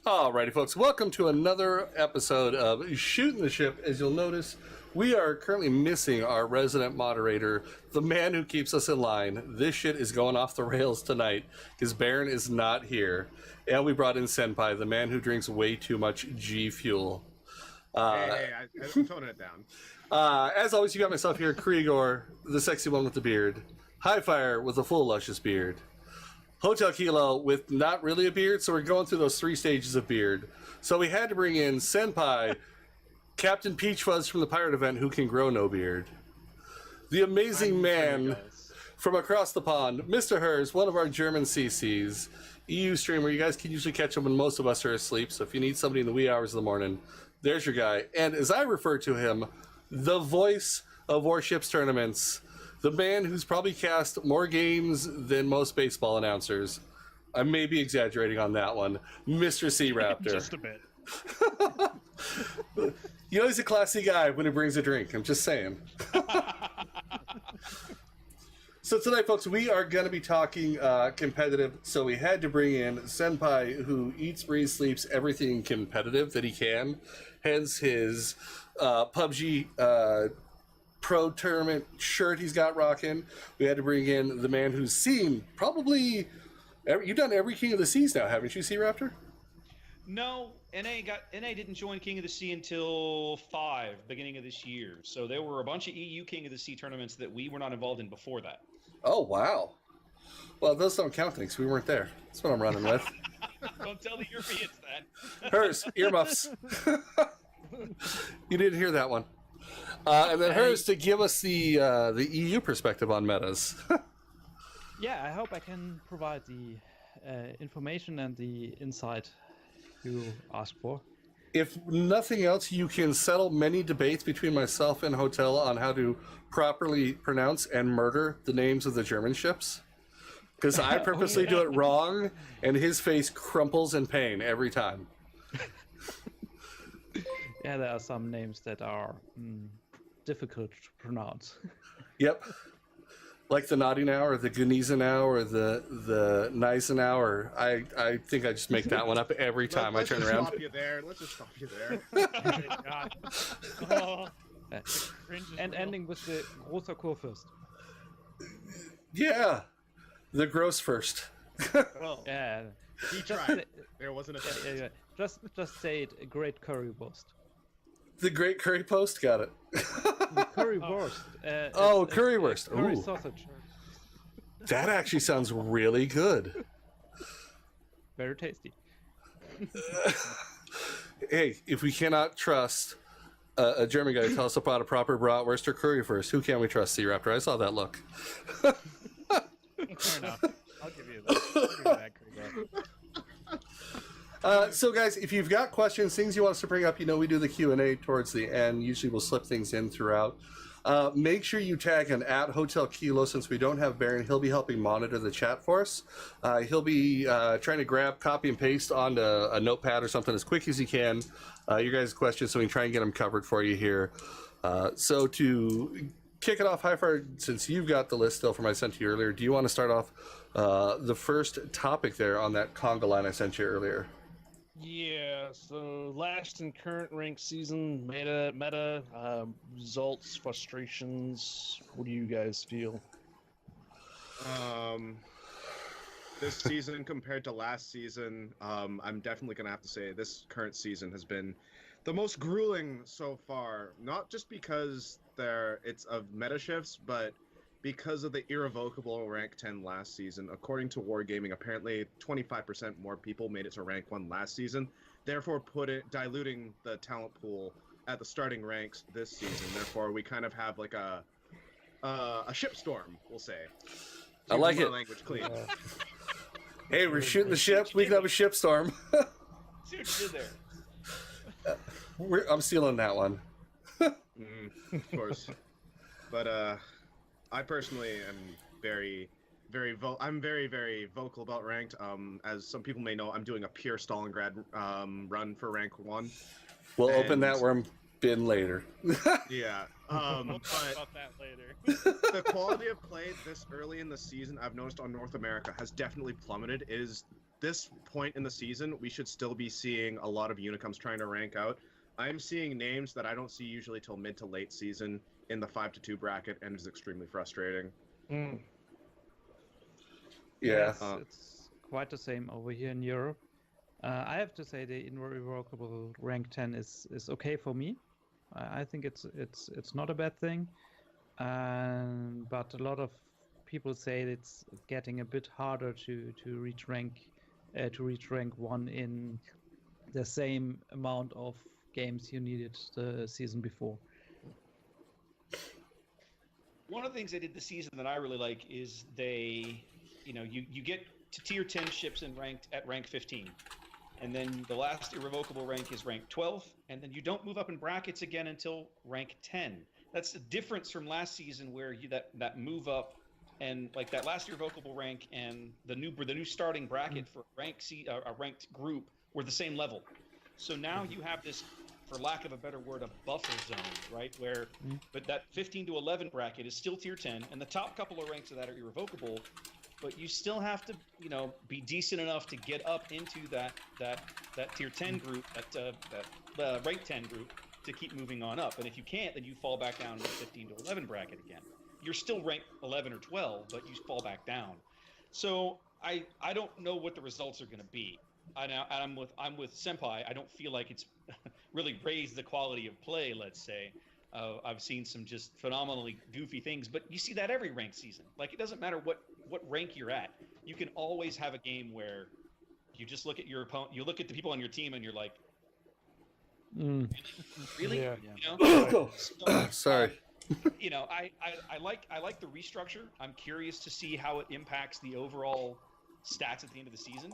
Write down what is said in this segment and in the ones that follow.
Alrighty, folks, welcome to another episode of Shooting the Ship. As you'll notice, we are currently missing our resident moderator, the man who keeps us in line. This shit is going off the rails tonight because Baron is not here. And we brought in Senpai, the man who drinks way too much G Fuel. I'm toning it down. As always, you got myself here, Krigor, the sexy one with the beard. Highfire with a full luscious beard. Hotel Kilo with not really a beard, so we're going through those 3 stages of beard. So we had to bring in Senpai, Captain Peach Fuzz from the pirate event, who can grow no beard. The amazing man from across the pond, Mr. Hers, one of our German CCs, EU streamer. You guys can usually catch him when most of us are asleep, so if you need somebody in the wee hours of the morning, there's your guy. And as I refer to him, the voice of Warships tournaments, the man who's probably cast more games than most baseball announcers. I may be exaggerating on that one. Mr. SeaRaptor. Just a bit. You know he's a classy guy when he brings a drink. I'm just saying. So tonight, folks, we are going to be talking competitive. So we had to bring in Senpai, who eats, breathes, sleeps everything competitive that he can. Hence his PUBG Pro Tournament shirt he's got rocking. We had to bring in the man who's seen probably... You've done every King of the Seas now, haven't you, SeaRaptor? No, NA didn't join King of the Sea until 5, beginning of this year. So there were a bunch of EU King of the Sea tournaments that we were not involved in before that. Oh, wow. Well, those don't count things. We weren't there. That's what I'm running with. Don't tell the Europeans that. Hers, earmuffs. You didn't hear that one. And then Hers to give us the EU perspective on metas. Yeah, I hope I can provide the information and the insight you asked for. If nothing else, you can settle many debates between myself and Hotel on how to properly pronounce and murder the names of the German ships. Because I purposely do it wrong, and his face crumples in pain every time. Yeah, there are some names that are difficult to pronounce. Yep. Like the Naughty-Now, or the Gunizanau, or the Nicenau, or I think I just make that one up every time I turn around. Let's just stop you there. Oh, And ending with the großer Kurfürst. Yeah. The gross first. well, Yeah. He tried. There wasn't a Yeah. Just say it, a great currywurst. The Great Curry Post, got it. Currywurst. Currywurst. Curry Ooh. sausage. That actually sounds really good. Very tasty. Hey, if we cannot trust a German guy to tell us about a proper bratwurst or curry first, who can we trust, SeaRaptor? I saw that look. fair enough. I'll give you that. I'll give you that, Krieger. So, guys, if you've got questions, things you want us to bring up, you know we do the Q&A towards the end. Usually we'll slip things in throughout. Make sure you tag an @Hotel Kilo since we don't have Baron. He'll be helping monitor the chat for us. He'll be trying to grab, copy, and paste onto a notepad or something as quick as he can. Your guys' questions, so we can try and get them covered for you here. So to kick it off, Highfire, since you've got the list still from I sent you earlier, do you want to start off the first topic there on that conga line I sent you earlier? Yeah, so last and current ranked season, meta, results, frustrations. What do you guys feel? This season compared to last season, I'm definitely going to have to say this current season has been the most grueling so far. Not just because it's of meta shifts, but because of the irrevocable rank 10 last season. According to Wargaming, apparently 25% more people made it to rank 1 last season, therefore diluting the talent pool at the starting ranks this season. Therefore, we kind of have like a shipstorm, we'll say. I like it. Language clean. Hey, we're shooting the ships. We can have a shipstorm. See what you did there. I'm stealing that one. Of course. But I personally am very vocal about ranked. As some people may know, I'm doing a pure Stalingrad run for rank 1. We'll open that worm bin later. Yeah. We'll But talk about that later. the quality of play this early in the season, I've noticed on North America, has definitely plummeted. It is this point in the season, we should still be seeing a lot of Unicoms trying to rank out. I'm seeing names that I don't see usually till mid to late season in the 5-2 bracket, and it's extremely frustrating. Mm. Yeah. It's quite the same over here in Europe. I have to say the irrevocable rank 10 is okay for me. I think it's not a bad thing, but a lot of people say it's getting a bit harder to reach rank 1 in the same amount of games you needed the season before. One of the things they did this season that I really like is you get to tier 10 ships and ranked at rank 15. And then the last irrevocable rank is rank 12, and then you don't move up in brackets again until rank 10. That's a difference from last season where that move up and like that last irrevocable rank and the new starting bracket for a ranked group were the same level. So now you have this, for lack of a better word, a buffer zone, right? Where but that 15 to 11 bracket is still tier 10, and the top couple of ranks of that are irrevocable. But you still have to, be decent enough to get up into that tier 10 group, that rank 10 group, to keep moving on up. And if you can't, then you fall back down to the 15 to 11 bracket again. You're still ranked 11 or 12, but you fall back down. So I don't know what the results are going to be. I'm with Senpai. I don't feel like it's really raised the quality of play, let's say. I've seen some just phenomenally goofy things, but you see that every ranked season. Like, it doesn't matter what rank you're at. You can always have a game where you just look at your opponent, you look at the people on your team, and you're like, really? Yeah. Sorry. I like the restructure. I'm curious to see how it impacts the overall stats at the end of the season.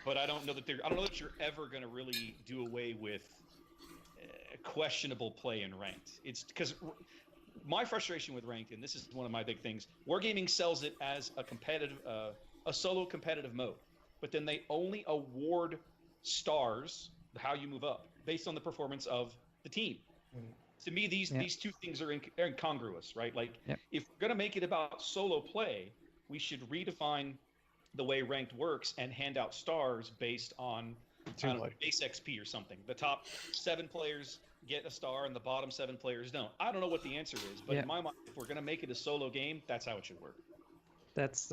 But I don't know that you're ever going to really do away with questionable play in ranked. It's because my frustration with ranked, and this is one of my big things, Wargaming sells it as a competitive, a solo competitive mode, but then they only award stars, how you move up, based on the performance of the team. To me, these two things are incongruous, right? Like, if we're going to make it about solo play, we should redefine the way ranked works and hand out stars based on base XP or something. The top 7 players get a star and the bottom 7 players don't. I don't know what the answer is, but in my mind, if we're going to make it a solo game, that's how it should work. That's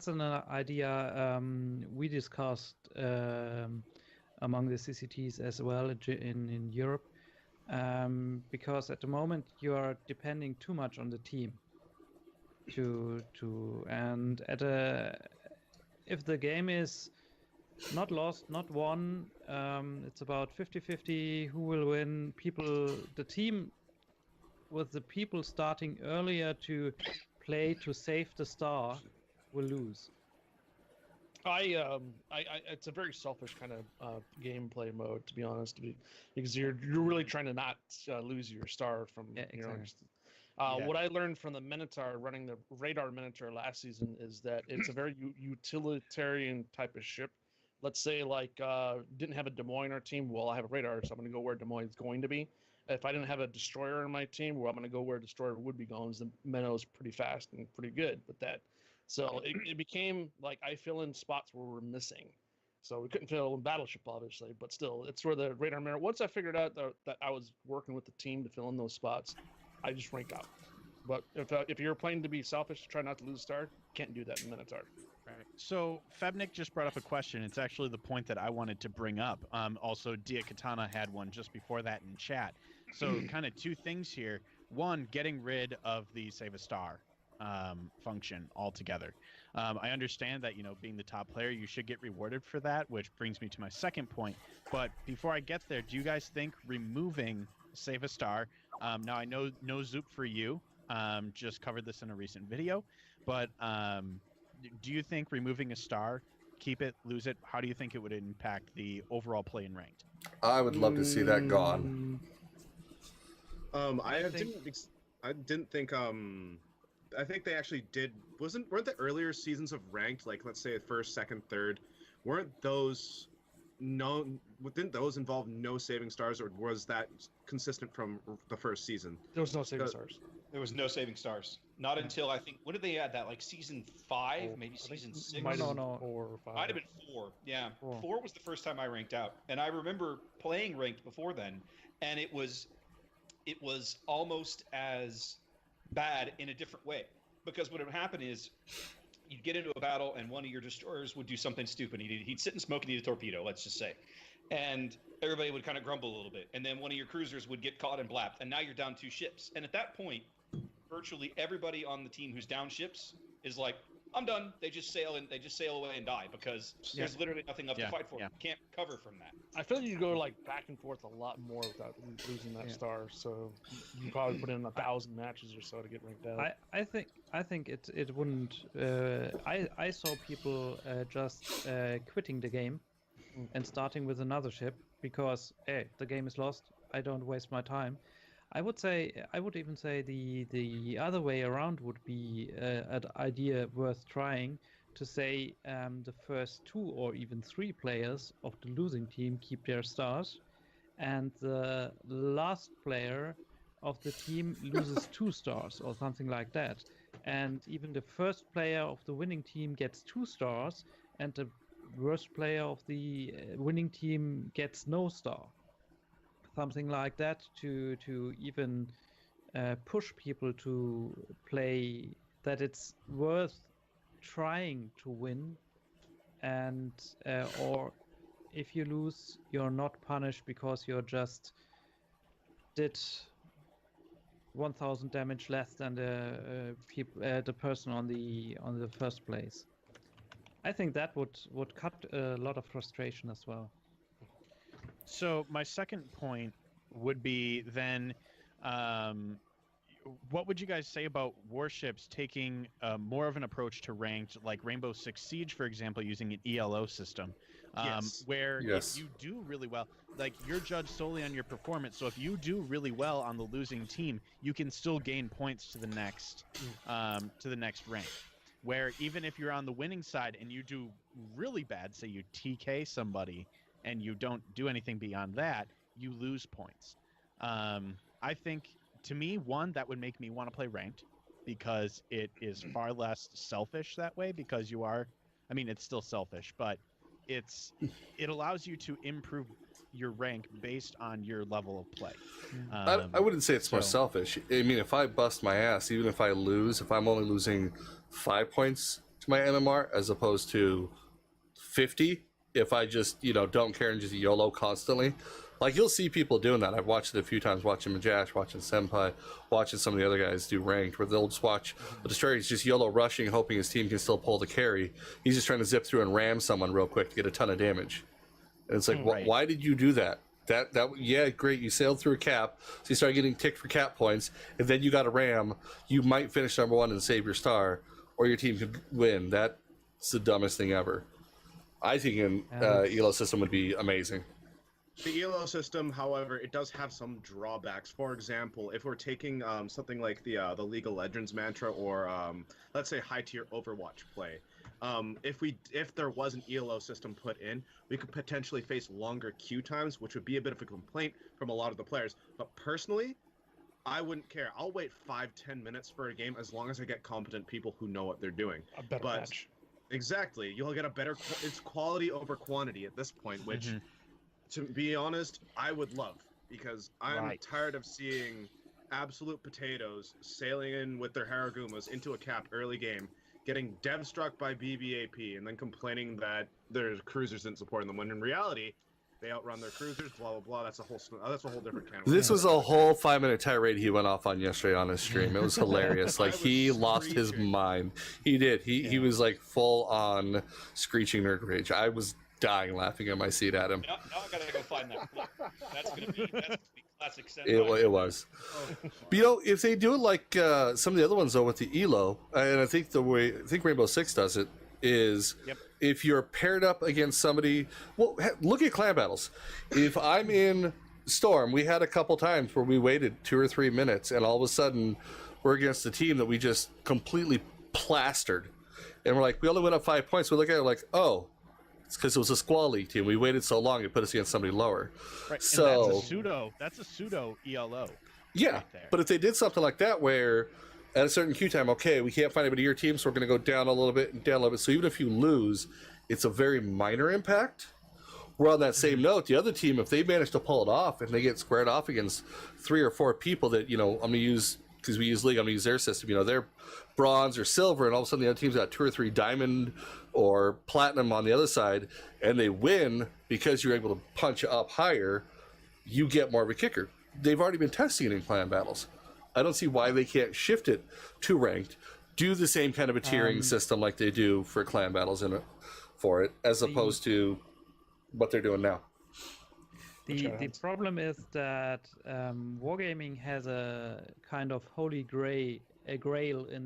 an idea we discussed among the CCTs as well in Europe, because at the moment you are depending too much on the team if the game is not lost, not won, it's about 50-50 who will win. The team with the people starting earlier to play to save the star will lose. It's a very selfish kind of gameplay mode, to be honest, because you're really trying to not lose your star from What I learned from the Minotaur running the radar Minotaur last season is that it's a very utilitarian type of ship. Let's say didn't have a Des Moines on our team. Well, I have a radar, so I'm going to go where Des Moines is going to be. If I didn't have a destroyer on my team, well, I'm going to go where a destroyer would be going. The Minnow's pretty fast and pretty good with that. So it became like I fill in spots where we're missing. So we couldn't fill in Battleship, obviously, but still, it's where the radar mirror. Once I figured out that I was working with the team to fill in those spots, I just ranked out. But if you're playing to be selfish, try not to lose a star, can't do that in Minotaur. Right. So Febnik just brought up a question. It's actually the point that I wanted to bring up. Also, Dia Katana had one just before that in chat. So kind of 2 things here. One, getting rid of the Save a Star function altogether. I understand that, being the top player, you should get rewarded for that, which brings me to my second point. But before I get there, do you guys think removing Save a Star, now I know no Zoop for you, just covered this in a recent video, but do you think removing a star, keep it, lose it, how do you think it would impact the overall play in ranked? I would love to see that gone. I didn't think I think they actually did. Weren't the earlier seasons of ranked, like let's say first, second, third, weren't those didn't those involve no saving stars, or was that consistent from the first season? There was no saving stars. There was no saving stars. Not until I think, when did they add that? Like season 5, maybe season 6? No. 4 or 5. Might have been 4. Yeah, 4. 4 was the first time I ranked out, and I remember playing ranked before then, and it was almost as bad in a different way, because what would happen is you'd get into a battle and one of your destroyers would do something stupid. He'd sit and smoke and eat a torpedo, let's just say, and everybody would kind of grumble a little bit, and then one of your cruisers would get caught and blapped, and now you're down 2 ships, and at that point virtually everybody on the team who's down ships is like, I'm done. They just sail away and die, because there's literally nothing left to fight for. You can't recover from that. I feel like you go like back and forth a lot more without losing that star. So you can probably put in 1,000 matches or so to get ranked out. I think it wouldn't. I saw people just quitting the game and starting with another ship because hey, the game is lost. I don't waste my time. I would even say the other way around would be an idea worth trying, to say the first 2 or even 3 players of the losing team keep their stars, and the last player of the team loses 2 stars or something like that, and even the first player of the winning team gets 2 stars and the worst player of the winning team gets no star. Something like that to even push people to play, that it's worth trying to win, and or if you lose, you're not punished because you're just did 1,000 damage less than the person on the first place. I think that would cut a lot of frustration as well. So my second point would be then, what would you guys say about warships taking more of an approach to ranked, like Rainbow Six Siege, for example, using an ELO system, where if you do really well, like you're judged solely on your performance. So if you do really well on the losing team, you can still gain points to the next rank. Where even if you're on the winning side and you do really bad, say you TK somebody, and you don't do anything beyond that, you lose points. I think, to me, one, that would make me want to play ranked, because it is far less selfish that way, because you are, I mean, it's still selfish, but it allows you to improve your rank based on your level of play. I wouldn't say it's more selfish. I mean, if I bust my ass, even if I lose, if I'm only losing 5 points to my MMR as opposed to 50, if I just, don't care and just YOLO constantly, like you'll see people doing that. I've watched it a few times, watching Majash, watching Senpai, watching some of the other guys do ranked, where they'll just watch a destroyer. He's just YOLO rushing, hoping his team can still pull the carry. He's just trying to zip through and ram someone real quick to get a ton of damage. And it's like, why did you do that? Yeah, great. You sailed through a cap, so you start getting ticked for cap points, and then you got a ram. You might finish number 1 and save your star, or your team could win. That's the dumbest thing ever. I think an ELO system would be amazing. The ELO system, however, it does have some drawbacks. For example, if we're taking something like the League of Legends mantra, or let's say high-tier Overwatch play, if there was an ELO system put in, we could potentially face longer queue times, which would be a bit of a complaint from a lot of the players. But personally, I wouldn't care. I'll wait 5-10 minutes for a game as long as I get competent people who know what they're doing. A better match. Exactly. You'll get a better... It's quality over quantity at this point, which, to be honest, I would love. Because I'm tired of seeing absolute potatoes sailing in with their Haragumas into a cap early game, getting dev struck by BBAP, and then complaining that their cruisers didn't support them. When in reality, they outrun their cruisers, blah, blah, blah. That's a whole different kind of... This was a whole 5-minute tirade he went off on yesterday on his stream. It was hilarious. Like, he lost his mind. He did. He was, like, full on screeching nerd rage. I was dying laughing in my seat at him. Now I gotta go find that clip. That's gonna be classic Senpai. It was. But, if they do it like some of the other ones, though, with the ELO, and I think Rainbow Six does it, is if you're paired up against somebody, look at clan battles. If I'm in Storm, we had a couple times where we waited 2 or 3 minutes, and all of a sudden we're against a team that we just completely plastered, and we're like, we only went up 5 points. We look at it like, oh, it's because it was a Squall League team. We waited so long, it put us against somebody lower. Right. So And that's a pseudo ELO. Yeah, right there. but if they did something like that where at a certain queue time, okay, we can't find anybody to your team, so we're going to go down a little bit and down a little bit. So even if you lose, it's a very minor impact. Where on that same note, the other team, if they manage to pull it off and they get squared off against 3 or 4 people that, I'm going to use, because we use League, I'm going to use their system, they're bronze or silver, and all of a sudden the other team's got 2 or 3 diamond or platinum on the other side, and they win because you're able to punch up higher, you get more of a kicker. They've already been testing it in clan battles. I don't see why they can't shift it to ranked, do the same kind of a tiering system like they do for clan battles for it, as opposed to what they're doing now. The problem is that wargaming has a kind of holy grail in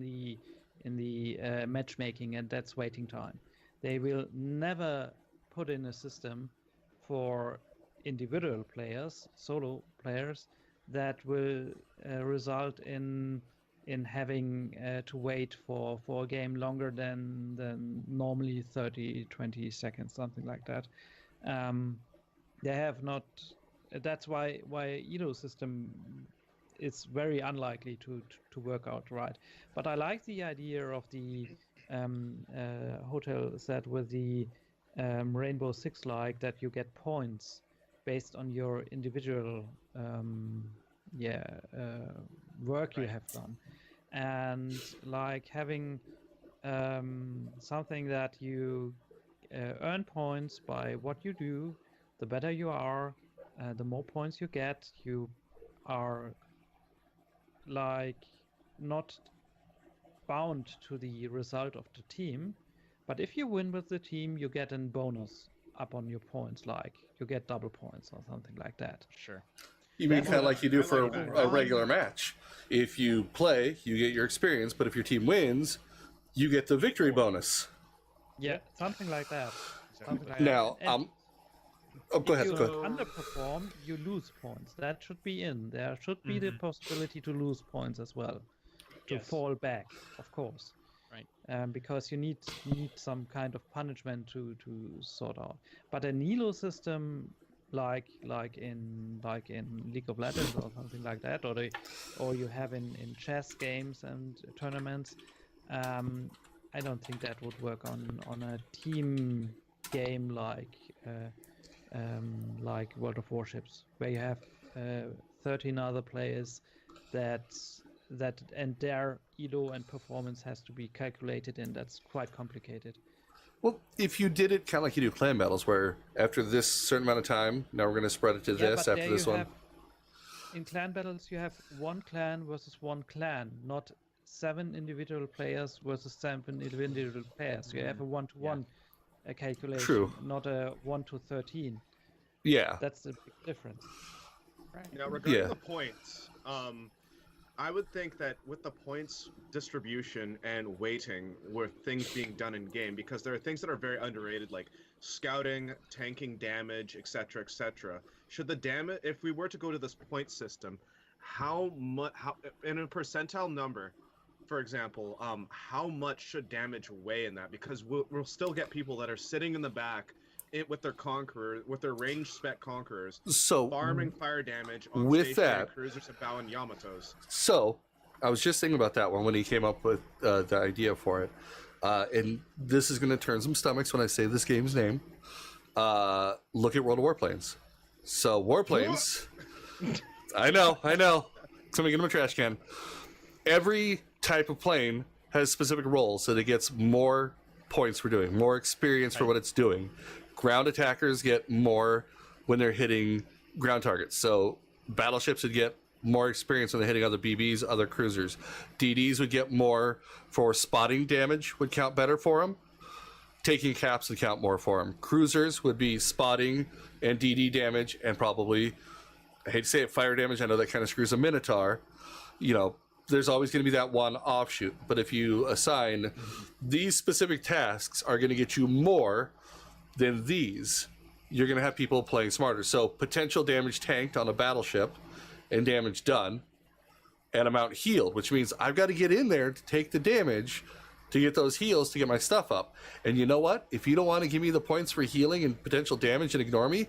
the matchmaking, and that's waiting time. They will never put in a system for individual players, solo players, that will result in having to wait for a game longer than normally 30-20 seconds, something like that. They have not. That's why Elo system is very unlikely to work out right. But I like the idea of the hotel set with the Rainbow Six, like that you get points based on your individual work you have done, and like having something that you earn points by what you do. The better you are, the more points you get. You are like not bound to the result of the team, but if you win with the team, you get a bonus up on your points, like you get double points or something like that. Sure. You mean kind of like you do for a regular match. If you play, you get your experience, but if your team wins, you get the victory bonus. Yeah, something like that. Now, go ahead. If you underperform, you lose points. That should be in. There should be the possibility to lose points as well, to fall back, of course. Right. Because you need some kind of punishment to sort out. But an Elo system, like in League of Legends or something like that, or you have in chess games and tournaments, I don't think that would work on a team game like World of Warships, where you have 13 other players and their Elo and performance has to be calculated in. That's quite complicated. Well, if you did it kind of like you do clan battles, where after this certain amount of time, now we're going to spread it to this after this one. In clan battles, you have one clan versus one clan, not 7 individual players versus 7 individual players. You have a 1-to-1 calculation, True. Not a 1-to-13. Yeah. That's the big difference. Right. Now, regarding the points, I would think that with the points distribution and weighting were things being done in game, because there are things that are very underrated, like scouting, tanking damage, etc., etc. Should the damage, if we were to go to this point system, how in a percentile number, for example, how much should damage weigh in that? Because we'll still get people that are sitting in the back with their conqueror, with their ranged spec conquerors, so farming fire damage on with that cruisers and bow and Yamatos. So I was just thinking about that one when he came up with the idea for it, and this is going to turn some stomachs when I say this game's name. Look at World of Warplanes. So Warplanes, I know. Somebody get him a trash can. Every type of plane has specific roles, so it gets more points for doing, more experience for what it's doing. Ground attackers get more when they're hitting ground targets. So battleships would get more experience when they're hitting other BBs, other cruisers. DDs would get more for spotting damage, would count better for them. Taking caps would count more for them. Cruisers would be spotting and DD damage, and probably, I hate to say it, fire damage. I know that kind of screws a Minotaur. There's always going to be that one offshoot. But if you assign these specific tasks are going to get you more than these, you're going to have people playing smarter. So potential damage tanked on a battleship and damage done, and amount healed, which means I've got to get in there to take the damage to get those heals to get my stuff up. And you know what? If you don't want to give me the points for healing and potential damage and ignore me,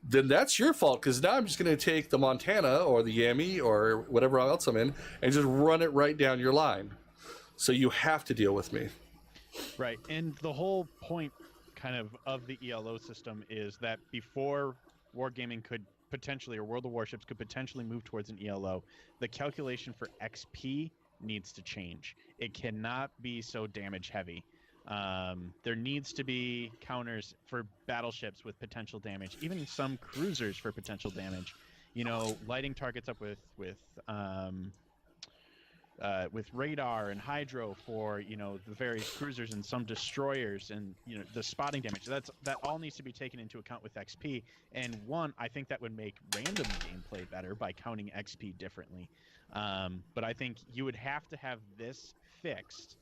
then that's your fault, because now I'm just going to take the Montana or the Yami or whatever else I'm in and just run it right down your line. So you have to deal with me. Right. And the whole point kind of the ELO system is that before Wargaming could potentially, or World of Warships could potentially move towards an ELO, the calculation for XP needs to change. It cannot be so damage heavy. There needs to be counters for battleships with potential damage, even some cruisers for potential damage. You know, lighting targets up with radar and hydro for, you know, the various cruisers and some destroyers, and, you know, the spotting damage. That all needs to be taken into account with XP. And I think that would make random gameplay better by counting XP differently. But I think you would have to have this fixed,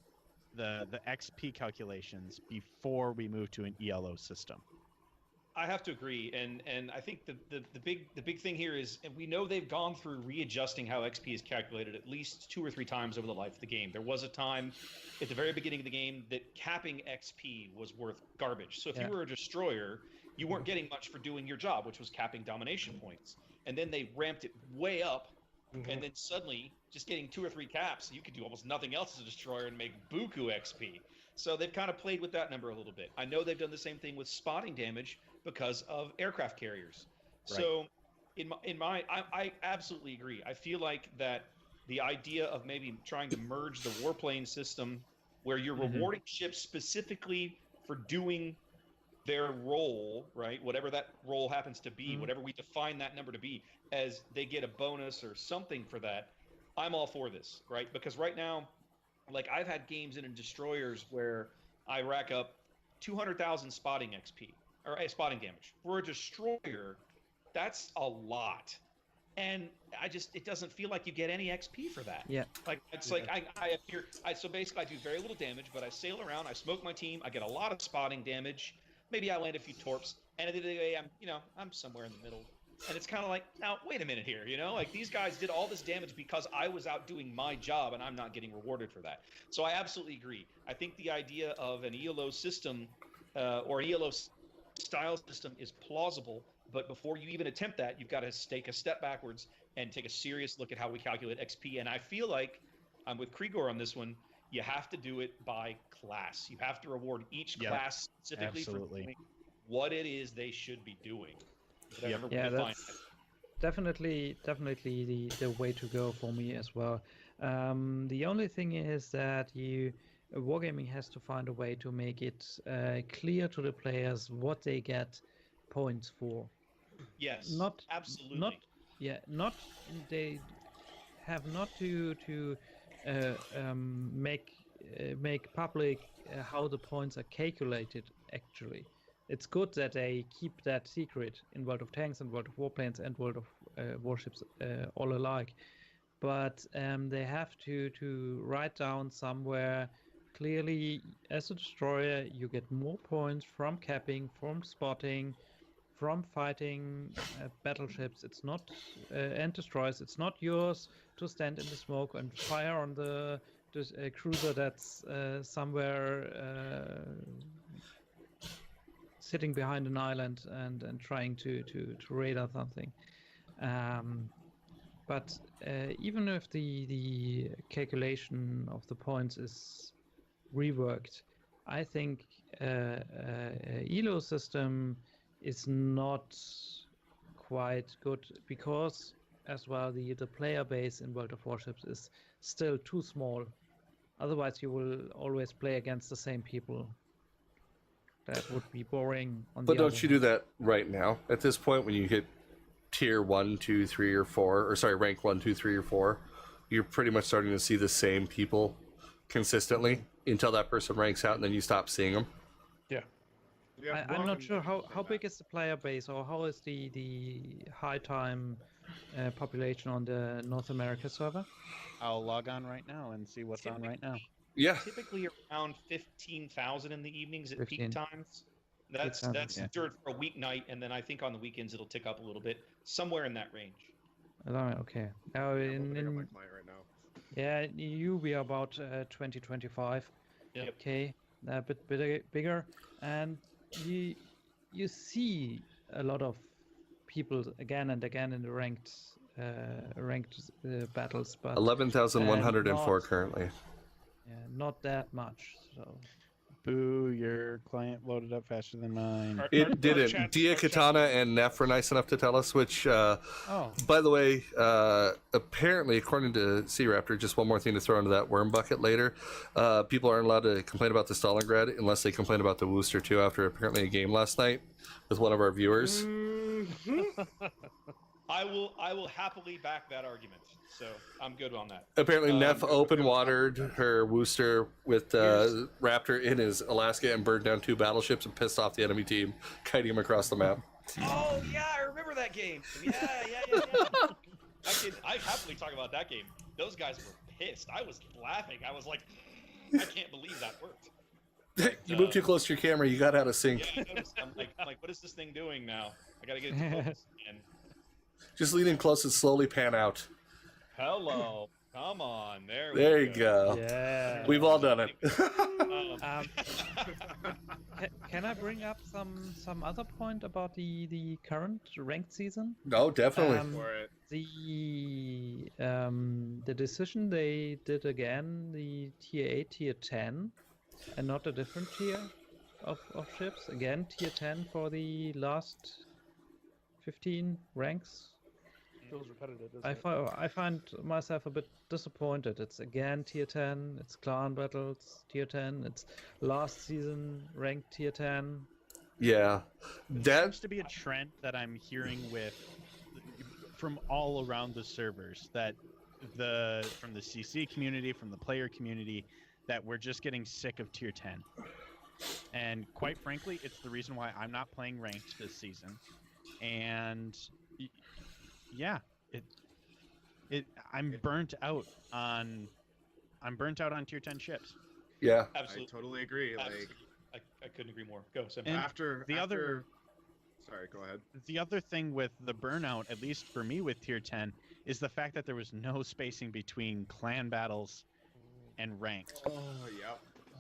the XP calculations, before we move to an ELO system. I have to agree, and I think the big thing here is, and we know they've gone through readjusting how XP is calculated at least 2 or 3 times over the life of the game. There was a time at the very beginning of the game that capping XP was worth garbage. So if you were a destroyer, you weren't getting much for doing your job, which was capping domination points. And then they ramped it way up, and then suddenly, just getting 2 or 3 caps, you could do almost nothing else as a destroyer and make buku XP. So they've kind of played with that number a little bit. I know they've done the same thing with spotting damage because of aircraft carriers. Right. So I absolutely agree. I feel like that the idea of maybe trying to merge the warplane system where you're rewarding ships specifically for doing their role, right? Whatever that role happens to be, whatever we define that number to be, as they get a bonus or something for that, I'm all for this, right? Because right now, like, I've had games in destroyers where I rack up 200,000 spotting XP, or spotting damage. For a destroyer, that's a lot. And it doesn't feel like you get any XP for that. Yeah. Like, it's like so basically I do very little damage, but I sail around, I smoke my team, I get a lot of spotting damage. Maybe I land a few torps, and at the end of the day, I'm somewhere in the middle. And it's kind of like, now, wait a minute here, like, these guys did all this damage because I was out doing my job, and I'm not getting rewarded for that. So I absolutely agree. I think the idea of an ELO system or an ELO style system is plausible, but before you even attempt that, you've got to take a step backwards and take a serious look at how we calculate XP. And I feel like I'm with Krigor on this one. You have to do it by class. You have to reward each class specifically for doing what it is they should be doing. Yeah, that's definitely the way to go for me as well. The only thing is that Wargaming has to find a way to make it clear to the players what they get points for. Yes, absolutely. They have not to make public how the points are calculated. Actually, it's good that they keep that secret in World of Tanks and World of Warplanes and World of Warships all alike, but they have to write down somewhere clearly, as a destroyer you get more points from capping, from spotting, from fighting battleships. It's not and destroyers. It's not yours to stand in the smoke and fire on the cruiser that's somewhere sitting behind an island and trying to radar something. But even if the calculation of the points is reworked, I think ELO system is not quite good, because as well the player base in World of Warships is still too small. Otherwise you will always play against the same people. That would be boring. But don't you do that right now? At this point, when you hit tier 1, 2, 3, or 4, or sorry, rank 1, 2, 3, or 4, you're pretty much starting to see the same people consistently until that person ranks out, and then you stop seeing them. Yeah. I'm not sure how big is the player base, or how is the high time population on the North America server? I'll log on right now and see what's on right now. Yeah. Typically around 15,000 in the evenings at 15. peak times. That's during for a weeknight, and then I think on the weekends it'll tick up a little bit, somewhere in that range. Okay. Now right now. Yeah, EU we are about 20-25. Yep. Okay, a bit bigger, and you see a lot of people again and again in the ranked battles, but 11,104 not- currently. yeah, not that much. So Boo, your client loaded up faster than mine. It didn't. Dia Katana and Neff were nice enough to tell us, which, Oh, by the way, apparently, according to SeaRaptor, just one more thing to throw into that worm bucket later, people aren't allowed to complain about the Stalingrad unless they complain about the Worcester too after apparently a game last night with one of our viewers. I will happily back that argument. So I'm good on that. Apparently, Neff I'm open good. watered her Worcester with Raptor in his Alaska and burned down 2 battleships and pissed off the enemy team, kiting him across the map. Oh yeah, I remember that game. Yeah. I happily talk about that game. Those guys were pissed. I was laughing. I was like, I can't believe that worked. You moved too close to your camera. You got out of sync. Yeah, I noticed. I'm like, what is this thing doing now? I gotta get it to focus again. Just lean in close and slowly pan out. Hello. Come on. There you go. yeah. We've all done it. Can I bring up some other point about the current ranked season? No, definitely. For it. The decision they did again, the tier 8, tier 10, and not a different tier of ships. Again, tier 10 for the last 15 ranks. Feels repetitive. I find myself a bit disappointed. It's again tier 10, it's clan battles tier 10, it's last season ranked tier 10. Yeah. That seems to be a trend that I'm hearing from all around the servers, that from the CC community, from the player community, that we're just getting sick of tier 10. And quite frankly, it's the reason why I'm not playing ranked this season. And yeah, I'm burnt out on tier 10 ships. Yeah. Absolutely. I totally agree. Absolutely. I couldn't agree more. Go, Sam. And Sorry, go ahead. The other thing with the burnout, at least for me with tier 10, is the fact that there was no spacing between clan battles and ranked. Oh, yeah.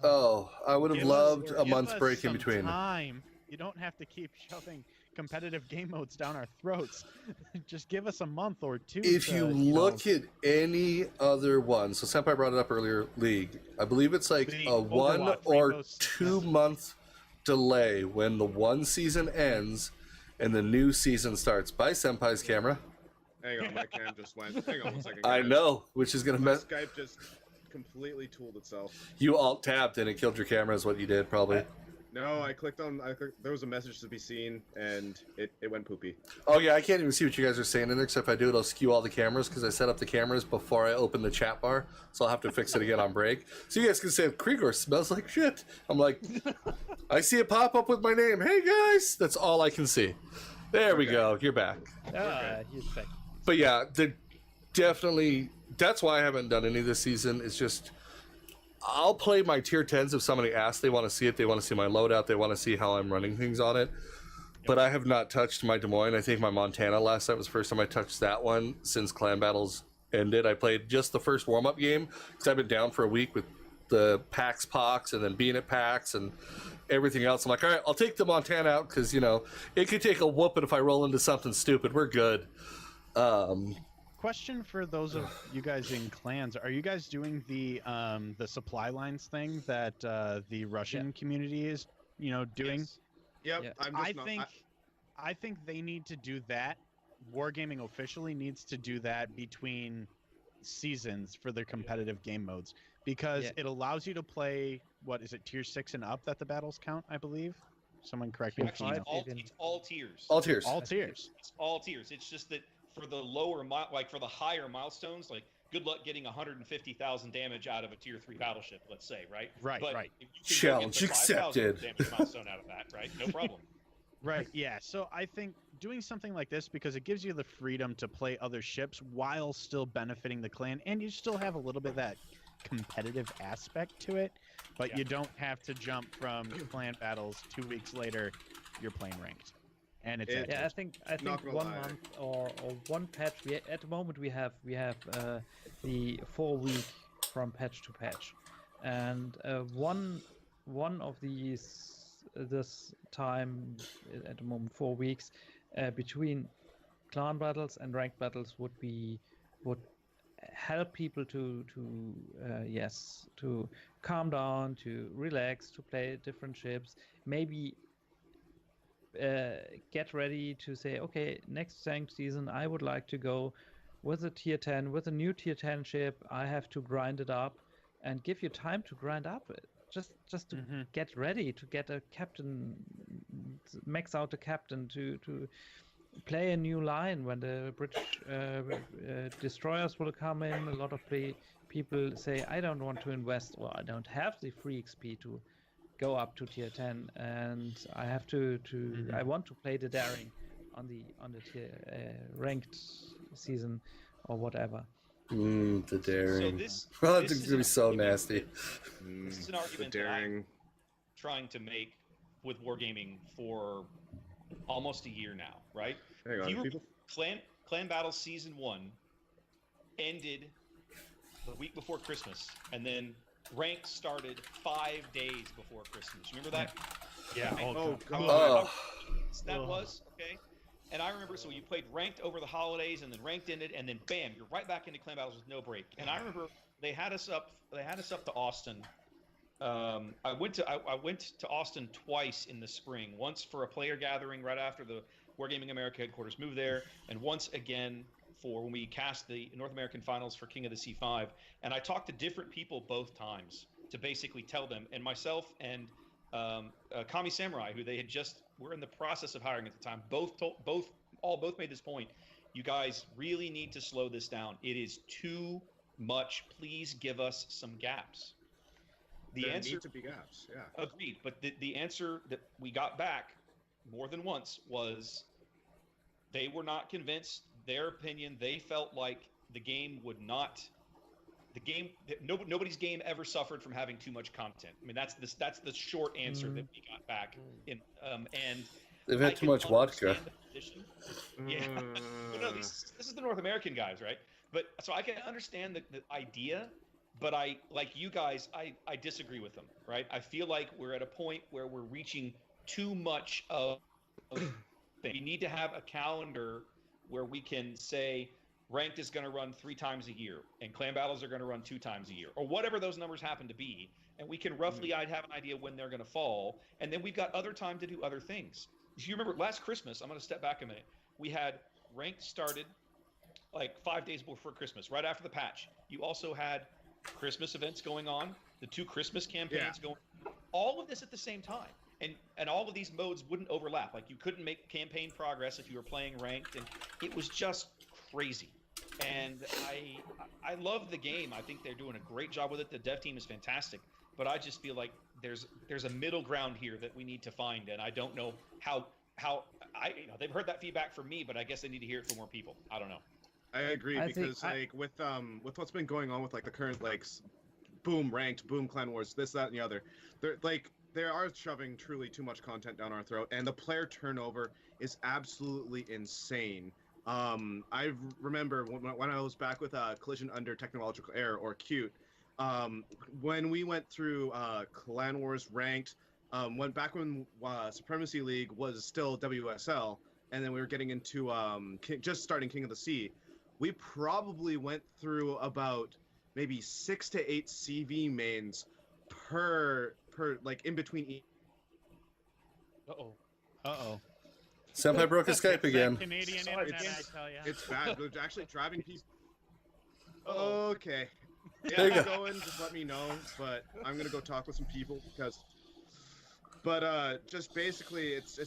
Oh, I would have loved a month's break in between. Time. You don't have to keep shoving competitive game modes down our throats. Just give us a month or two. If you look at any other one, so Senpai brought it up earlier, League, I believe it's like The a 1 Overwatch, or Rainbow Six. 2 month delay when the one season ends and the new season starts. By Senpai's camera. Hang on, my cam just went. Hang on one second. I guys. know, which is going to My mess. Skype just completely tooled itself. You alt tabbed and it killed your camera, is what you did, probably. No, there was a message to be seen, and it went poopy. Oh, yeah, I can't even see what you guys are saying in there, except if I do, it'll skew all the cameras because I set up the cameras before I open the chat bar, so I'll have to fix it again on break. So you guys can say, Krigor smells like shit. I'm like, I see it pop up with my name. Hey, guys! That's all I can see. There we go. You're back. He's back. But yeah, that's why I haven't done any this season. It's just, I'll play my tier 10s if somebody asks. They want to see it. They want to see my loadout. They want to see how I'm running things on it. But I have not touched my Des Moines. I think my Montana last night was the first time I touched that one since Clan Battles ended. I played just the first warm-up game because I've been down for a week with the PAX Pox and then being at PAX and everything else. I'm like, all right, I'll take the Montana out because, it could take a whooping if I roll into something stupid. We're good. Question for those of you guys in clans: are you guys doing the supply lines thing that the Russian community is, doing? Yes. Yep. Yeah. I'm just I think they need to do that. Wargaming officially needs to do that between seasons for their competitive game modes because it allows you to play. What is it, tier 6 and up that the battles count? I believe. Someone correct me. Actually, it's all tiers. All tiers. All tiers. It's all tiers. It's just that for the for the higher milestones, like good luck getting 150,000 damage out of a tier 3 battleship, let's say, right? Right, but right. if you can Challenge go get the 5,000 accepted. damage milestone out of that, right? No problem. Right, yeah. So I think doing something like this, because it gives you the freedom to play other ships while still benefiting the clan, and you still have a little bit of that competitive aspect to it, but you don't have to jump from clan battles 2 weeks later, you're playing ranked. And it's Yeah, I think Not gonna 1 lie. month or one patch. At the moment we have the 4 week from patch to patch, and one of these this time at the moment 4 weeks between clan battles and ranked battles would help people to calm down, to relax, to play different ships, maybe get ready to say, okay, next ranked season I would like to go with a tier 10, with a new tier 10 ship. I have to grind it up, and give you time to grind up it. Just to get ready, to get a captain, max out the captain, to play a new line when the British destroyers will come in. A lot of people say, I don't want to invest, or I don't have the free XP to go up to tier 10, and I have to I want to play the daring on the tier ranked season or whatever. The daring. So this It's is gonna be so nasty. This is an argument that I'm trying to make with Wargaming for almost a year now, right? Hang on, people. Clan Battles Season 1 ended the week before Christmas, and then Rank started 5 days before Christmas. You remember that? Yeah. Oh, God. Oh, That was, okay. And I remember, so you played Ranked over the holidays, and then Ranked ended, and then bam, you're right back into Clan Battles with no break. And I remember they had us up to Austin. I went to Austin twice in the spring. Once for a player gathering right after the Wargaming America headquarters moved there, and once again for when we cast the North American finals for King of the C5. And I talked to different people both times to basically tell them, and myself and Kami Samurai, who they had just were in the process of hiring at the time, both made this point. You guys really need to slow this down. It is too much. Please give us some gaps. There need to be gaps. Yeah. Agreed. But the answer that we got back more than once was they were not convinced. Their opinion, they felt like the game would not. Nobody's game ever suffered from having too much content. I mean, that's the short answer that we got back. And they've had too much vodka. Yeah. But no, this is the North American guys, right? But so I can understand the idea, but I, like you guys, I disagree with them, right? I feel like we're at a point where we're reaching too much of we need to have a calendar where we can say Ranked is going to run 3 times a year, and Clan Battles are going to run 2 times a year, or whatever those numbers happen to be, and we can roughly I'd have an idea when they're going to fall, and then we've got other time to do other things. If you remember last Christmas, I'm going to step back a minute, we had Ranked started like 5 days before Christmas, right after the patch. You also had Christmas events going on, the 2 Christmas campaigns going on, all of this at the same time. And all of these modes wouldn't overlap. Like, you couldn't make campaign progress if you were playing Ranked, and it was just crazy. And I love the game. I think they're doing a great job with it. The dev team is fantastic. But I just feel like there's a middle ground here that we need to find, and I don't know how they've heard that feedback from me, but I guess they need to hear it from more people. I don't know. I agree, because with what's been going on with like the current like boom Ranked, boom Clan Wars, this, that, and the other, they are shoving truly too much content down our throat, and the player turnover is absolutely insane. I remember when I was back with Collision Under Technological Error, or CUTE, when we went through Clan Wars Ranked, when Supremacy League was still WSL, and then we were getting into just starting King of the Sea, we probably went through about maybe 6 to 8 CV mains per like in between each. Uh-oh. Senpai broke his Skype again. Canadian internet, I tell ya. It's bad. We're actually driving people. Okay. There you Yeah, go. going. Just let me know. But I'm gonna go talk with some people because. But just basically, it's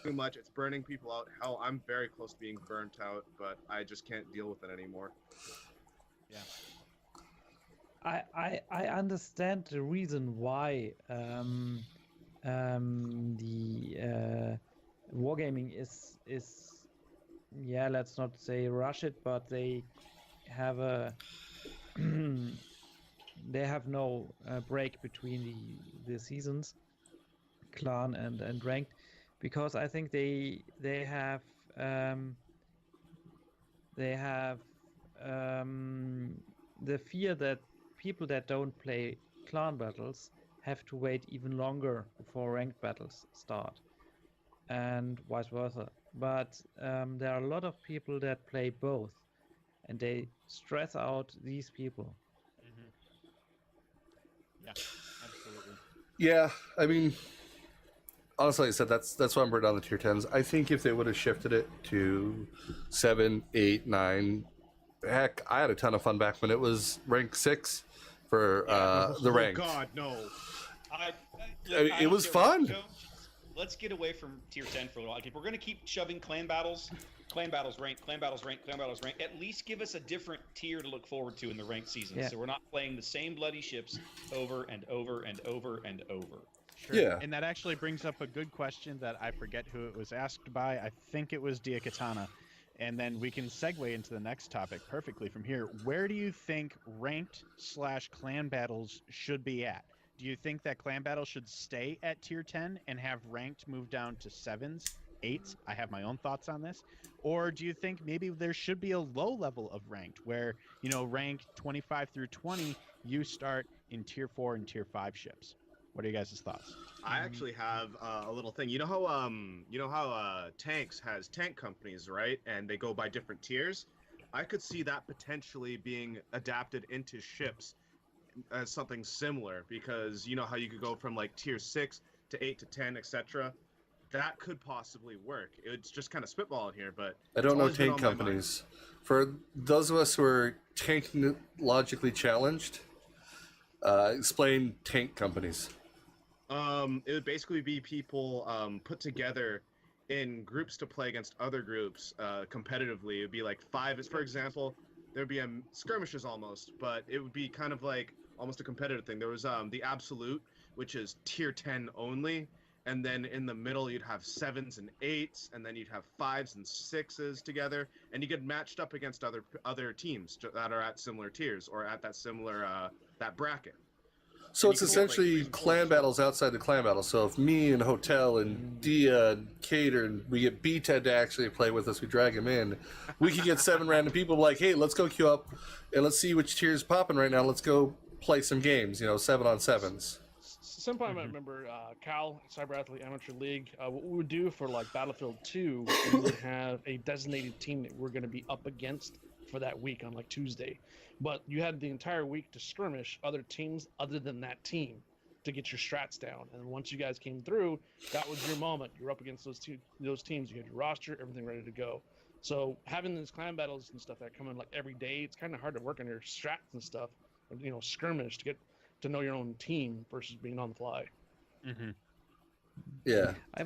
too much. It's burning people out. Hell, I'm very close to being burnt out, but I just can't deal with it anymore. Yeah. I understand the reason why the Wargaming is let's not say rush it, but they have they have no break between the seasons, clan and ranked, because I think they have the fear that people that don't play clan battles have to wait even longer before ranked battles start. and vice versa. But there are a lot of people that play both, and they stress out these people. Mm-hmm. Yeah, absolutely. Yeah, I mean, honestly, I said that's why I'm bringing down the tier 10s. I think if they would have shifted it to 7, 8, 9, heck, I had a ton of fun back when it was rank 6 for the ranked. Oh God, no. It was fun. Let's get away from tier 10 for a while. If we're going to keep shoving clan battles rank, at least give us a different tier to look forward to in the ranked season. Yeah. So we're not playing the same bloody ships over and over and over and over. Sure. Yeah. And that actually brings up a good question that I forget who it was asked by. I think it was Diakatana. And then we can segue into the next topic perfectly from here. Where do you think ranked/clan battles should be at? Do you think that clan battles should stay at tier 10 and have ranked move down to 7s, 8s? I have my own thoughts on this. Or do you think maybe there should be a low level of ranked where, you know, ranked 25 through 20, you start in tier 4 and tier 5 ships? What are you guys' thoughts? I actually have a little thing. You know how tanks has tank companies, right? And they go by different tiers. I could see that potentially being adapted into ships as something similar, because you know how you could go from like tier 6 to 8 to 10, etc. That could possibly work. It's just kind of spitballing here, but I don't know tank companies. For those of us who are technologically challenged, explain tank companies. It would basically be people put together in groups to play against other groups competitively. It would be like 5, for example. There'd be skirmishes almost, but it would be kind of like almost a competitive thing. There was the Absolute, which is tier 10 only, and then in the middle you'd have 7s and 8s, and then you'd have 5s and 6s together, and you get matched up against other teams that are at similar tiers or at that similar that bracket. So it's essentially clan battles outside the clan battle. So if me and Hotel and Dia and Cater and we get B-Ted to actually play with us, we drag him in, we can get 7 random people like, hey, let's go queue up and let's see which tier is popping right now. Let's go play some games, 7-on-7s. Senpai might remember Cal, Cyber Athlete Amateur League. What we would do for like Battlefield 2, we would have a designated team that we're going to be up against for that week on like Tuesday. But you had the entire week to skirmish other teams other than that team to get your strats down. And once you guys came through, that was your moment. You're up against those teams. You had your roster, everything ready to go. So having these clan battles and stuff that come in like every day, it's kind of hard to work on your strats and stuff. Skirmish to get to know your own team versus being on the fly. Mm-hmm. Yeah, I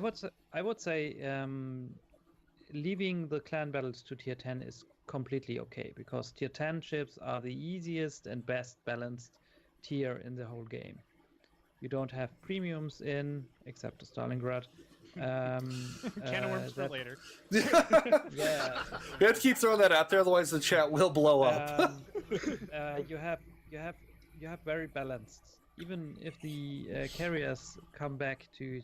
would say leaving the clan battles to tier 10 is completely okay, because tier 10 ships are the easiest and best balanced tier in the whole game. You don't have premiums in, except the Stalingrad. Can of worms for later. Yeah, we have to keep throwing that out there, otherwise the chat will blow up. You have very balanced. Even if the carriers come back to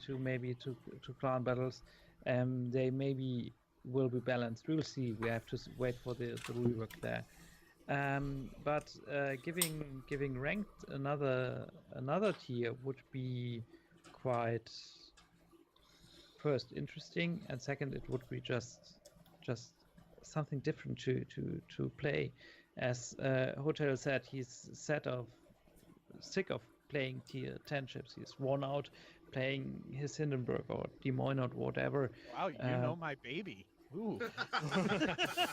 clan battles, they maybe will be balanced. We'll see. We have to wait for the rework there. But giving ranked another tier would be quite, first, interesting, and second, it would be just something different to play. As Hotel said, he's sick of playing tier 10 ships. He's worn out playing his Hindenburg or Des Moines or whatever. Wow, you know my baby. Ooh.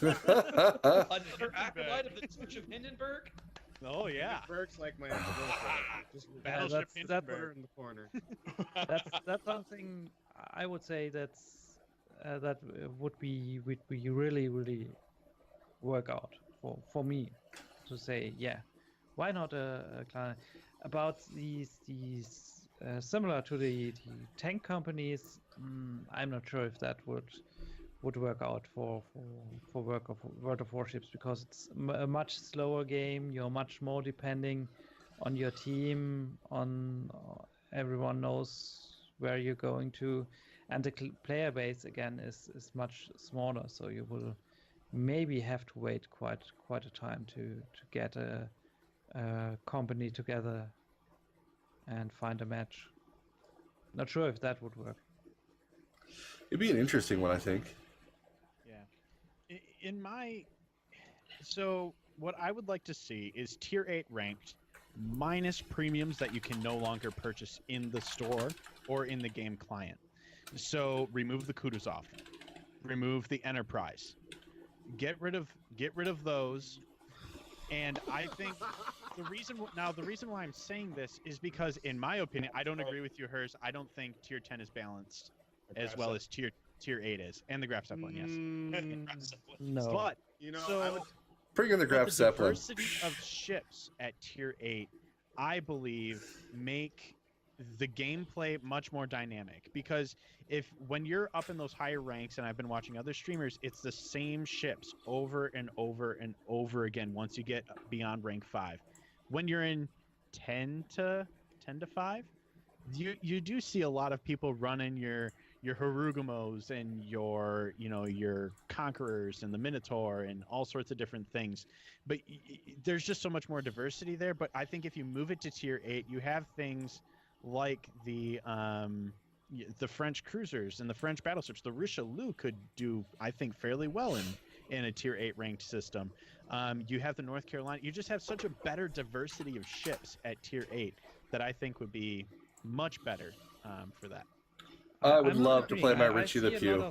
Another acolyte of the Church of Hindenburg? Oh, yeah. Hindenburg's like my ex-girlfriend. Just Battleship Hindenburg. her in the corner. That's something I would say that would be really, really work out for me to say, yeah, why not a clan? About these similar to the tank companies, I'm not sure if that would work out for World of Warships, because it's a much slower game. You're much more depending on your team, on everyone knows where you're going to, and the player base again is much smaller, so you will maybe have to wait quite a time to get a company together and find a match. Not sure if that would work. It'd be an interesting one, I think. Yeah. So what I would like to see is tier 8 ranked minus premiums that you can no longer purchase in the store or in the game client. So remove the Kutuzov, remove the Enterprise, get rid of those. And I think the reason why I'm saying this is because, in my opinion, I don't agree with you, Hers. I don't think tier 10 is balanced as well as tier 8 is, and the Graf Zeppelin, yes. No. But I would... Bring in the Graf Zeppelin. The diversity of ships at tier 8, I believe, make the gameplay much more dynamic, because when you're up in those higher ranks, and I've been watching other streamers, it's the same ships over and over and over again once you get beyond rank 5. When you're in 10 to 5, you do see a lot of people running your Harugamos and your Conquerors and the Minotaur and all sorts of different things. But there's just so much more diversity there. But I think if you move it to tier 8, you have things like the French cruisers and the French battleships. The Richelieu could do, I think, fairly well in a tier 8 ranked system. You have the North Carolina. You just have such a better diversity of ships at tier 8 that I think would be much better for that. I would love to play my Richie the Pew.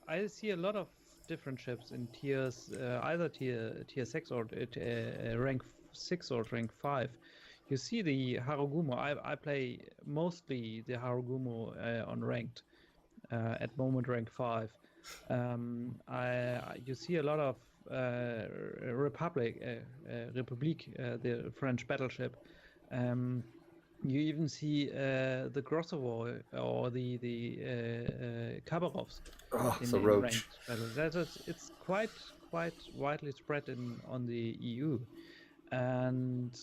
I see a lot of different ships in tiers, either tier 6 or rank 6 or rank 5. You see the Harugumo. I play mostly the Harugumo on ranked, at moment rank 5. You see a lot of Republique, the French battleship. You even see the Grossovo or the Khabarovsk in Roach. ranked. It's quite widely spread on the EU, and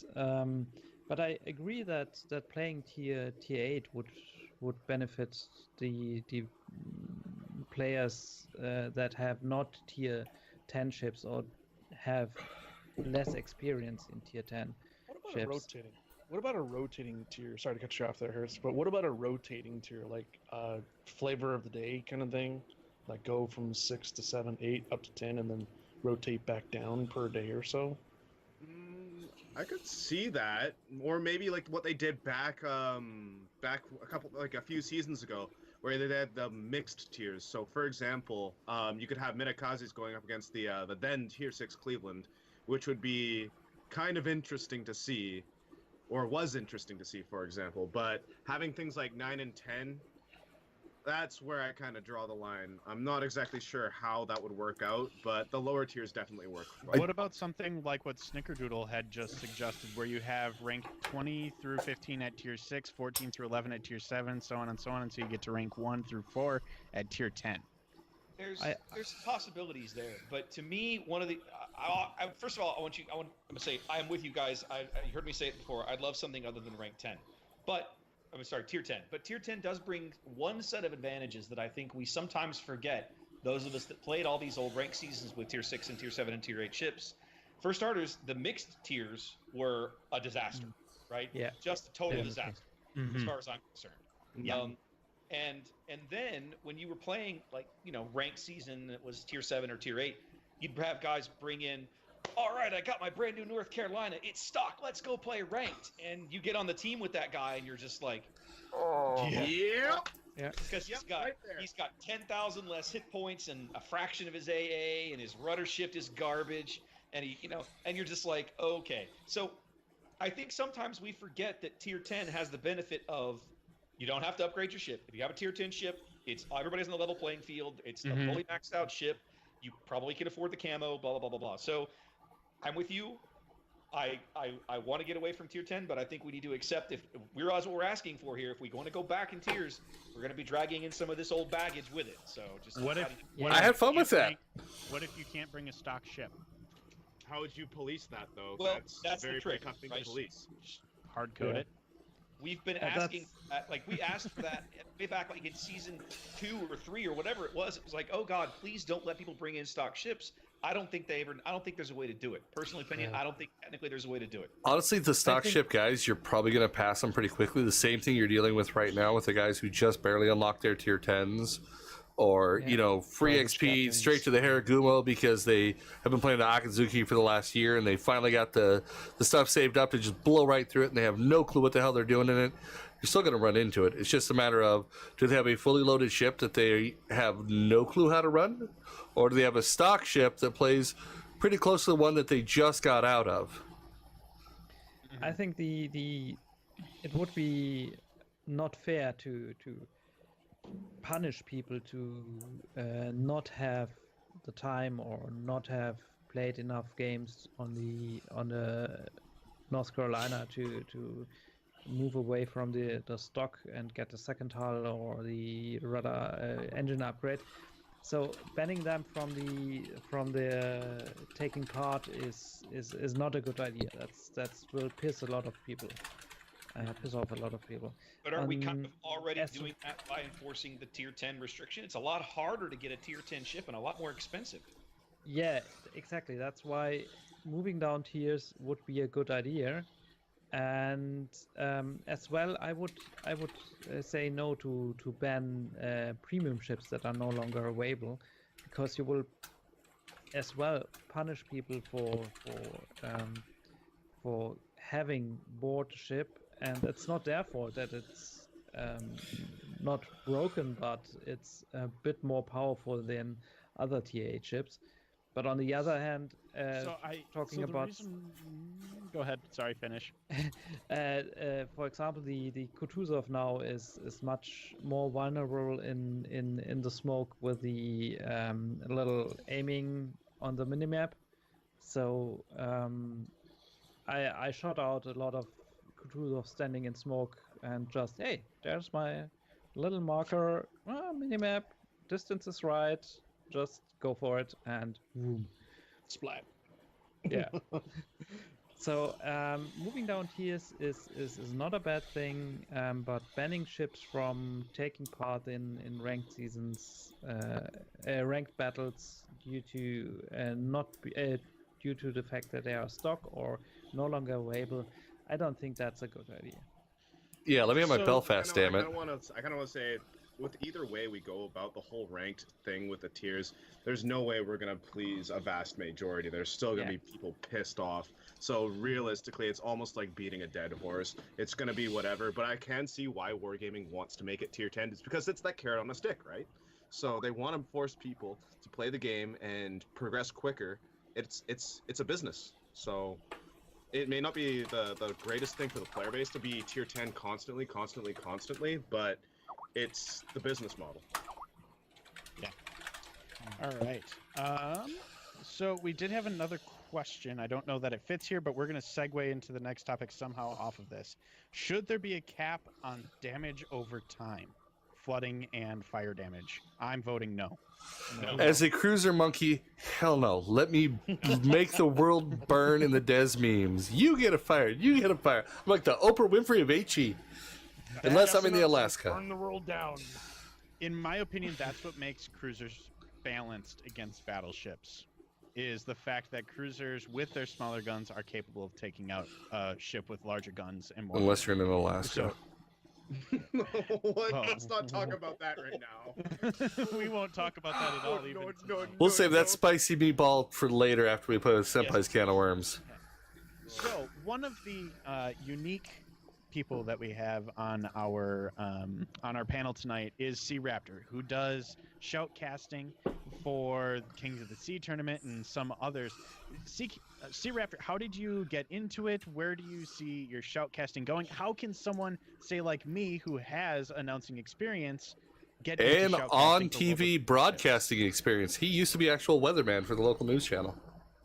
but I agree that playing tier 8 would benefit the players that have not tier 10 ships or have less experience in tier 10 ships. What about a rotating tier? Sorry to cut you off there, Hertz, but what about a rotating tier, like flavor of the day kind of thing? Like go from 6 to 7, 8 up to 10, and then rotate back down per day or so? I could see that, or maybe like what they did back a few seasons ago, where they had the mixed tiers. So, for example, you could have Minakazes going up against the then tier 6 Cleveland, which would be kind of interesting to see, or was interesting to see, for example. But having things like 9 and 10, that's where I kind of draw the line. I'm not exactly sure how that would work out, but the lower tiers definitely work. What about something like what Snickerdoodle had just suggested, where you have rank 20 through 15 at tier 6, 14 through 11 at tier 7, so on and so on, until you get to rank 1 through 4 at tier 10? There's possibilities there, but to me, one of the first of all, I'm gonna say I am with you guys. You heard me say it before. I'd love something other than rank 10, but I'm sorry, tier 10. But tier 10 does bring one set of advantages that I think we sometimes forget. Those of us that played all these old rank seasons with tier 6 and tier 7 and tier 8 ships. For starters, the mixed tiers were a disaster, right? Yeah. Just a total disaster, as far as I'm concerned. Yeah. And then when you were playing ranked season that was tier 7 or tier 8, you'd have guys bring in, all right, I got my brand new North Carolina. It's stock. Let's go play ranked. And you get on the team with that guy, and you're just like, oh, yeah. Because he's got 10,000 less hit points and a fraction of his AA, and his rudder shift is garbage. And and you're just like, okay. So I think sometimes we forget that tier 10 has the benefit of you don't have to upgrade your ship. If you have a tier 10 ship, everybody's on the level playing field. It's a fully maxed out ship. You probably can afford the camo, blah, blah, blah, blah, blah. So I'm with you. I want to get away from tier 10, but I think we need to accept if we realize what we're asking for here. If we want to go back in tiers, we're going to be dragging in some of this old baggage with it. So just I had fun with that. What if you can't bring a stock ship? How would you police that, though? Well, that's very the trick, tough thing right? to police. Hard code it. We've been asking, we asked for that way back, in season 2 or 3 or whatever it was. It was like, oh God, please don't let people bring in stock ships. I don't think there's a way to do it. Personal opinion, I don't think technically there's a way to do it. Honestly, the stock ship guys, you're probably going to pass them pretty quickly. The same thing you're dealing with right now with the guys who just barely unlocked their tier 10s. or Yeah. free Or the XP straight Japanese. to the Haragumo because they have been playing the Akazuki for the last year and they finally got the stuff saved up to just blow right through it and they have no clue what the hell they're doing in it. You're still going to run into it. It's just a matter of, do they have a fully loaded ship that they have no clue how to run, or do they have a stock ship that plays pretty close to the one that they just got out of? I think it would be not fair to punish people to not have the time or not have played enough games on the North Carolina to move away from the stock and get the second hull or the radar engine upgrade. So banning them from the taking part is not a good idea. That's will piss a lot of people. Piss off a lot of people. But aren't we kind of already as- doing that by enforcing the tier 10 restriction? It's a lot harder to get a tier 10 ship and a lot more expensive. Yeah, exactly. That's why moving down tiers would be a good idea. And as well, I would say no to ban premium ships that are no longer available, because you will as well punish people for having bought a ship, and it's not their fault that it's not broken, but it's a bit more powerful than other tier 8 ships. But on the other hand, Go ahead. Sorry, finish. for example, the Kutuzov now is much more vulnerable in the smoke with the little aiming on the minimap. So I shot out a lot of Kutuzov standing in smoke and just, hey, there's my little marker, minimap, distance is right, just go for it, and boom. Splat. Yeah. So moving down tiers is not a bad thing, but banning ships from taking part in ranked seasons, ranked battles due to due to the fact that they are stock or no longer available, I don't think that's a good idea. Yeah, let me have my So, Belfast, damn it. I kind of want to say, with either way we go about the whole ranked thing with the tiers, there's no way we're going to please a vast majority. There's still going to be people pissed off. So realistically, it's almost like beating a dead horse. It's going to be whatever, but I can see why Wargaming wants to make it tier 10. It's because it's that carrot on a stick, right? So they want to force people to play the game and progress quicker. It's a business. So it may not be the greatest thing for the player base to be tier 10 constantly, but it's the business model. Yeah. All right. So we did have another question. I don't know that it fits here, but we're going to segue into the next topic somehow off of this. Should there be a cap on damage over time? Flooding and fire damage? I'm voting no. As a cruiser monkey, hell no. Let me make the world burn in the Des memes. You get a fire. You get a fire. I'm like the Oprah Winfrey of HE. Unless I'm in the Alaska. Burn the world down. In my opinion, that's what makes cruisers balanced against battleships, is the fact that cruisers with their smaller guns are capable of taking out a ship with larger guns and more. Unless you're in Alaska. So, Let's not talk about that right now. we won't talk about that at all. We'll save that spicy meatball for later after we put a Senpai's can of worms. So, one of the unique people that we have on our panel tonight is SeaRaptor, who does shoutcasting for Kings of the Sea tournament and some others. SeaRaptor, how did you get into it? Where do you see your shoutcasting going? How can someone, say like me, who has announcing experience, get into And shoutcasting on for TV local- broadcasting experience. He used to be actual weatherman for the local news channel.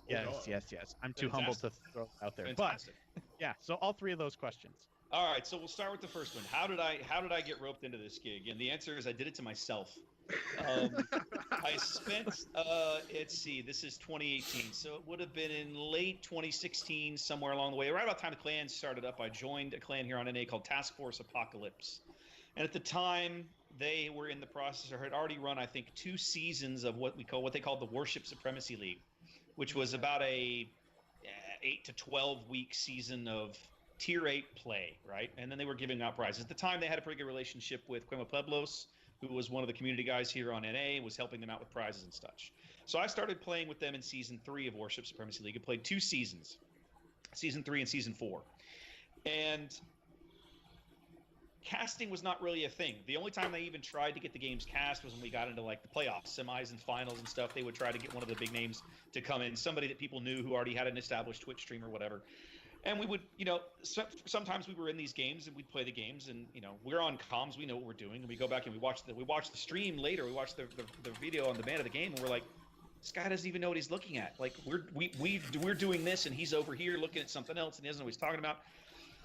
Yes. I'm too humble to throw it out there. Fantastic. But yeah, so all three of those questions. All right, so we'll start with the first one. How did I get roped into this gig? And the answer is I did it to myself. I spent let's see, this is 2018, so it would have been in late 2016, somewhere along the way, right about the time the clan started up. I joined a clan here on NA called Task Force Apocalypse, and at the time they were in the process, or had already run, I think, 2 seasons of what they called the Warship Supremacy League, which was about a 8 to 12 week season of Tier 8 play, right? And then they were giving out prizes. At the time, they had a pretty good relationship with Quema Pueblos, who was one of the community guys here on NA, was helping them out with prizes and such. So I started playing with them in Season 3 of Warship Supremacy League. I played 2 seasons, Season 3 and Season 4. And casting was not really a thing. The only time they even tried to get the games cast was when we got into like the playoffs, semis and finals and stuff. They would try to get one of the big names to come in, somebody that people knew who already had an established Twitch stream or whatever. And we would, you know, sometimes we were in these games and we'd play the games, and you know, we're on comms, we know what we're doing, and we go back and we watch the stream later. We watch the video on demand of the game, and we're like, this guy doesn't even know what he's looking at. Like we're doing this, and he's over here looking at something else, and he doesn't know what he's talking about.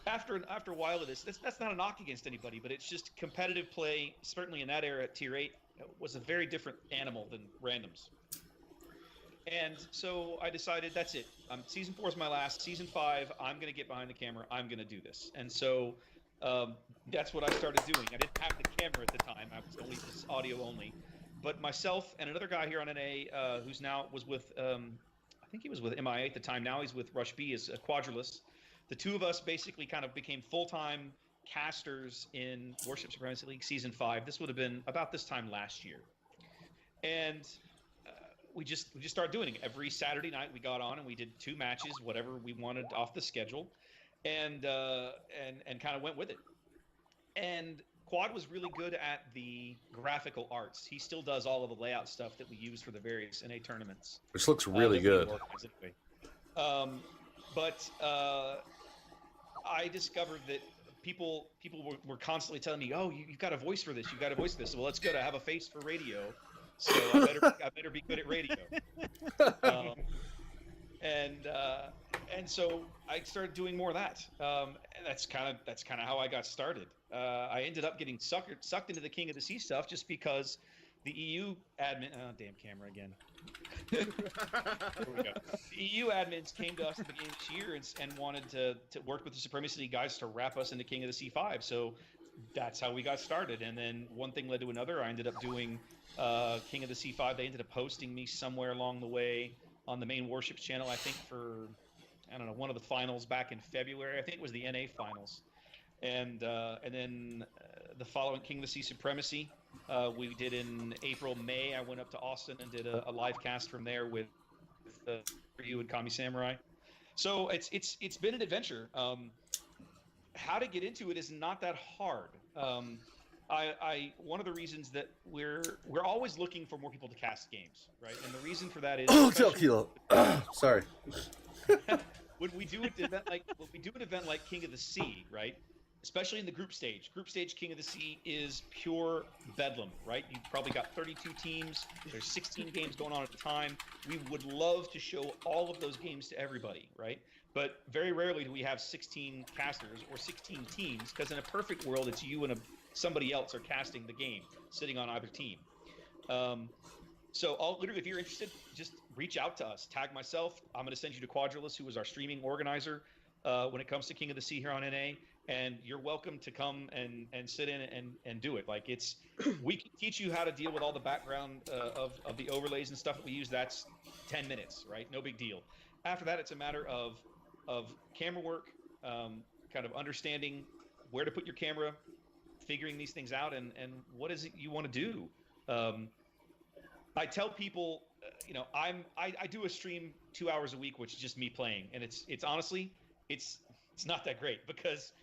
After a while of this, that's not a knock against anybody, but it's just competitive play. Certainly in that era at Tier 8 was a very different animal than randoms. And so I decided that's it. Season 4 is my last. Season 5, I'm going to get behind the camera. I'm going to do this. And so that's what I started doing. I didn't have the camera at the time. I was only just audio only. But myself and another guy here on NA who's now was with, I think he was with MIA at the time. Now he's with Rush B as a Quadrillus. The two of us basically kind of became full-time casters in Warship Supremacy League Season 5. This would have been about this time last year. And we just started doing it. Every Saturday night we got on and we did 2 matches, whatever we wanted off the schedule, and kind of went with it. And Quad was really good at the graphical arts. He still does all of the layout stuff that we use for the various NA tournaments. Which looks really good. Anyway. But I discovered that people were constantly telling me, "Oh, you've got a voice for this. You've got a voice for this." Well, that's good. I have a face for radio, so I better be good at radio. And so I started doing more of that. And that's kind of how I got started. I ended up getting sucked into the King of the Sea stuff just because the EU admin. Oh, damn camera again. There we go. The EU admins came to us at the beginning of this year and wanted to work with the Supremacy League guys to wrap us into King of the Sea 5. So that's how we got started. And then one thing led to another. I ended up doing King of the Sea 5. They ended up posting me somewhere along the way on the main Warships channel, I think for, I don't know, one of the finals back in February. I think it was the NA finals. And then the following King of the Sea Supremacy, we did in April, May. I went up to Austin and did a live cast from there with you and Kami Samurai. So it's been an adventure. How to get into it is not that hard. One of the reasons that we're always looking for more people to cast games, right? And the reason for that is sorry. when we do an event like King of the Sea, right? Especially in the group stage. Group stage King of the Sea is pure bedlam, right? You've probably got 32 teams. There's 16 games going on at a time. We would love to show all of those games to everybody, right? But very rarely do we have 16 casters or 16 teams, because in a perfect world, it's you and somebody else are casting the game, sitting on either team. So literally, if you're interested, just reach out to us. Tag myself. I'm going to send you to Quadrillus, who is our streaming organizer when it comes to King of the Sea here on NA. And you're welcome to come and sit in and do it. Like we can teach you how to deal with all the background of the overlays and stuff that we use. That's 10 minutes, right? No big deal. After that, it's a matter of camera work, kind of understanding where to put your camera, figuring these things out, and what is it you want to do. I tell people, I do a stream 2 hours a week, which is just me playing, and it's honestly it's not that great because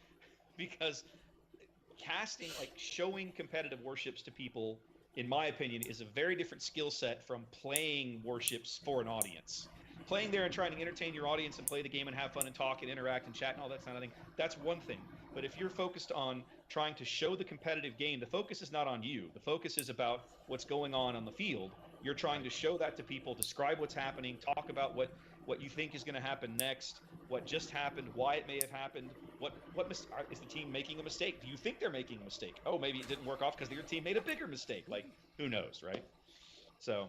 casting, like showing competitive warships to people, in my opinion, is a very different skill set from playing warships for an audience. Playing there and trying to entertain your audience and play the game and have fun and talk and interact and chat and all that kind of thing, that's one thing. But if you're focused on trying to show the competitive game, the focus is not on you. The focus is about what's going on the field. You're trying to show that to people, describe what's happening, talk about what you think is going to happen next, what just happened, why it may have happened, is the team making a mistake? Do you think they're making a mistake? Oh, maybe it didn't work off because your team made a bigger mistake. Like, who knows, right? So,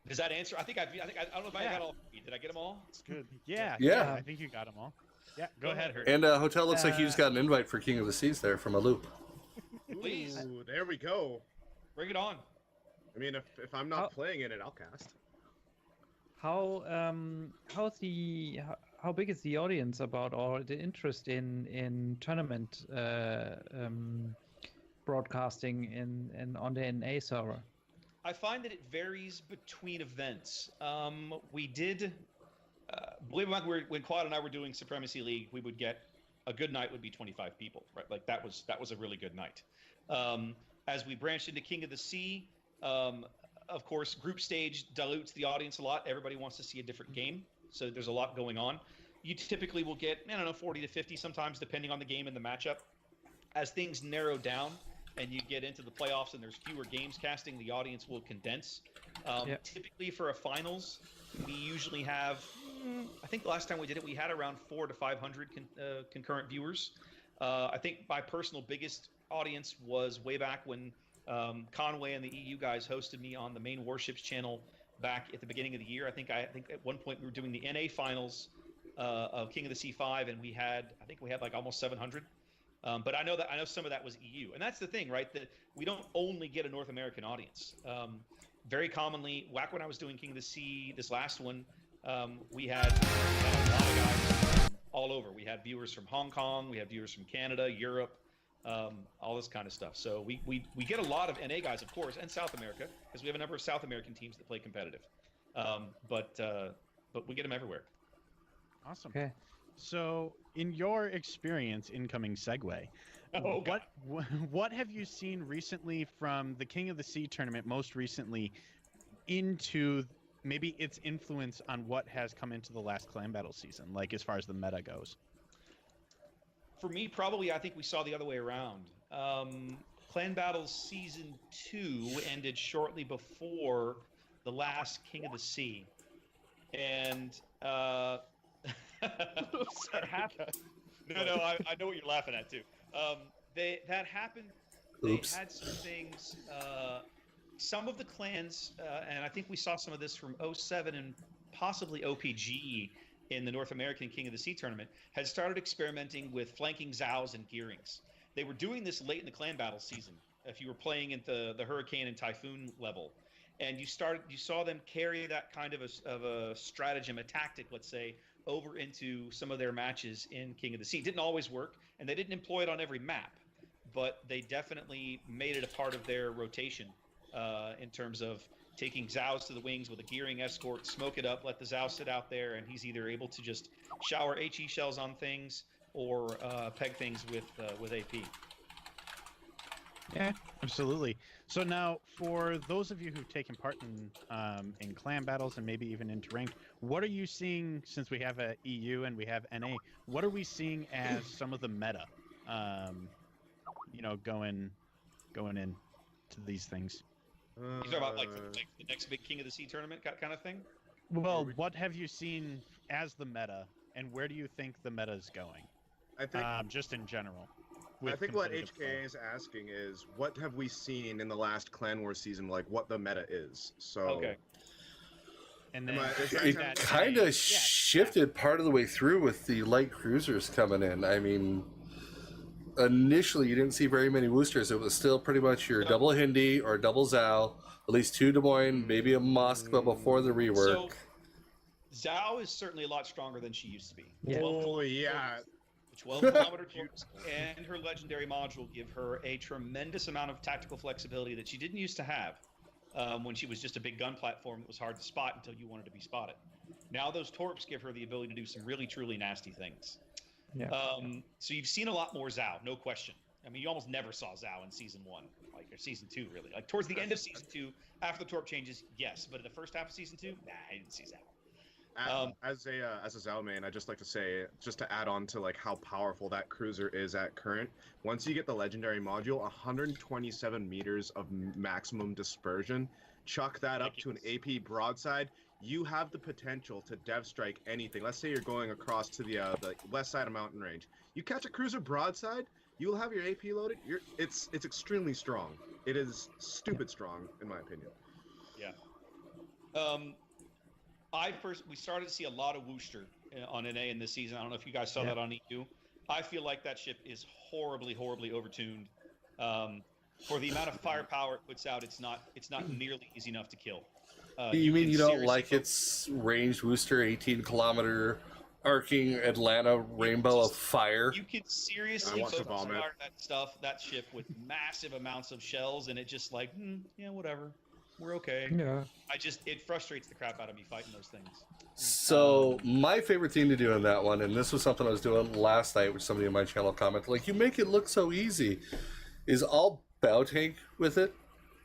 does that answer? I don't know if I got all. Did I get them all? It's good. Yeah. I think you got them all. Yeah, go ahead, Hurzchen. And Hotel looks like you just got an invite for King of the Seas there from Alou. Please. Ooh, there we go. Bring it on. I mean, if I'm not playing in it, I'll cast. How big is the audience about, or the interest in tournament broadcasting in on the NA server? I find that it varies between events. We did, believe it or not, when Claude and I were doing Supremacy League, we would get a good night would be 25 people, right? Like that was a really good night. As we branched into King of the Sea, of course, group stage dilutes the audience a lot. Everybody wants to see a different game, so there's a lot going on. You typically will get, 40 to 50 sometimes, depending on the game and the matchup. As things narrow down and you get into the playoffs and there's fewer games casting, the audience will condense. Typically for a finals, we usually have, I think the last time we did it, we had around 400 to 500 concurrent viewers. I think my personal biggest audience was way back when Conway and the EU guys hosted me on the main Warships channel back at the beginning of the year. I think at one point we were doing the NA finals of King of the Sea 5, and we had like almost 700. But I know some of that was EU, and that's the thing, right? That we don't only get a North American audience. Very commonly, back when I was doing King of the Sea, this last one, we had a lot of guys all over. We had viewers from Hong Kong, we had viewers from Canada, Europe, all this kind of stuff. So we get a lot of NA guys, of course, and South America, because we have a number of South American teams that play competitive. But we get them everywhere. Awesome. Okay. So, in your experience, incoming segue, what have you seen recently from the King of the Sea tournament, most recently, into maybe its influence on what has come into the last clan battle season, like as far as the meta goes? For me, probably, I think we saw the other way around. Clan Battles Season 2 ended shortly before the last King of the Sea. And that happened. No, I know what you're laughing at, too. That happened. Oops. They had some things. Some of the clans, and I think we saw some of this from 07 and possibly OPG in the North American King of the Sea tournament, had started experimenting with flanking Zhaos and gearings. They were doing this late in the clan battle season. If you were playing at the Hurricane and Typhoon level, and you saw them carry that kind of a stratagem, a tactic, let's say, over into some of their matches in King of the Sea. It didn't always work, and they didn't employ it on every map, but they definitely made it a part of their rotation in terms of taking Zhaos to the wings with a gearing escort, smoke it up, let the Zhao sit out there, and he's either able to just shower HE shells on things or peg things with AP. Yeah, absolutely. So now, for those of you who've taken part in clan battles and maybe even into ranked, what are you seeing, since we have a EU and we have NA, what are we seeing as some of the meta, going into these things? You talking about like the next big King of the Sea tournament kind of thing? Well, what have you seen as the meta, and where do you think the meta is going? I think just in general. I think what competitive HK play. is asking is, what have we seen in the last Clan Wars season, like what the meta is? So Okay. And then It kind of shifted part of the way through with the light cruisers coming in. I mean, initially you didn't see very many boosters. It was still pretty much your double Hindi or double Zhao, at least 2 Des Moines, maybe a Moskva before the rework. So, Zhao is certainly a lot stronger than she used to be. Yeah. Oh yeah. 12-kilometer torps and her legendary module give her a tremendous amount of tactical flexibility that she didn't used to have when she was just a big gun platform that was hard to spot until you wanted to be spotted. Now those torps give her the ability to do some really, truly nasty things. Yeah. So you've seen a lot more Zhao, no question. I mean, you almost never saw Zhao in Season 1, or Season 2, really. Like, towards the end of Season 2, after the torp changes, yes. But in the first half of Season 2, nah, I didn't see Zhao. As a Zhao main, I'd just like to say, just to add on to like how powerful that cruiser is at current. Once you get the legendary module, 127 meters of maximum dispersion. Chuck that up to an AP broadside. You have the potential to dev strike anything. Let's say you're going across to the west side of mountain range. You catch a cruiser broadside, you'll have your AP loaded. It's extremely strong. It is stupid strong, in my opinion. Yeah. We started to see a lot of Wooster on NA in this season. I don't know if you guys saw that on EU. I feel like that ship is horribly, horribly overtuned. For the amount of firepower it puts out, it's not nearly easy enough to kill. You mean you don't like its ranged Wooster 18-kilometer arcing Atlanta rainbow of fire. You could seriously I want to focus vomit. that ship with massive amounts of shells, and it just like, yeah, whatever, we're okay. Yeah. It frustrates the crap out of me fighting those things. So my favorite thing to do in that one, and this was something I was doing last night, which somebody on my channel commented, like, you make it look so easy, is I'll bow tank with it,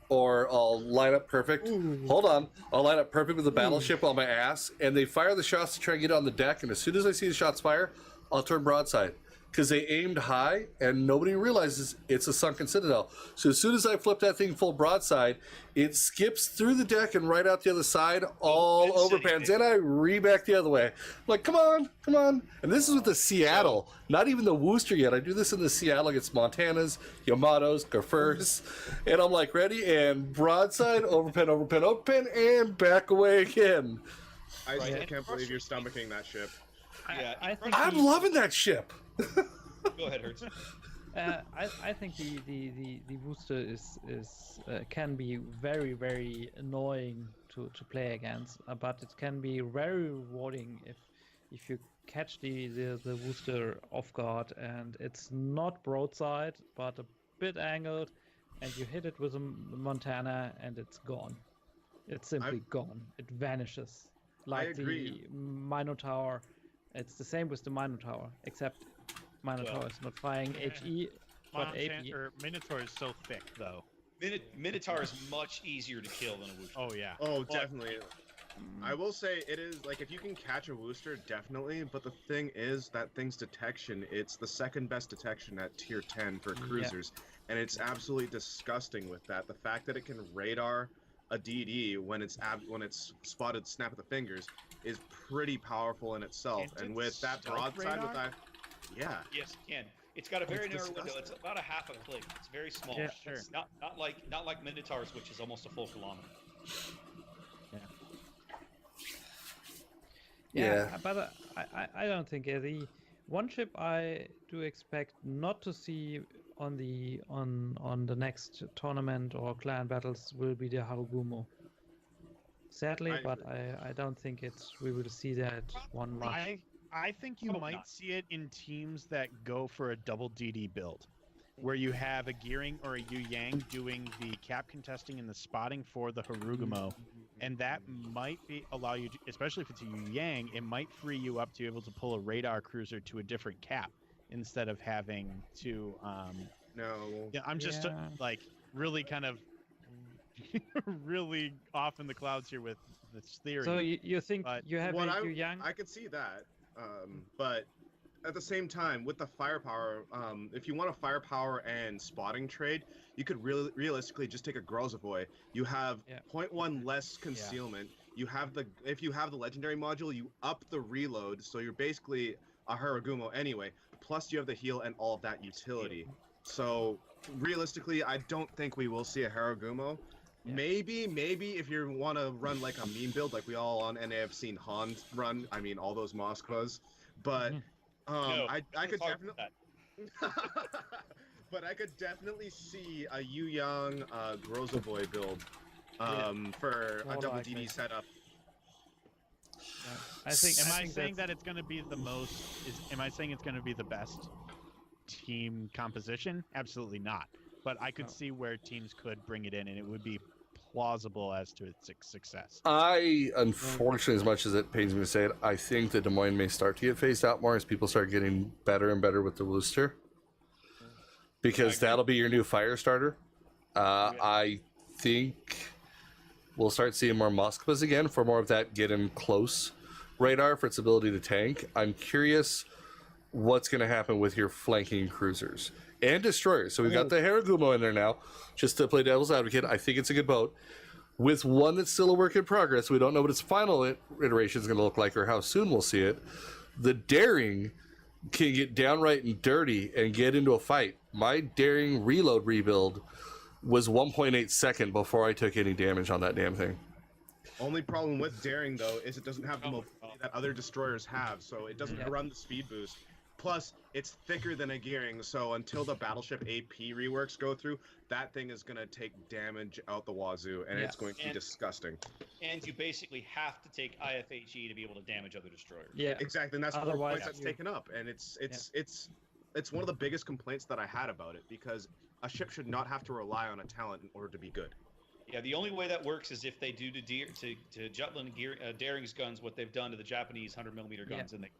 or I'll line up perfect. Hold on. I'll line up perfect with the battleship on my ass, and they fire the shots to try and get on the deck, and as soon as I see the shots fire, I'll turn broadside. Because they aimed high, and nobody realizes it's a sunken citadel. So as soon as I flip that thing full broadside, it skips through the deck and right out the other side, all over pans, and I re-back the other way. I'm like, come on, come on. And this is with the Seattle, not even the Worcester yet. I do this in the Seattle against Montanas, Yamatos, Gafurs, and I'm like, ready, and broadside, overpen, overpen, overpen, and back away again. I still can't believe you're stomaching that ship. Yeah, I think I'm loving that ship. Go ahead, Hertz. I think the booster is can be very, very annoying to play against, but it can be very rewarding if you catch the booster off guard and it's not broadside but a bit angled, and you hit it with a Montana and it's gone. It's simply gone. It vanishes. Like the Minotaur. It's the same with the Minotaur, except Minotaur is not firing HE, but AP. Minotaur is so thick, though. Minotaur is much easier to kill than a Worcester. Oh, yeah. Oh, definitely. I will say it is, like, if you can catch a Worcester, definitely, but the thing is, that thing's detection, it's the second best detection at tier 10 for cruisers, and it's absolutely disgusting with that. The fact that it can radar a DD when it's spotted snap of the fingers is pretty powerful in itself, and with that broadside with that, yeah. Yes, it can. It's got a very narrow window. It's about a half a click. It's very small. Yeah, sure. It's not like Minotaurs, which is almost a full kilometer. Yeah, but I don't think the one ship I do expect not to see on the next tournament or clan battles will be the Harugumo. Sadly, but I don't think we will see that one much. I think you might see it in teams that go for a double DD build, where you have a Gearing or a Yu Yang doing the cap contesting and the spotting for the Harugumo, and that might allow you to, especially if it's a Yu Yang, it might free you up to be able to pull a radar cruiser to a different cap instead of having to. No. Yeah, I'm just like really kind of really off in the clouds here with this theory. So you think you have a Yu Yang? I could see that, but at the same time, with the firepower, if you want a firepower and spotting trade, you could realistically just take a Grozavoy. You have 0.1 less concealment. You have if you have the legendary module, you up the reload, so you're basically a Harugumo anyway. Plus, you have the heal and all of that utility. So realistically, I don't think we will see a Harugumo. Yeah. Maybe if you want to run like a meme build, like we all on NA have seen Han run. I mean, all those Moskvas. But I could definitely. But I could definitely see a Yu Yang Grozavoy build for a double DD setup. Am I saying that it's going to be the most? Am I saying it's going to be the best team composition? Absolutely not. But I could see where teams could bring it in, and it would be plausible as to its success. I, unfortunately, as much as it pains me to say it, I think that Des Moines may start to get phased out more as people start getting better and better with the Worcester. Because that'll be your new fire starter. I think we'll start seeing more Moskvas again for more of that get in close radar for its ability to tank. I'm curious what's going to happen with your flanking cruisers and destroyers. So we've got the Harugumo in there now, just to play devil's advocate. I think it's a good boat. With one that's still a work in progress, we don't know what its final iteration is going to look like or how soon we'll see it. The Daring can get downright and dirty and get into a fight. My Daring reload rebuild was 1.8 second before I took any damage on that damn thing. Only problem with Daring, though, is it doesn't have the mobility that other destroyers have, so it doesn't run the speed boost. Plus, it's thicker than a gearing, so until the battleship AP reworks go through, that thing is going to take damage out the wazoo, and it's going to be disgusting. And you basically have to take IFHE to be able to damage other destroyers. Yeah, exactly, and that's 4 points that's you... taken up, and it's one of the biggest complaints that I had about it, because a ship should not have to rely on a talent in order to be good. Yeah, the only way that works is if they do to Jutland Daring's guns what they've done to the Japanese 100mm guns, and they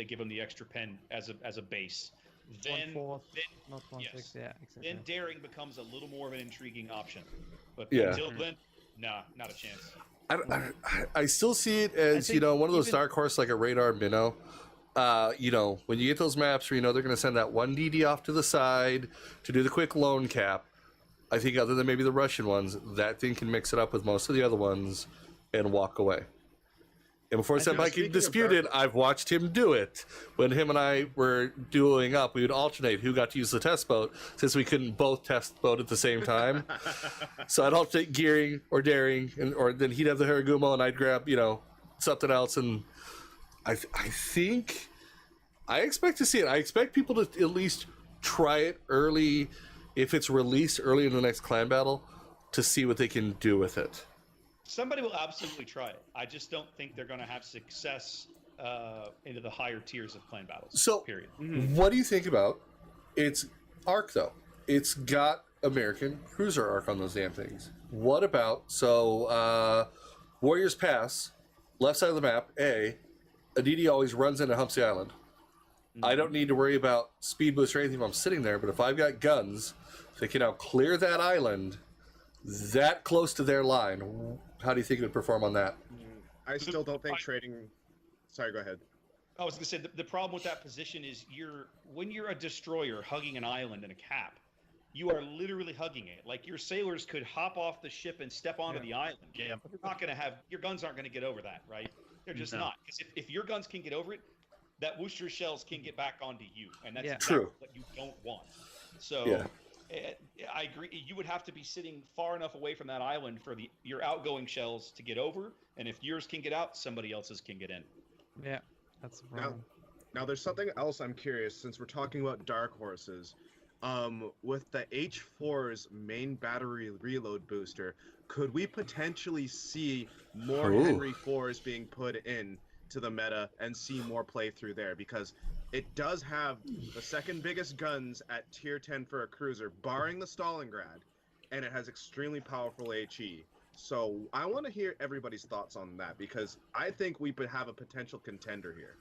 give them the extra pen as a base. Then, 1/4, not 1/6. Yeah, exactly. Then Daring becomes a little more of an intriguing option, but Yeah. until then, nah, not a chance. I still see it as, you know, one of those dark horse like a radar minnow. You know, when you get those maps where you know they're going to send that one DD off to the side to do the quick lone cap, I think other than maybe the Russian ones, that thing can mix it up with most of the other ones and walk away. And before Senpai can dispute it, I've watched him do it. When him and I were dueling up, we would alternate who got to use the test boat, since we couldn't both test boat at the same time. So I'd alternate gearing or daring, or then he'd have the Haragumo and I'd grab, you know, something else. And I think I expect to see it. I expect people to at least try it early, if it's released early in the next clan battle, to see what they can do with it. Somebody will absolutely try it. I just don't think they're going to have success into the higher tiers of clan battles. So, period. What do you think about its arc, though? It's got American cruiser arc on those damn things. What about, Warriors Pass, left side of the map, a DD always runs into Humpsy Island. I don't need to worry about speed boost or anything if I'm sitting there, but if I've got guns, they can now clear that island that close to their line. How do you think it would perform on that? I still don't think trading... Sorry, go ahead. I was going to say, the problem with that position is when you're a destroyer hugging an island in a cap, you are literally hugging it. Like, your sailors could hop off the ship and step onto the island. Yeah. But you're not going to have... Your guns aren't going to get over that, right? They're just not. Because if your guns can get over it, that Worcester shells can get back onto you, and that's exactly what you don't want. So, I agree. You would have to be sitting far enough away from that island for your outgoing shells to get over, and if yours can get out, somebody else's can get in. Yeah, that's the problem. Now, there's something else I'm curious, since we're talking about dark horses. With the H4's main battery reload booster, could we potentially see more Henry 4s being put in to the meta and see more playthrough there? Because it does have the second biggest guns at tier 10 for a cruiser, barring the Stalingrad, and it has extremely powerful HE. So I want to hear everybody's thoughts on that, because I think we could have a potential contender here.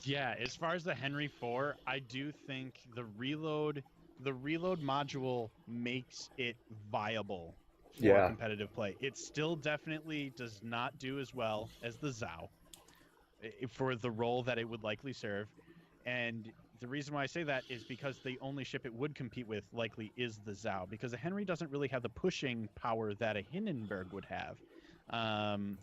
Yeah, as far as the Henry 4, I do think the reload module makes it viable for competitive play. It still definitely does not do as well as the Zhao for the role that it would likely serve. And the reason why I say that is because the only ship it would compete with likely is the Zhao, because the Henry doesn't really have the pushing power that a Hindenburg would have. And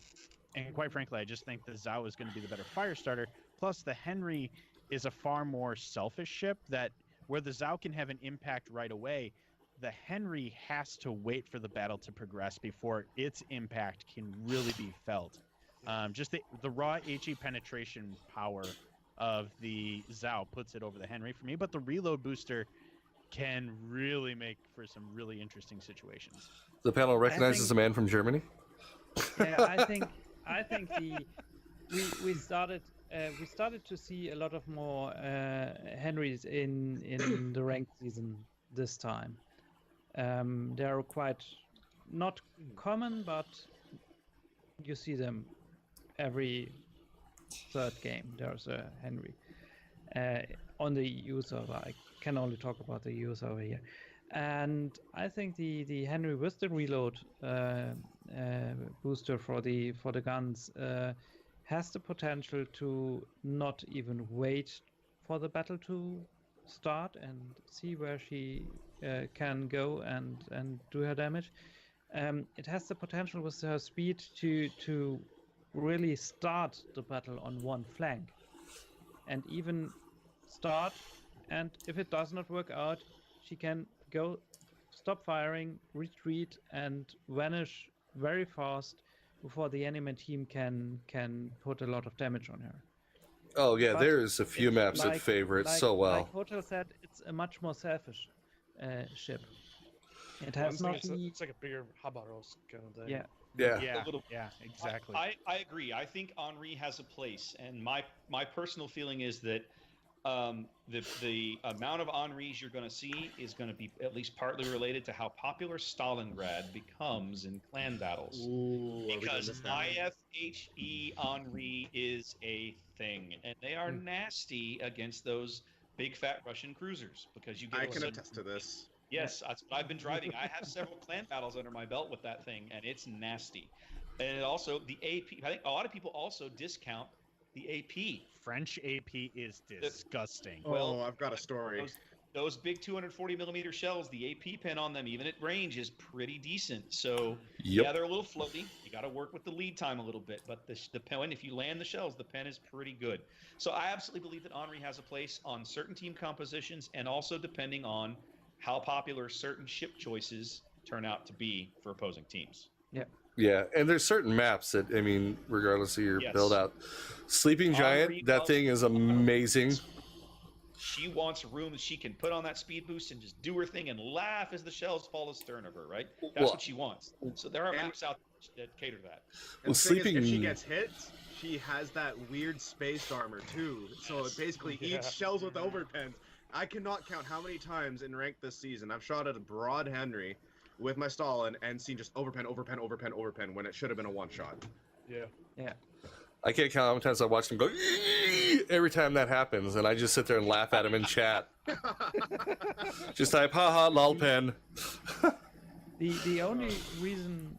quite frankly, I just think the Zhao is going to be the better fire starter. Plus, the Henry is a far more selfish ship that where the Zhao can have an impact right away, the Henry has to wait for the battle to progress before its impact can really be felt. Just the raw HE penetration power of the Zhao puts it over the Henry for me, but the reload booster can really make for some really interesting situations. The panel recognizes a man from Germany. Yeah, I think we started to see a lot of more Henrys in the ranked season this time. They are quite not common, but you see them every third game. There's a Henry on the EU server. I can only talk about the EU server here, and I think the Henry with the reload booster for the guns has the potential to not even wait for the battle to start and see where she can go and do her damage. It has the potential with her speed to really start the battle on one flank and even start, and if it does not work out, she can go stop firing, retreat, and vanish very fast before the enemy team can put a lot of damage on her. Oh yeah, But there's a few maps that like- favor it like, so well. Like Hotel said, it's a much more selfish ship. It One has thing, not it's, the it's like a bigger Habaros kind of thing. yeah. Yeah. Yeah, little- yeah, exactly. I agree. I think Henri has a place, and my personal feeling is that the amount of Henris you're going to see is going to be at least partly related to how popular Stalingrad becomes in clan battles. Ooh, Because IFHE Henri is a thing, and they are nasty against those big fat Russian cruisers because you get I a can sudden- attest to this. Yes, that's what I've been driving. I have several clan battles under my belt with that thing, and it's nasty. And it also the AP. I think a lot of people also discount the AP. French AP is disgusting. Well, Oh, I've got a story. Those big 240 millimeter shells, the AP pen on them, even at range, is pretty decent. So Yep. yeah, they're a little floaty. You got to work with the lead time a little bit, but the pen, if you land the shells, the pen is pretty good. So I absolutely believe that Henri has a place on certain team compositions, and also depending on how popular certain ship choices turn out to be for opposing teams. Yeah, and there's certain maps that, I mean, regardless of your Yes. build out. Sleeping Giant, Henri that thing is amazing. She wants room that she can put on that speed boost and just do her thing and laugh as the shells fall astern of her, right? That's Well- what she wants. So there are And- maps out there that cater to that. And Well, the thing is, if she sleeping- gets hit, she has that weird space armor too. So it basically Yeah. eats shells with overpens. I cannot count how many times in rank this season I've shot at a broad Henry with my Stalin and seen just overpen when it should have been a one shot. Yeah. I can't count how many times I watched him go "Eee!" every time that happens, and I just sit there and laugh at him in chat. Just type, haha, lol pen. The only reason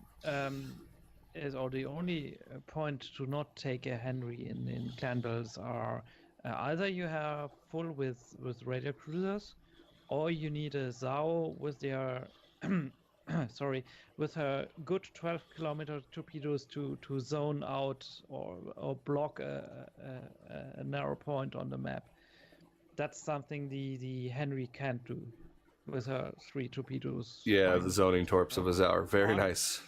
is, or the only point to not take a Henry in clan battles are either you have full with radar cruisers, or you need a Zao with their sorry, with her good 12-kilometer torpedoes to zone out or block a narrow point on the map. That's something the Henry can't do with her 3 torpedoes. Yeah, the zoning torps of his hour. Very nice.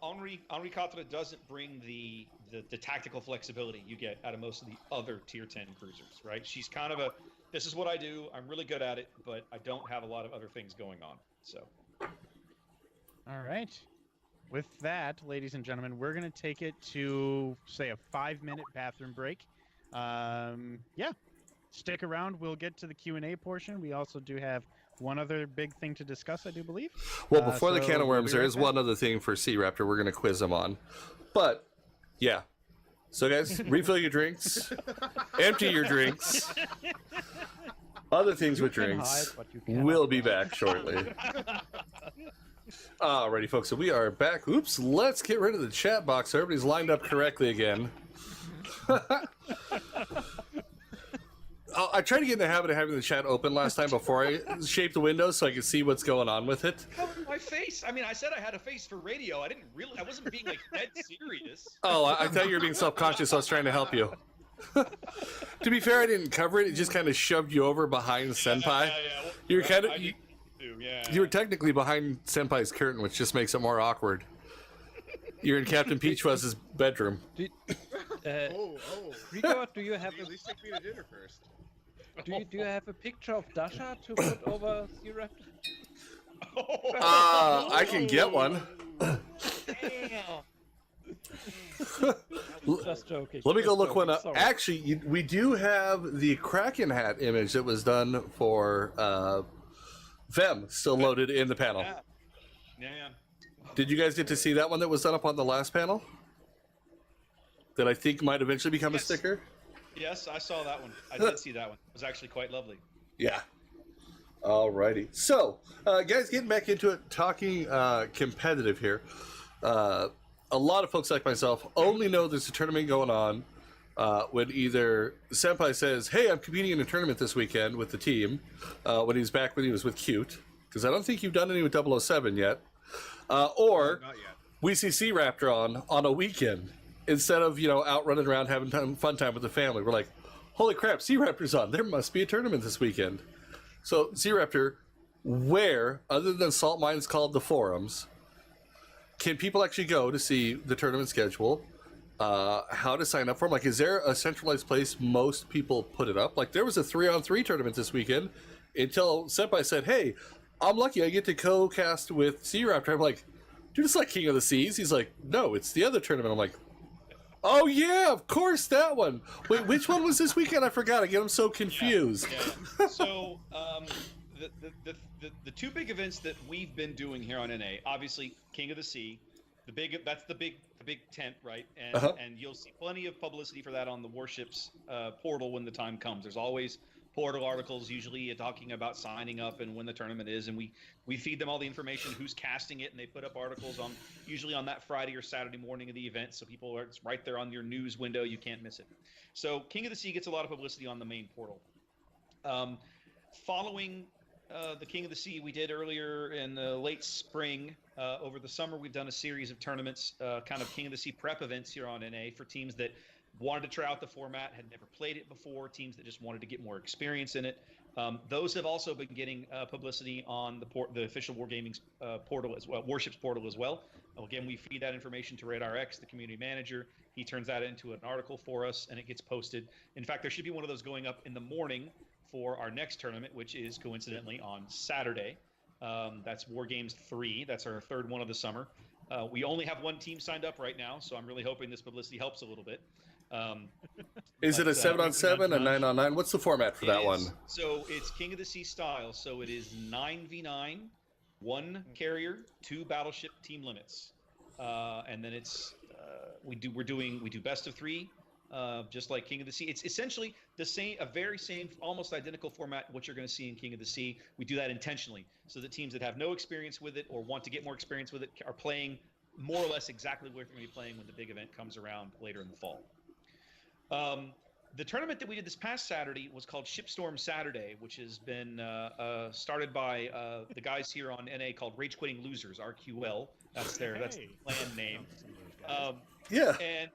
Henri Catra doesn't bring the tactical flexibility you get out of most of the other tier 10 cruisers, right? She's kind of a, this is what I do, I'm really good at it, but I don't have a lot of other things going on. So All right. With that, ladies and gentlemen, we're going to take it to, say, a 5-minute bathroom break. Yeah. Stick around. We'll get to the Q&A portion. We also do have one other big thing to discuss, I do believe. Well, before the so can of we'll worms, be there right is back. one other thing for SeaRaptor we're going to quiz him on. But, yeah. So, guys, refill your drinks, empty your drinks, other things with You can drinks. hide, but you cannot We'll be run. back shortly. Alrighty, folks, so we are back. Oops, let's get rid of the chat box so everybody's lined up correctly again. I tried to get in the habit of having the chat open last time before I shaped the windows so I could see what's going on with it. cover my face. I mean, I said I had a face for radio. I I wasn't being like dead serious. Oh, I thought you were being self-conscious, so I was trying to help you. To be fair, I didn't cover it. It just kind of shoved you over behind Senpai. Well, You were kind of... I did too, yeah. You were technically behind Senpai's curtain, which just makes it more awkward. You're in Captain Peachfuzz's bedroom. Oh. Rigor, do you have At least take me to dinner first. do you have a picture of Dasha to put over SeaRaptor? I can get one. Just joking. Let me go just look one joking, up. sorry. Actually, we do have the Kraken hat image that was done for Vem still loaded in the panel. Yeah. Did you guys get to see that one that was done up on the last panel? That I think might eventually become a Yes. sticker? Yes, I saw that one. I did see that one. It was actually quite lovely. Yeah. Alrighty. So, guys, getting back into it, talking competitive here. A lot of folks like myself only know there's a tournament going on when either Senpai says, hey, I'm competing in a tournament this weekend with the team, when he's back when he was with Cute, because I don't think you've done any with 007 yet, or Not yet. we see SeaRaptor on a weekend instead of, out running around having fun time with the family. We're like, holy crap, SeaRaptor's on. There must be a tournament this weekend. So, SeaRaptor, where, other than salt mines called the forums, can people actually go to see the tournament schedule? how to sign up for them? Like, is there a centralized place most people put it up? Like, there was a 3-on-3 tournament this weekend until Senpai said, hey, I'm lucky I get to co-cast with SeaRaptor. I'm like, dude, it's like King of the Seas. He's like, no, it's the other tournament. I'm like, oh, yeah, of course, that one. Wait, which one was this weekend? I forgot. I get them so confused. Yeah. So, the two big events that we've been doing here on NA, obviously King of the Sea, that's the big tent, right? And and you'll see plenty of publicity for that on the Warships portal when the time comes. There's always portal articles, usually talking about signing up and when the tournament is, and we feed them all the information, who's casting it, and they put up articles on usually on that Friday or Saturday morning of the event, so people it's right there on your news window, you can't miss it. So King of the Sea gets a lot of publicity on the main portal. Following the King of the Sea we did earlier in the late spring, over the summer we've done a series of tournaments, kind of King of the Sea prep events here on NA for teams that wanted to try out the format, had never played it before, teams that just wanted to get more experience in it. Those have also been getting publicity on the official Wargaming portal as well, Warships portal as well. Again, we feed that information to RadarX, the community manager. He turns that into an article for us, and it gets posted. In fact, there should be one of those going up in the morning for our next tournament, which is coincidentally on Saturday. That's War Games 3. That's our third one of the summer. We only have one team signed up right now, so I'm really hoping this publicity helps a little bit. Is it a 7-on-7, a 9-on-9? What's the format for that one? So it's King of the Sea style. So it is 9v9, 1 carrier, 2 battleship team limits, and then it's we do best of 3, just like King of the Sea. It's essentially the same, almost identical format what you're going to see in King of the Sea. We do that intentionally so that teams that have no experience with it or want to get more experience with it are playing more or less exactly what they're going to be playing when the big event comes around later in the fall. The tournament that we did this past Saturday was called Shipstorm Saturday, which has been started by the guys here on NA called Rage Quitting Losers, RQL. That's the clan name. Yeah. And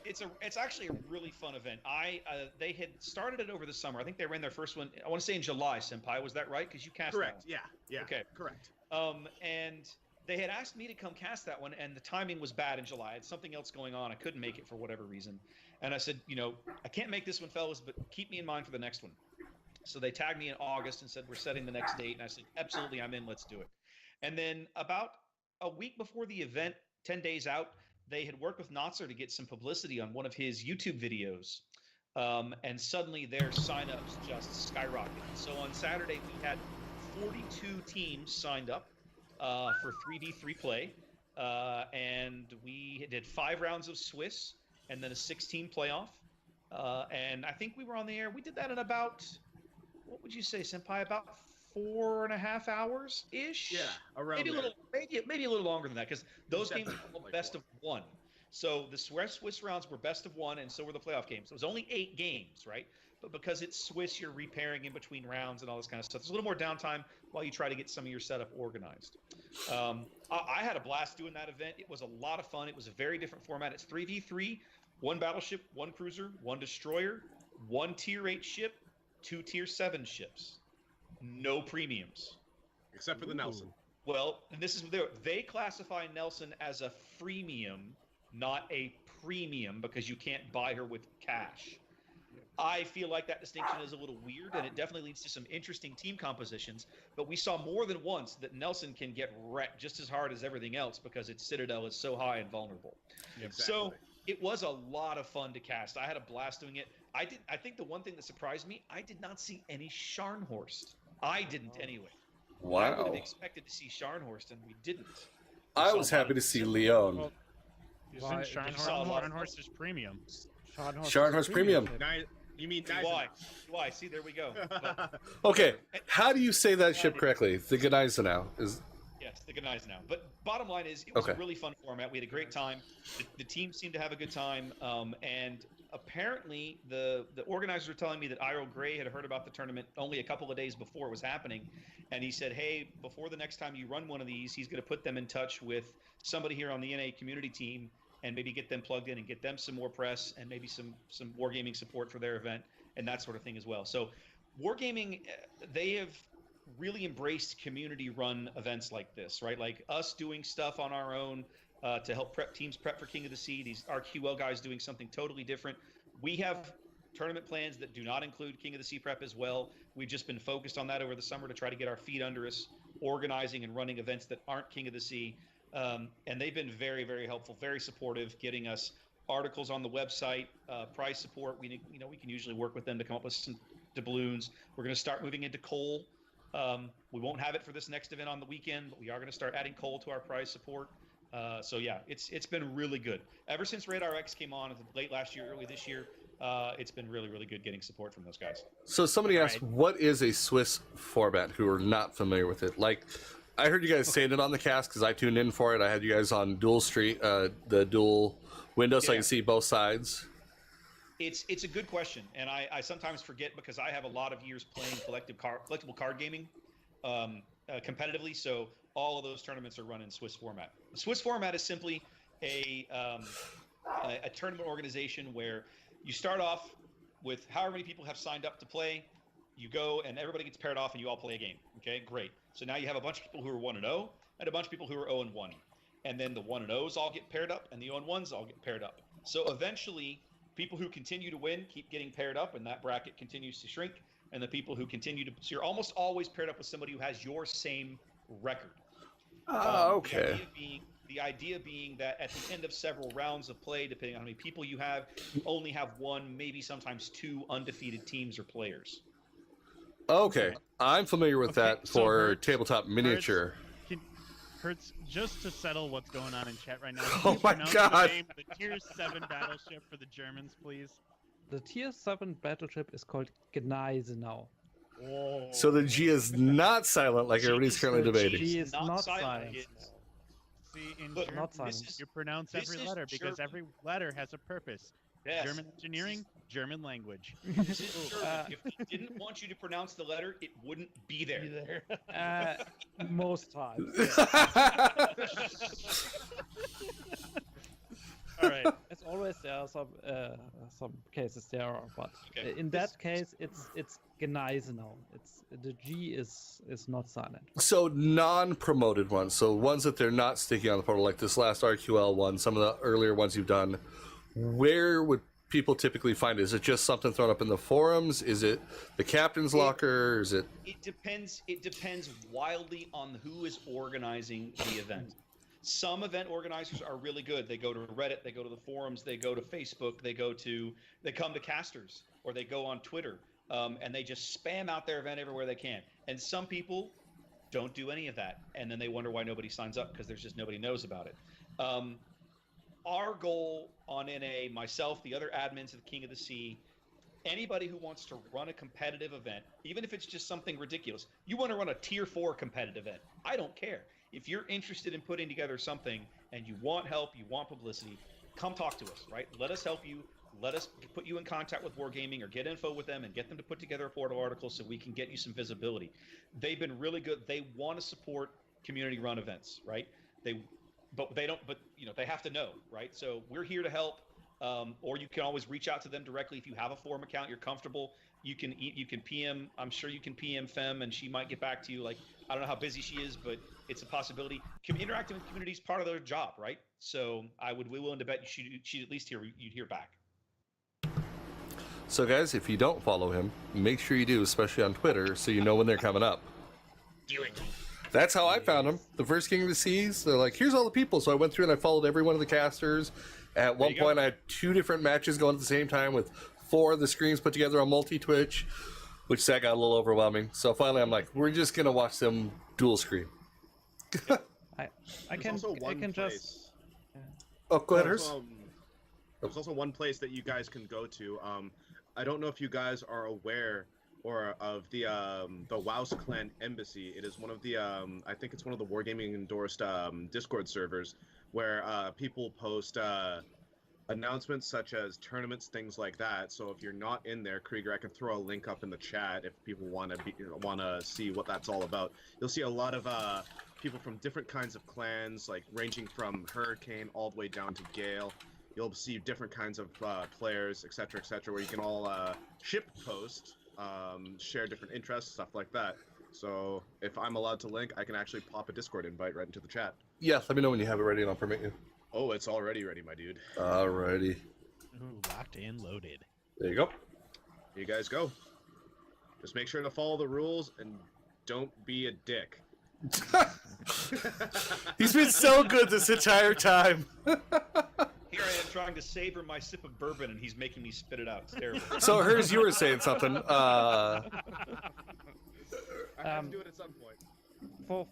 it's actually a really fun event. They had started it over the summer. I think they ran their first one, I want to say in July, Senpai. Was that right? Because you cast Correct. that one. Yeah. Okay. Correct. And they had asked me to come cast that one, and the timing was bad in July. I had something else going on. I couldn't make it for whatever reason. And I said, I can't make this one, fellas, but keep me in mind for the next one. So they tagged me in August and said, we're setting the next date. And I said, absolutely, I'm in. Let's do it. And then about a week before the event, 10 days out, they had worked with Notzer to get some publicity on one of his YouTube videos. And suddenly their signups just skyrocketed. So on Saturday, we had 42 teams signed up for 3v3 play, and we did 5 rounds of Swiss and then a 16 playoff, and I think we were on the air. We did that in about, what would you say, Senpai, about 4.5 hours ish? Yeah, around maybe a little longer than that, because those games were all best of 1. So the Swiss rounds were best of 1, and so were the playoff games. It was only 8 games, right? But because it's Swiss, you're repairing in between rounds and all this kind of stuff. There's a little more downtime while you try to get some of your setup organized. I had a blast doing that event. It was a lot of fun. It was a very different format. It's 3v3, 1 battleship, 1 cruiser, 1 destroyer, 1 tier 8 ship, 2 tier 7 ships. No premiums. Except for the Nelson. Well, and this is they classify Nelson as a freemium, not a premium, because you can't buy her with cash. I feel like that distinction is a little weird, and it definitely leads to some interesting team compositions. But we saw more than once that Nelson can get wrecked just as hard as everything else because its Citadel is so high and vulnerable. Exactly. So it was a lot of fun to cast. I had a blast doing it. I think the one thing that surprised me, I did not see any Scharnhorst. I didn't anyway. Wow. I would have expected to see Scharnhorst, and we didn't. I was happy to see Leon. Well, Scharnhorst is premium. Scharnhorst premium. You mean Why? See, there we go. But, Okay, how do you say that ship correctly? The Gneisenau is. yes, the Gneisenau. But bottom line is, it was a really fun format. We had a great time. The team seemed to have a good time. And apparently, the organizers were telling me that Iro Gray had heard about the tournament only a couple of days before it was happening. And he said, hey, before the next time you run one of these, he's going to put them in touch with somebody here on the NA community team and maybe get them plugged in and get them some more press and maybe some wargaming support for their event and that sort of thing as well. So wargaming, they have really embraced community run events like this, right? Like us doing stuff on our own, to help teams prep for King of the Sea. These RQL guys doing something totally different. We have tournament plans that do not include King of the Sea prep as well. We've just been focused on that over the summer to try to get our feet under us, organizing and running events that aren't King of the Sea. And they've been very, very helpful, very supportive, getting us articles on the website, prize support. We can usually work with them to come up with some doubloons. We're going to start moving into coal. We won't have it for this next event on the weekend, but we are going to start adding coal to our prize support. So yeah, it's been really good. Ever since Radar X came on late last year, early this year, it's been really, really good getting support from those guys. So somebody asked, what is a Swiss format who are not familiar with it? Like, I heard you guys saying it on the cast because I tuned in for it. I had you guys on dual street, the dual window, so I can see both sides. It's a good question, and I sometimes forget because I have a lot of years playing collectible card gaming competitively, so all of those tournaments are run in Swiss format. The Swiss format is simply a tournament organization where you start off with however many people have signed up to play. You go and everybody gets paired off and you all play a game. Okay, great. So now you have a bunch of people who are 1-0 and a bunch of people who are 0-1. And then the 1-0s all get paired up and the 0-1s all get paired up. So eventually people who continue to win keep getting paired up and that bracket continues to shrink. And the people who continue to, so you're almost always paired up with somebody who has your same record. Okay. The idea being that at the end of several rounds of play, depending on how many people you only have one, maybe sometimes two undefeated teams or players. Okay, I'm familiar with that so for Hertz, tabletop miniature. Hertz, just to settle what's going on in chat right now, Oh my God. Name the Tier 7 battleship for the Germans, please? The Tier 7 battleship is called Gneisenau. Whoa. So the G is not silent like everybody's currently debating. G is not silent. See, in Look, German, not silent. you pronounce this every is letter because German. every letter has a purpose. Yes. German engineering, German language. This is German. If we didn't want you to pronounce the letter, it wouldn't be there. Most times. All right. As always, there are some cases there are, but Okay. in that case, it's Gneisenau. The G is not silent. So non-promoted ones, so ones that they're not sticking on the portal, like this last RQL one, some of the earlier ones you've done, where would people typically find it? Is it just something thrown up in the forums? Is it the captain's locker? Is it? It depends wildly on who is organizing the event. Some event organizers are really good. They go to Reddit, they go to the forums, they go to Facebook, they come to casters, or they go on Twitter, and they just spam out their event everywhere they can. And some people don't do any of that, and then they wonder why nobody signs up because there's just nobody knows about it. Our goal on NA, myself, the other admins of the King of the Sea, anybody who wants to run a competitive event, even if it's just something ridiculous, you want to run a Tier 4 competitive event, I don't care. If you're interested in putting together something and you want help, you want publicity, come talk to us, right? Let us help you. Let us put you in contact with Wargaming or get info with them and get them to put together a portal article so we can get you some visibility. They've been really good. They want to support community-run events, right? But they have to know, right? So we're here to help, or you can always reach out to them directly if you have a forum account, you're comfortable. You can PM. I'm sure you can PM Fem, and she might get back to you. Like, I don't know how busy she is, but it's a possibility. Interacting with community is part of their job, right? So I would be willing to bet she'd at least you'd hear back. So guys, if you don't follow him, make sure you do, especially on Twitter, so you know when they're coming up. That's how I found them. The first King of the Seas, they're like, here's all the people. So I went through and I followed every one of the casters. At one point, I had 2 different matches going at the same time with 4 of the screens put together on multi-Twitch, which that got a little overwhelming. So finally, I'm like, we're just going to watch them dual screen. I can just... Oh, go ahead, Hers. There's also one place that you guys can go to. I don't know if you guys are aware of the Wouse Clan Embassy. It is one of the I think it's one of the Wargaming endorsed Discord servers where people post announcements such as tournaments, things like that. So if you're not in there, Krieger, I can throw a link up in the chat if people want to see what that's all about. You'll see a lot of people from different kinds of clans, like ranging from Hurricane all the way down to Gale. You'll see different kinds of players, etc., where you can all ship post, share different interests, stuff like that. So if I'm allowed to link, I can actually pop a Discord invite right into the chat. Yeah, let me know when you have it ready and I'll permit you. Oh, it's already ready, my dude. Alrighty. Ooh, locked and loaded. There you go. Here you guys go. Just make sure to follow the rules and don't be a dick. He's been so good this entire time. Here I am trying to savor my sip of bourbon, and he's making me spit it out. It's terrible. So, Hers, you were saying something. I have to do it at some point.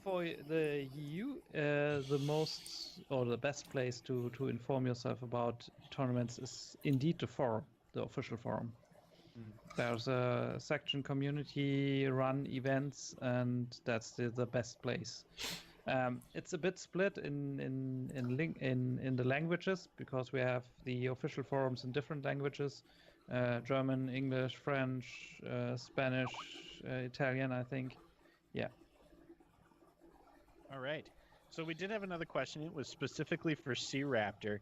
For the EU, the most or the best place to inform yourself about tournaments is indeed the forum, the official forum. There's a section community run events, and that's the best place. It's a bit split in the languages, because we have the official forums in different languages: German, English, French, Spanish, Italian, I think. Yeah. All right. So we did have another question. It was specifically for SeaRaptor.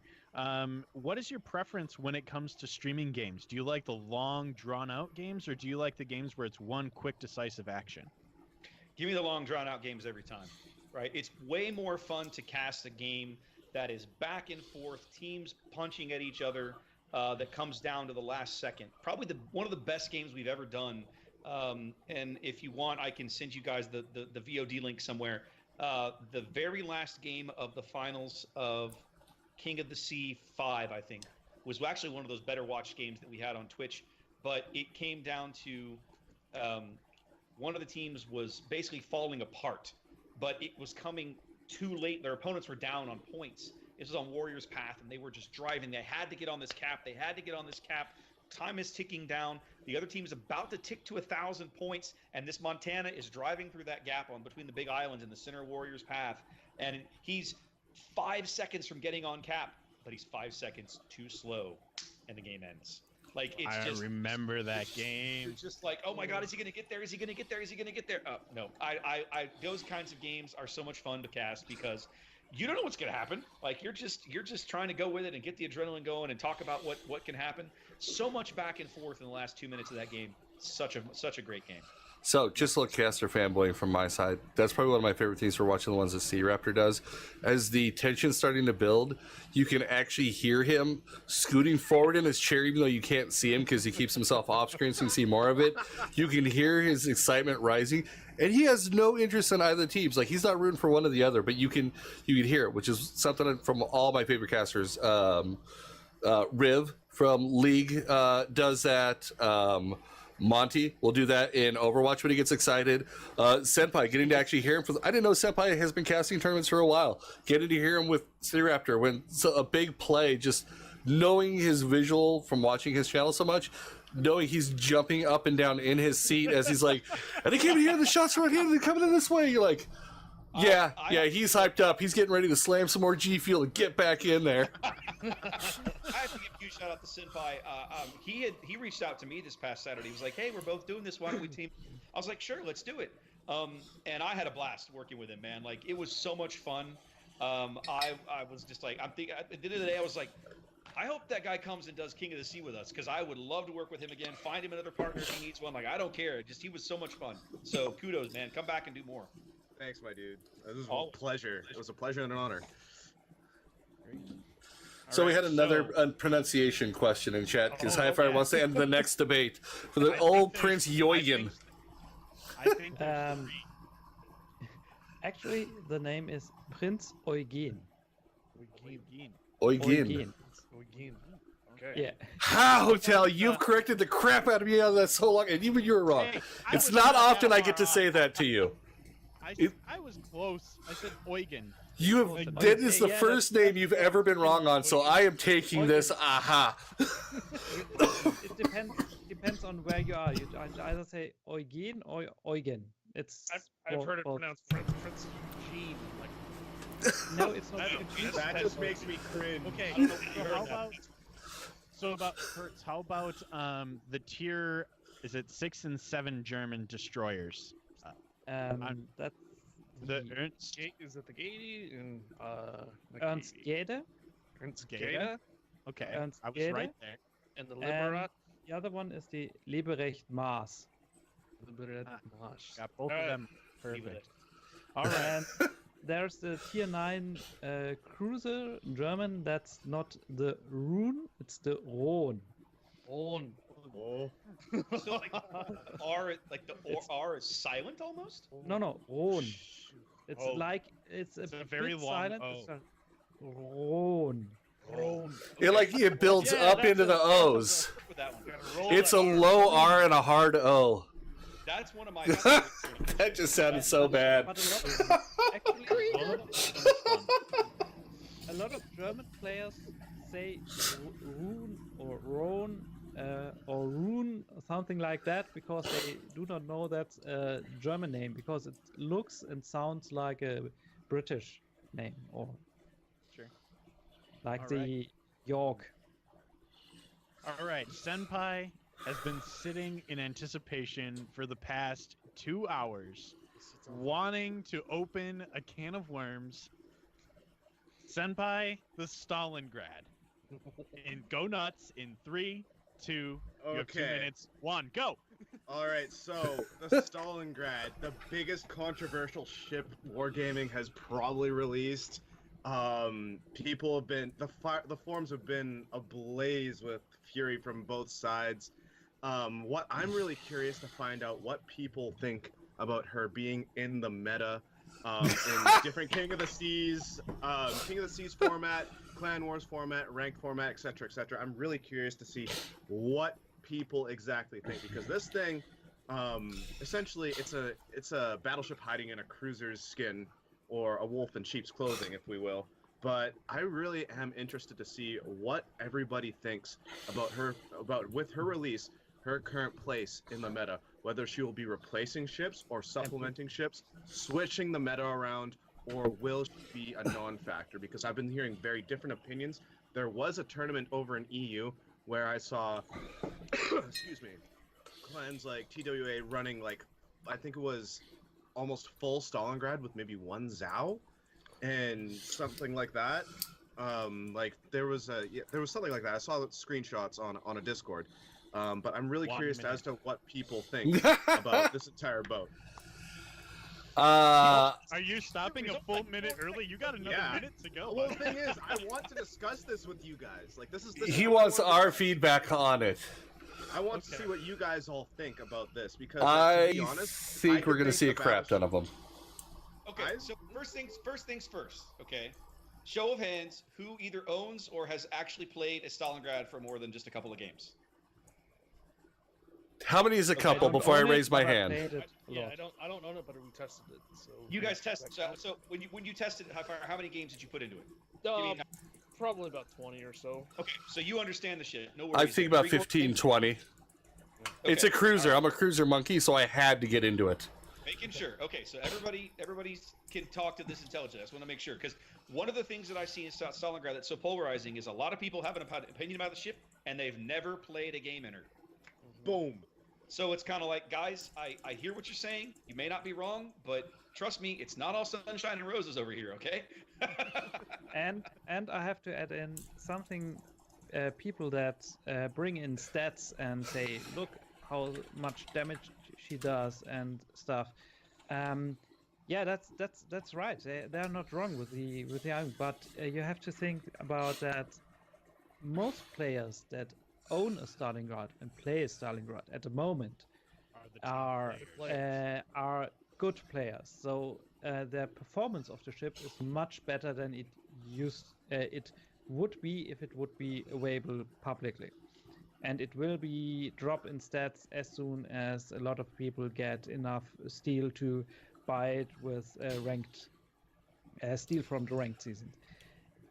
What is your preference when it comes to streaming games? Do you like the long, drawn-out games, or do you like the games where it's one quick, decisive action? Give me the long, drawn-out games every time, right? It's way more fun to cast a game that is back and forth, teams punching at each other, that comes down to the last second. Probably one of the best games we've ever done. And if you want, I can send you guys the VOD link somewhere. The very last game of the finals of King of the Sea 5, I think, was actually one of those better watched games that we had on Twitch. But it came down to one of the teams was basically falling apart, but it was coming too late. Their opponents were down on points. This was on Warriors Path, and they were just driving. They had to get on this cap. They had to get on this cap. Time is ticking down. The other team is about to tick to 1,000 points, and this Montana is driving through that gap on between the big islands in the center of Warriors Path, and he's 5 seconds from getting on cap, but he's 5 seconds too slow, and the game ends. Like, it's I just remember that game. You're just like, oh my God, is he gonna get there? Is he gonna get there? Is he gonna get there? No, those kinds of games are so much fun to cast because you don't know what's gonna happen. Like you're just trying to go with it and get the adrenaline going and talk about what can happen. So much back and forth in the last 2 minutes of that game. Such a great game. So, just a little caster fanboying from my side. That's probably one of my favorite things for watching the ones that SeaRaptor does. As the tension's starting to build, you can actually hear him scooting forward in his chair, even though you can't see him because he keeps himself off screen so you can see more of it. You can hear his excitement rising, and he has no interest in either teams. Like, he's not rooting for one or the other, but you can hear it, which is something from all my favorite casters. Riv from League does that. Monty will do that in Overwatch when he gets excited. Senpai, getting to actually hear him. I didn't know Senpai has been casting tournaments for a while. Getting to hear him with SeaRaptor when a big play, just knowing his visual from watching his channel so much, knowing he's jumping up and down in his seat as he's like, and they came in here, the shots are right here, they're coming in this way. You're like, yeah, he's hyped up. He's getting ready to slam some more G Fuel and get back in there. I have to give a huge shout out to Senpai. He reached out to me this past Saturday. He was like, "Hey, we're both doing this. Why don't we team?" I was like, "Sure, let's do it." And I had a blast working with him, man. Like it was so much fun. I was just like, I'm thinking at the end of the day, I was like, I hope that guy comes and does King of the Sea with us because I would love to work with him again. Find him another partner if he needs one. Like I don't care. He was so much fun. So kudos, man. Come back and do more. Thanks, my dude. This was a pleasure. It was a pleasure and an honor. So we had another pronunciation question in chat because Hi-Fi wants to end the next debate for the old Prince Eugen. I think actually, the name is Prince Eugen. Eugen. Okay. Yeah. Ha, Hotel, you've corrected the crap out of me on that so long, and even you were wrong. Hey, It's not often I get to say that to you. I was close. I said Eugen. That is the first name you've ever been wrong on, so I am taking this. Aha. It depends on where you are. You either say Eugen or Eugen. I've heard it pronounced Prince Eugene. Like, no, it's not. That just makes me cringe. Okay, so how about the tier? Is it 6 and 7 German destroyers? That's The Ernst. is it the Gady and Ernst Gede. Ernst Gede? Gede? Okay, Ernst I was Gede. right there. And the And Liberat? the other one is the Leberecht Maas. Liberat Marsh. Got both All of right. them perfect. All right. And there's the tier 9 cruiser in German. That's not the Rune, it's the Rhone. On. Oh. So like R, like the R is silent almost. No, Rhone. It's Oh. like it's a very bit long silent. O. It's a Rhone. It builds Yeah, up that's into it. the That's O's. With that one. It's a low R and a hard O. That's one of my. That just sounded so bad. But actually, a lot of German players say Rune or Rhone or Rune, something like that, because they do not know that's a German name, because it looks and sounds like a British name, or Sure. like All the right. York. All right, Senpai has been sitting in anticipation for the past 2 hours, wanting to open a can of worms. Senpai, the Stalingrad. And go nuts in 3, 2, you have 2 Okay. minutes. 1, go! All right, so the Stalingrad, the biggest controversial ship wargaming has probably released. People have been the forums have been ablaze with fury from both sides. What I'm really curious to find out what people think about her being in the meta, in different King of the Seas format, Clan Wars format, ranked format, etc., etc. I'm really curious to see what people exactly think, because this thing, essentially, it's a battleship hiding in a cruiser's skin, or a wolf in sheep's clothing, if we will. But I really am interested to see what everybody thinks about her, with her release, her current place in the meta, whether she will be replacing ships or supplementing ships, switching the meta around, or will she be a non-factor? Because I've been hearing very different opinions. There was a tournament over in EU where I saw, excuse me, clans like TWA running, like, I think it was almost full Stalingrad with maybe one Zhao and something like that. Like there was something like that. I saw screenshots on a Discord. But I'm really 1 curious minute. as to what people think about this entire boat. Are you stopping a full minute early? You got another Yeah. minute to go. Well, the bud. thing is, I want to discuss this with you guys. Like, this is He what I wants want to our discuss. feedback on it. I want to Okay. see what you guys all think about this, because to I be honest, think we're could going to make see the a crap ton of them. Okay, Guys? so first things first. Okay, show of hands: who either owns or has actually played as Stalingrad for more than just a couple of games? How many is a Okay, couple don't before I own it, raise my but I hand? played it a Yeah, lot. I don't own it, but we tested it. So You guys tested. That counts. So when you tested it, how many games did you put into it? Uh, probably about 20 or so. Okay, so you understand the shit. No worries. I think about Three more 15, games? 20. It's a Okay, cruiser. all right. I'm a cruiser monkey, so I had to get into it. Making sure. Okay, so everybody can talk to this intelligence. I just want to make sure, because one of the things that I've seen in Stalingrad that's so polarizing is a lot of people have an opinion about the ship and they've never played a game in her. boom. So it's kind of like, guys, I hear what you're saying. You may not be wrong, but trust me, it's not all sunshine and roses over here, okay? And I have to add in something. People that bring in stats and say, look how much damage she does and stuff. Yeah, that's right. They're not wrong with the argument, but you have to think about that. Most players that own a Stalingrad and play a Stalingrad at the moment are good players. So the performance of the ship is much better than it would be if it would be available publicly. And it will be drop in stats as soon as a lot of people get enough steel to buy it with ranked steel from the ranked season.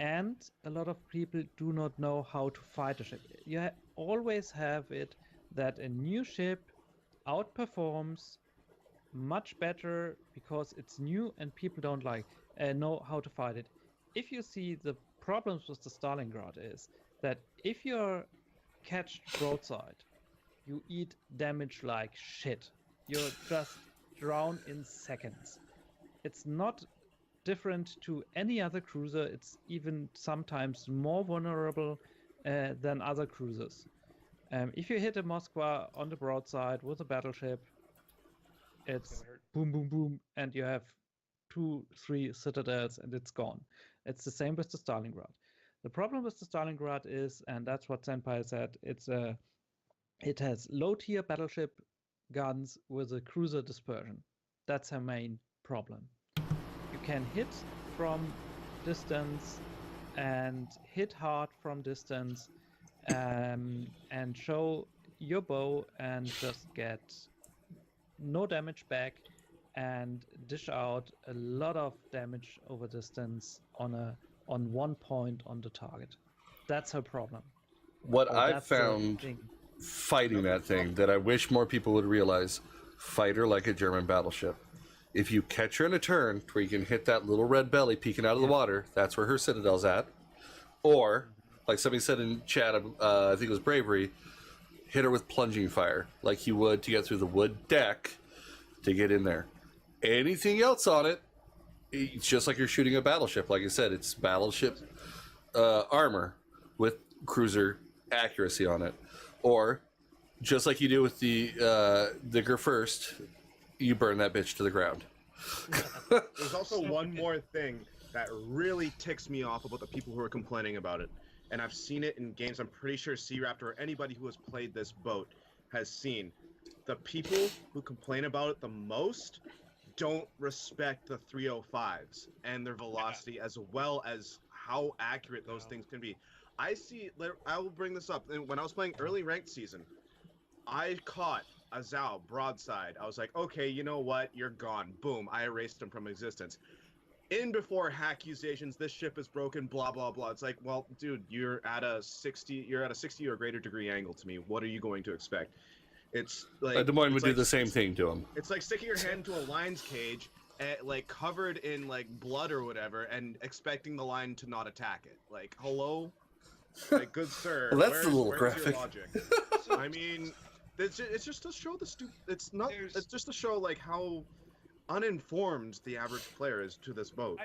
And a lot of people do not know how to fight a ship. You always have it that a new ship outperforms much better because it's new and people don't know how to fight it. If you see the problems with the Stalingrad is that if you're catched broadside, you eat damage like shit. You're just drown in seconds. It's not different to any other cruiser. It's even sometimes more vulnerable than other cruisers. If you hit a Moskva on the broadside with a battleship, it's boom, boom, boom, and you have 2, 3 citadels, and it's gone. It's the same with the Stalingrad. The problem with the Stalingrad is, and that's what Senpai said, it has low-tier battleship guns with a cruiser dispersion. That's her main problem. You can hit from distance and hit hard from distance, and show your bow and just get no damage back and dish out a lot of damage over distance on one point on the target. That's her problem. What I've that's the found thing. fighting that thing that I wish more people would realize, fight her like a German battleship. If you catch her in a turn where you can hit that little red belly peeking out of the water, that's where her citadel's at. Or, like somebody said in chat, I think it was Bravery, hit her with plunging fire, like you would to get through the wood deck to get in there. Anything else on it, it's just like you're shooting a battleship. Like I said, it's battleship armor with cruiser accuracy on it. Or, just like you do with the Digger First, you burn that bitch to the ground. There's also one more thing that really ticks me off about the people who are complaining about it. And I've seen it in games I'm pretty sure SeaRaptor or anybody who has played this boat has seen. The people who complain about it the most don't respect the 305s and their velocity as well as how accurate those things can be. I will bring this up. When I was playing early ranked season, I caught a Zhao broadside. I was like, okay, you know what? You're gone. Boom. I erased him from existence. In before accusations, this ship is broken, blah blah blah. It's like, well, dude, you're at a 60 or greater degree angle to me. What are you going to expect? It's like Des Moines would do the same thing to him. It's like sticking your hand into a lion's cage, like covered in like blood or whatever, and expecting the lion to not attack it. Like, hello, like, good sir. Well, that's a little where's graphic. Your logic? I mean, it's just to show the It's not. It's just to show like how uninformed the average player is to this boat.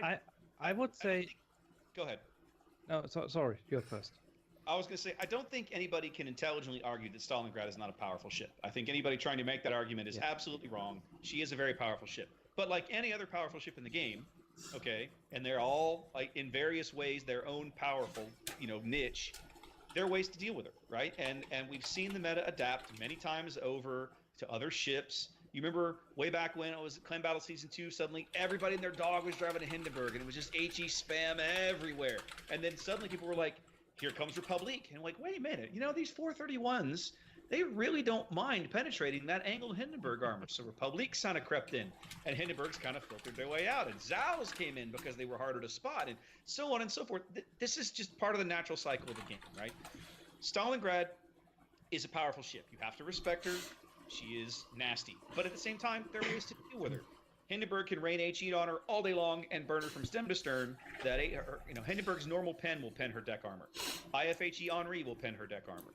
I would say. Go ahead. No, sorry, you're first. I was going to say, I don't think anybody can intelligently argue that Stalingrad is not a powerful ship. I think anybody trying to make that argument is absolutely wrong. She is a very powerful ship. But like any other powerful ship in the game, okay, and they're all, like, in various ways, their own powerful, niche, there are ways to deal with her, right? And we've seen the meta adapt many times over to other ships. You remember way back when it was Clan Battle Season 2, suddenly everybody and their dog was driving to Hindenburg, and it was just HE spam everywhere. And then suddenly people were like, here comes Republic. And I'm like, wait a minute, these 431s, they really don't mind penetrating that angled Hindenburg armor. So Republic kind of crept in, and Hindenburgs kind of filtered their way out, and Zhaos came in because they were harder to spot, and so on and so forth. This is just part of the natural cycle of the game, right? Stalingrad is a powerful ship. You have to respect her. She is nasty. But at the same time, there are ways to deal with her. Hindenburg can rain HE on her all day long and burn her from stem to stern. Hindenburg's normal pen will pen her deck armor. IFHE Henri will pen her deck armor.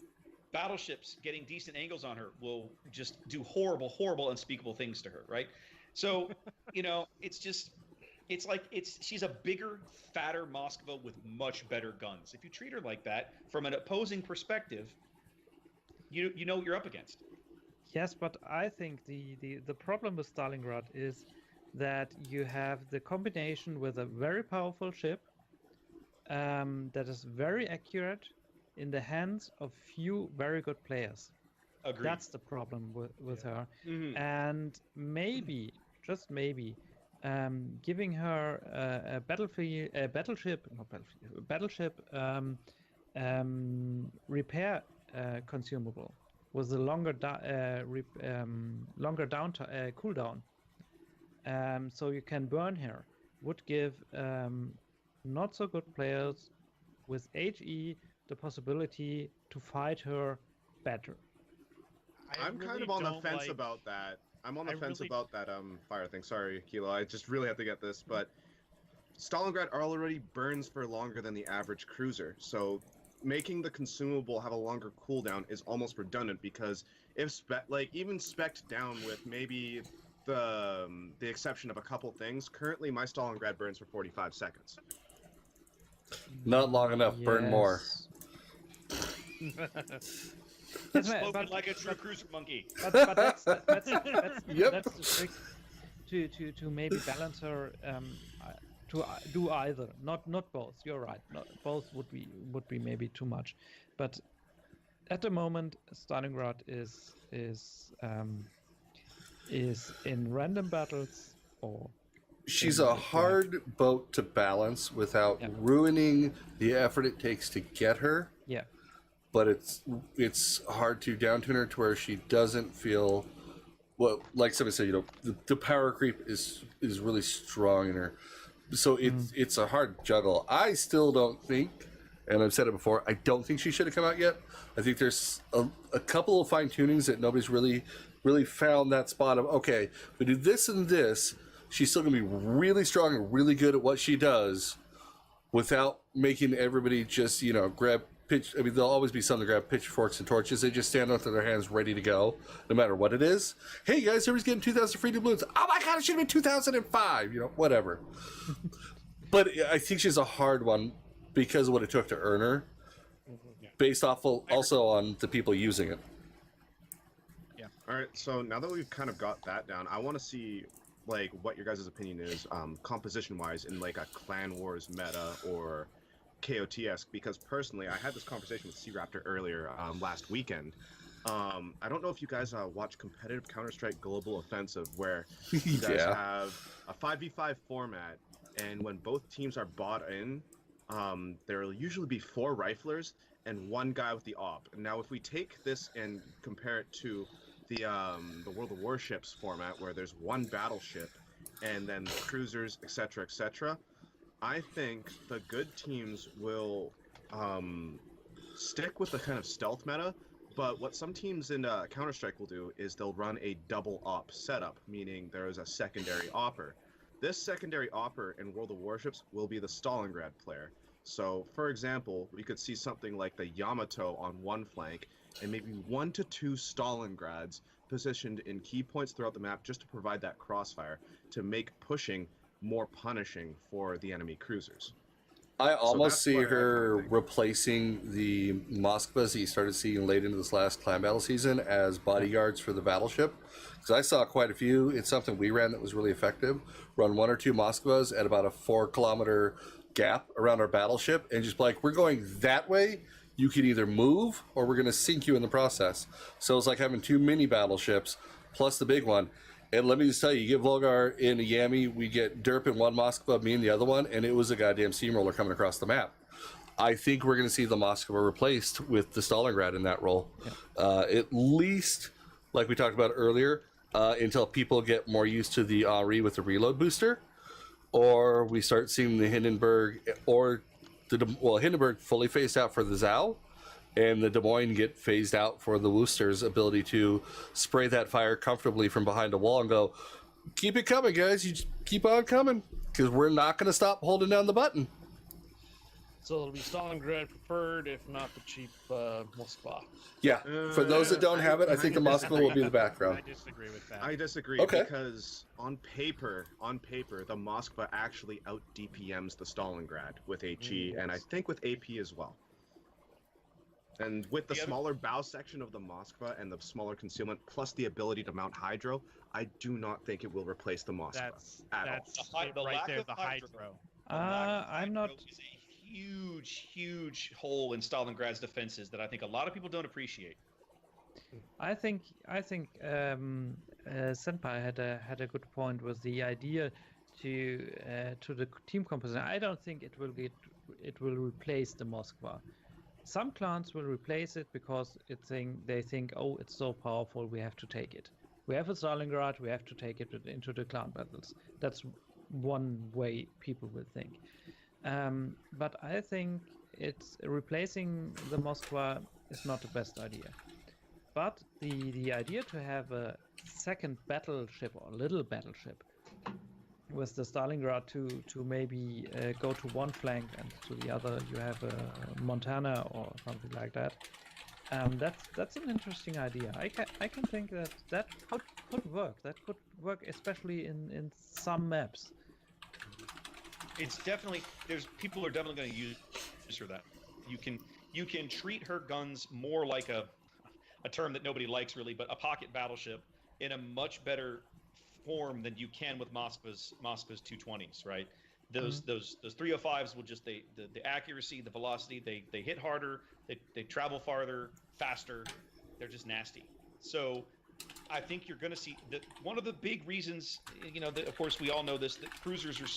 Battleships getting decent angles on her will just do horrible, horrible, unspeakable things to her, right? So, she's a bigger, fatter Moskva with much better guns. If you treat her like that, from an opposing perspective, you know what you're up against. Yes, but I think the problem with Stalingrad is that you have the combination with a very powerful ship that is very accurate in the hands of few very good players. Agreed. That's the problem with her. Mm-hmm. And maybe, just maybe, giving her a battleship repair consumable with a longer cooldown, so you can burn her, would give not so good players with HE the possibility to fight her better. I'm kind of on the fence about that. I'm on the fence about that fire thing. Sorry, Kilo. I just really have to get this, but Stalingrad already burns for longer than the average cruiser, so making the consumable have a longer cooldown is almost redundant, because if even spec'd down with maybe the exception of a couple things, currently my Stalingrad burns for 45 seconds. Not long enough. Yes. Burn more. Spoken like a true cruiser monkey. But that's Yep. that's the trick. to maybe balance her to do either, not both. You're right. Not both would be maybe too much, but at the moment, Stalingrad is in random battles or. She's a hard boat to balance without ruining the effort it takes to get her. Yeah. But it's hard to down tune her to where she doesn't feel, well, like somebody said, the power creep is really strong in her. So it's a hard juggle. I still don't think, and I've said it before, I don't think she should have come out yet. I think there's a couple of fine tunings that nobody's really found that spot of, okay, if we do this and this, she's still going to be really strong and really good at what she does without making everybody just, grab pitch. I mean, there'll always be some to grab pitchforks and torches. They just stand up with their hands ready to go, no matter what it is. Hey, guys, everybody's getting 2,000 free doubloons. Oh, my God, it should have been 2005, whatever. But I think she's a hard one because of what it took to earn her, based off also on the people using it. Yeah. All right, so now that we've kind of got that down, I want to see what your guys' opinion is composition-wise in a Clan Wars meta or KOT-esque, because personally, I had this conversation with SeaRaptor earlier last weekend. I don't know if you guys watch competitive Counter-Strike Global Offensive, where you guys have a 5v5 format, and when both teams are bought in, there will usually be 4 riflers and 1 guy with the op. Now, if we take this and compare it to the World of Warships format, where there's 1 battleship and then cruisers, etc., I think the good teams will stick with the kind of stealth meta, but what some teams in Counter-Strike will do is they'll run a double op setup, meaning there is a secondary opper. This secondary opper in World of Warships will be the Stalingrad player. So, for example, we could see something like the Yamato on one flank, and maybe 1 to 2 Stalingrads positioned in key points throughout the map just to provide that crossfire to make pushing more punishing for the enemy cruisers. I almost see her replacing the Moskvas that you started seeing late into this last clan battle season as bodyguards for the battleship. Because I saw quite a few. It's something we ran that was really effective. Run 1 or 2 Moskvas at about a 4-kilometer gap around our battleship and just we're going that way. You can either move or we're going to sink you in the process. So it's like having 2 mini battleships plus the big one. And let me just tell you, get Volgar in a Yami, we get Derp in 1 Moskva, me in the other one, and it was a goddamn steamroller coming across the map. I think we're going to see the Moskva replaced with the Stalingrad in that role. Yeah. At least, like we talked about earlier, until people get more used to the Henri with the reload booster, or we start seeing the Hindenburg, or Hindenburg fully phased out for the Zhao, and the Des Moines get phased out for the Worcester's ability to spray that fire comfortably from behind a wall and go, keep it coming, guys. You just keep on coming, because we're not going to stop holding down the button. So it'll be Stalingrad preferred, if not the cheap Moskva. Yeah, for those that don't have it, I think the Moskva will be the background. I disagree with that. I disagree because on paper, the Moskva actually out DPMs the Stalingrad with HE, and I think with AP as well. And with the smaller bow section of the Moskva and the smaller concealment, plus the ability to mount Hydro, I do not think it will replace the Moskva That's The right lack there, of the Hydro. I'm not. Is a huge hole in Stalingrad's defenses that I think a lot of people don't appreciate. I think Senpai had a good point with the idea to the team composition. I don't think it will replace the Moskva. Some clans will replace it because they think, oh, it's so powerful, we have to take it. We have a Stalingrad, we have to take it into the clan battles. That's one way people will think. But I think it's replacing the Moskva is not the best idea. But the idea to have a second battleship or little battleship with the Stalingrad to maybe go to one flank and to the other you have a Montana or something like that. That's an interesting idea. I can think that could work. That could work especially in some maps. It's definitely people are definitely going to use for that. You can treat her guns more like a term that nobody likes really, but a pocket battleship in a much better form than you can with Moskva's 220s, right? Those 305s will just the accuracy, the velocity, they hit harder, they travel farther, faster. They're just nasty. So I think you're going to see that one of the big reasons, that, of course we all know this, that cruisers are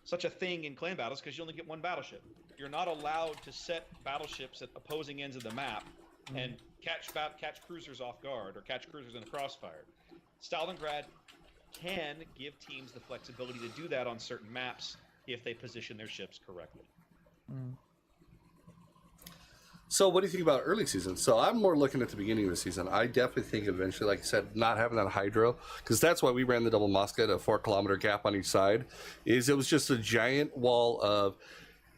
such a thing in clan battles because you only get one battleship. You're not allowed to set battleships at opposing ends of the map and catch cruisers off guard or catch cruisers in the crossfire. Stalingrad can give teams the flexibility to do that on certain maps if they position their ships correctly. So what do you think about early season? So I'm more looking at the beginning of the season. I definitely think eventually, like I said, not having that hydro, because that's why we ran the double Mosca at a 4-kilometer gap on each side, is it was just a giant wall of,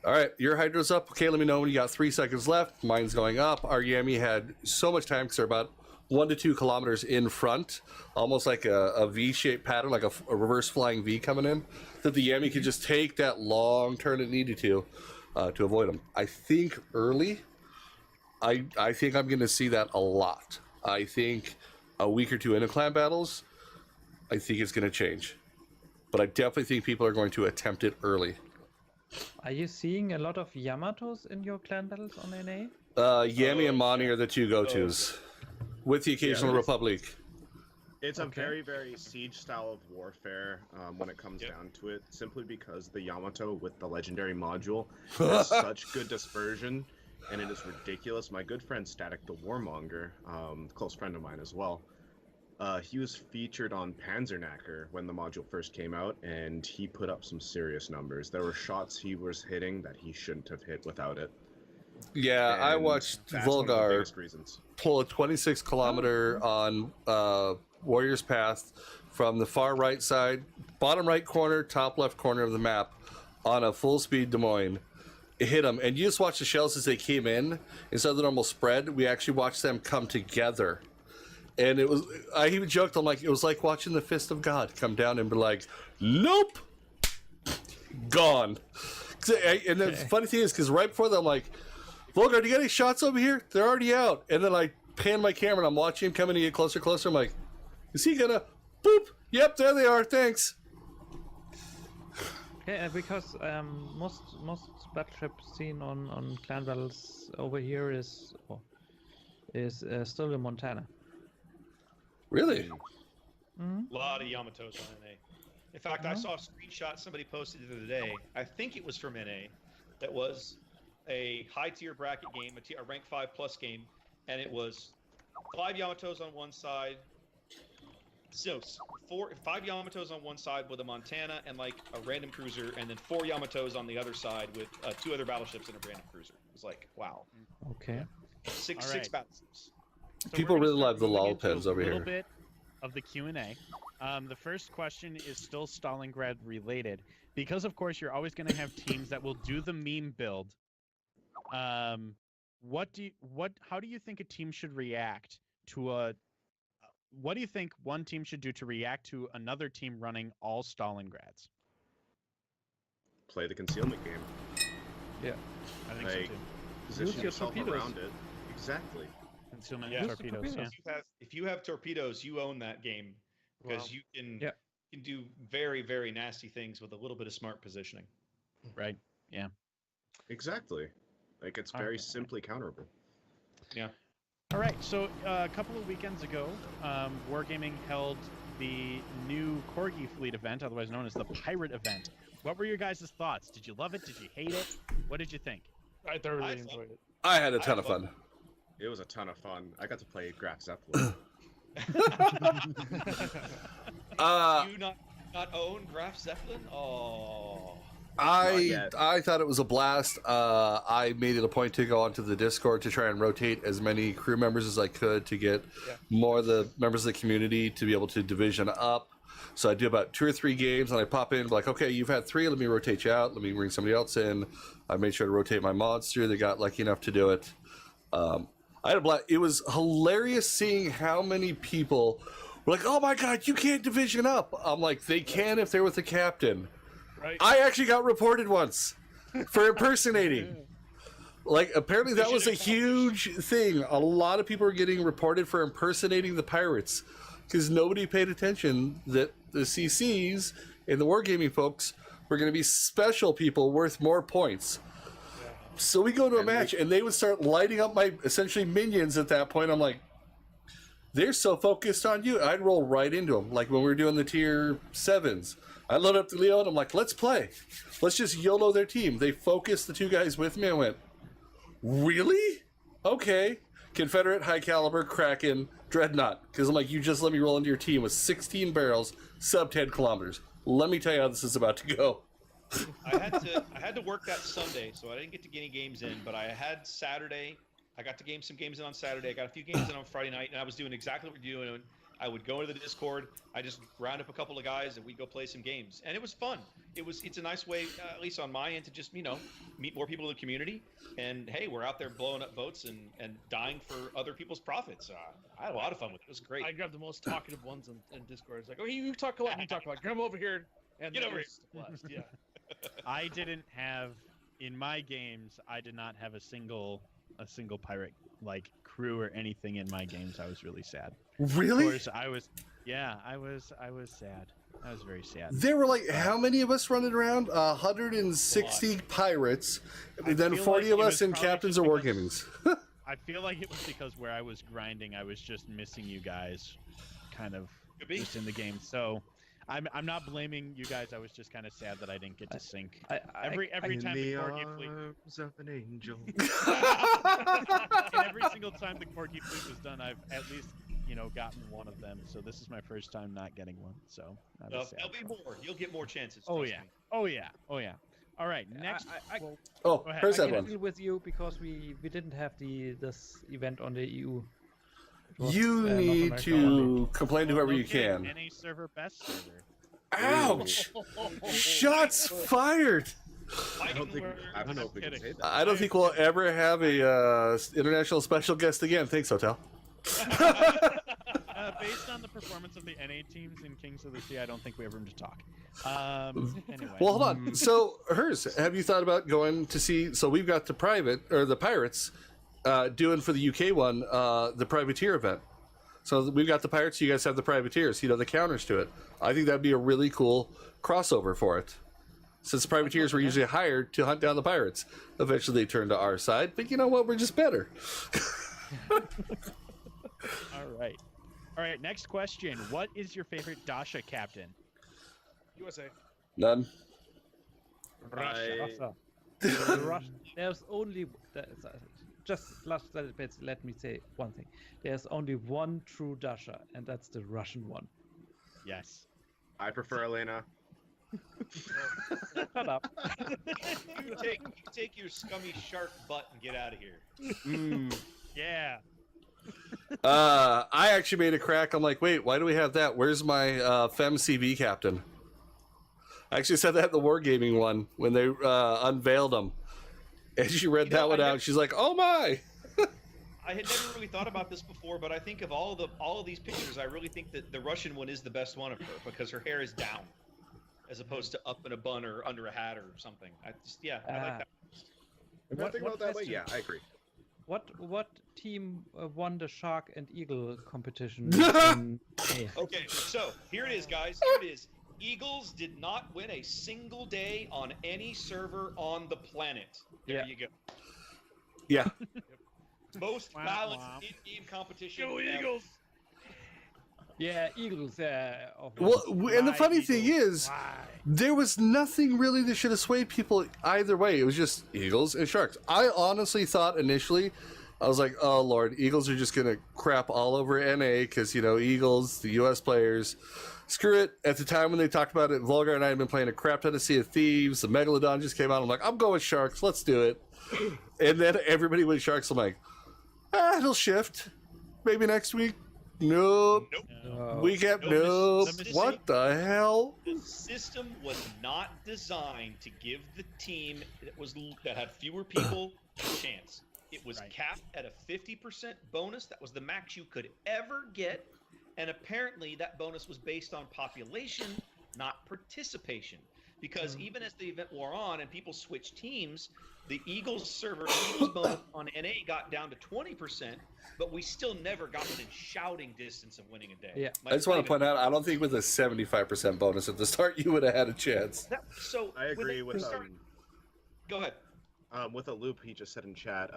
all right, your hydro's up. Okay, let me know when you got 3 seconds left. Mine's going up. Our Yami had so much time because they're about 1 to 2 kilometers in front, almost like a V-shaped pattern, like a reverse flying V coming in, that the Yami could just take that long turn it needed to avoid them. I think early, I think I'm going to see that a lot. I think a week or two into clan battles, I think it's going to change. But I definitely think people are going to attempt it early. Are you seeing a lot of Yamatos in your clan battles on NA? Yami and Mani are the two go-tos, with the occasional Republic. It's a very, very siege style of warfare when it comes down to it, simply because the Yamato with the legendary module has such good dispersion, and it is ridiculous. My good friend Static the Warmonger, a close friend of mine as well, he was featured on Panzerknacker when the module first came out, and he put up some serious numbers. There were shots he was hitting that he shouldn't have hit without it. Yeah, And I watched Volgar pull a 26-kilometer on Warrior's Path from the far right side, bottom right corner, top left corner of the map, on a full-speed Des Moines. It hit him, and you just watch the shells as they came in. Instead of the normal spread, we actually watched them come together. And it was, I even joked, I'm like, it was like watching the fist of God come down and be like, nope, gone. And the funny thing is, because right before that, I'm like, Volgar, do you got any shots over here? They're already out. And then I pan my camera and I'm watching him coming to get closer, closer. I'm like, is he gonna, boop, yep, there they are, thanks. Yeah, because most battleships seen on clan battles over here is still in Montana. Really? A lot of Yamatos on NA. In fact, I saw a screenshot somebody posted the other day. I think it was from NA. That was a high tier bracket game, a rank 5+ game, and it was 5 Yamatos on one side. So 5 Yamatos on one side with a Montana and like a random cruiser, and then 4 Yamatos on the other side with 2 other battleships and a random cruiser. It was like, wow. Okay. Six battleships. So people really love the moving lol into pens over A here. little bit of the Q&A. The first question is still Stalingrad related, because of course you're always going to have teams that will do the meme build. How do you think a team should react to what do you think one team should do to react to another team running all Stalingrads? Play the concealment game. Yeah, I think so too. Position your yourself torpedoes. around it. Exactly. Concealment Yeah. torpedoes. Yeah. If you have torpedoes, you own that game because you can do very, very nasty things with a little bit of smart positioning. Right. Yeah. Exactly. Like, it's very simply counterable. Yeah. All right, so a couple of weekends ago, Wargaming held the new Corgi Fleet event, otherwise known as the Pirate event. What were your guys' thoughts? Did you love it? Did you hate it? What did you think? I thoroughly enjoyed it. I had a ton of fun. It was a ton of fun. I got to play Graf Zeppelin. You not own Graf Zeppelin? Oh. I thought it was a blast. I made it a point to go onto the Discord to try and rotate as many crew members as I could to get more of the members of the community to be able to division up. So I do about 2 or 3 games, and I pop in like, okay, you've had 3, let me rotate you out, let me bring somebody else in. I made sure to rotate my mods through. They got lucky enough to do it. I had a blast. It was hilarious seeing how many people were like, oh my god, you can't division up. I'm like, they can if they're with the captain. Right. I actually got reported once for impersonating. Like, apparently that was a huge thing. A lot of people were getting reported for impersonating the pirates. because nobody paid attention that the CCs and the wargaming folks were going to be special people worth more points. So we go to a match, and they would start lighting up my essentially minions at that point. I'm like, they're so focused on you. I'd roll right into them, like when we were doing the tier 7s. I load up the Leo, and I'm like, let's play. Let's just YOLO their team. They focused the 2 guys with me. I went, really? Okay. Confederate, High Caliber, Kraken, Dreadnought. Because I'm like, you just let me roll into your team with 16 barrels, sub 10 kilometers. Let me tell you how this is about to go. I had to work that Sunday, so I didn't get to get any games in. But I had Saturday. I got to game some games in on Saturday. I got a few games in on Friday night, and I was doing exactly what you're doing. I would go into the Discord. I just round up a couple of guys, and we'd go play some games, and it was fun. It's a nice way, at least on my end, to just meet more people in the community. And hey, we're out there blowing up boats and dying for other people's profits. I had a lot of fun with it. It was great. I grabbed the most talkative ones in Discord. It's like, oh, you talk a lot, you talk a lot. Come over here and Get over here. Blast. Yeah. I didn't have in my games. I did not have a single pirate like crew or anything in my games. I was really sad. Really? Of course, I was sad. I was very sad. There were like, how many of us running around? 160 pirates, and then 40 like of it us was in probably captains just or because- wargamings. I feel like it was because where I was grinding, I was just missing you guys, kind of Could be. just in the game. So I'm not blaming you guys. I was just kind of sad that I didn't get to sync. Every time the Corgi fleet, arms of an angel. and every single time the Corgi fleet was done, I've at least gotten one of them. So this is my first time not getting one. So I was sad. There'll be more. You'll get more chances. Oh trust yeah. me. Oh yeah. Oh yeah. All right. Next. Oh, Go ahead. here's I that can one. deal with you because we didn't have this event on the EU. It was, You North need America to only. complain to whoever you Okay, can. NA server best server. Ouch! Shots fired! I don't think we can kidding. say that. I don't think we'll ever have a international special guest again. Thanks, Hotel. Based on the performance of the NA teams in Kings of the Sea, I don't think we have room to talk. Anyway. Well, hold on. So, Hers, have you thought about going to see? So we've got the Pirates doing for the UK one the privateer event. So we've got the Pirates. You guys have the privateers. The counters to it. I think that'd be a really cool crossover for it. Since the privateers were usually hired to hunt down the pirates, eventually they turned to our side. But you know what? We're just better. All right. Next question. What is your favorite Dasha captain? USA. None. Russia. There's only let me say one thing. There's only one true Dasha, and that's the Russian one. Yes. I prefer Elena. Shut up. You take your scummy shark butt and get out of here. Yeah. I actually made a crack. I'm like, wait, why do we have that? Where's my Fem CV captain? I actually said that at the Wargaming one when they unveiled them. And she read that one out. She's like, oh my! I had never really thought about this before, but I think of all of these pictures, I really think that the Russian one is the best one of her because her hair is down, as opposed to up in a bun or under a hat or something. I like that. If I think about it that way, yeah, I agree. What team won the Shark and Eagle competition? Okay, so here it is, guys. Here it is. Eagles did not win a single day on any server on the planet. There you go. Yeah. Most balanced in-game competition. Go Eagles! Yeah, Eagles. Well, and the funny thing is, there was nothing really that should have swayed people either way. It was just Eagles and Sharks. I honestly thought initially, I was like, oh Lord, Eagles are just going to crap all over NA because, Eagles, the US players, screw it. At the time when they talked about it, Volgar and I had been playing a crap ton of Sea of Thieves. The Megalodon just came out. I'm like, I'm going with Sharks. Let's do it. And then everybody went Sharks. I'm like, it'll shift. Maybe next week. Nope. Week up. Nope. What the hell? The system was not designed to give the team that had fewer people a chance. It was capped at a 50% bonus. That was the max you could ever get. And apparently that bonus was based on population, not participation. because even as the event wore on and people switched teams, the Eagles server, Eagles bonus on NA got down to 20%, but we still never got within shouting distance of winning a day. Yeah. I just want to point out, I don't think with a 75% bonus at the start, you would have had a chance. So I agree with Go ahead. with a loop he just said in chat.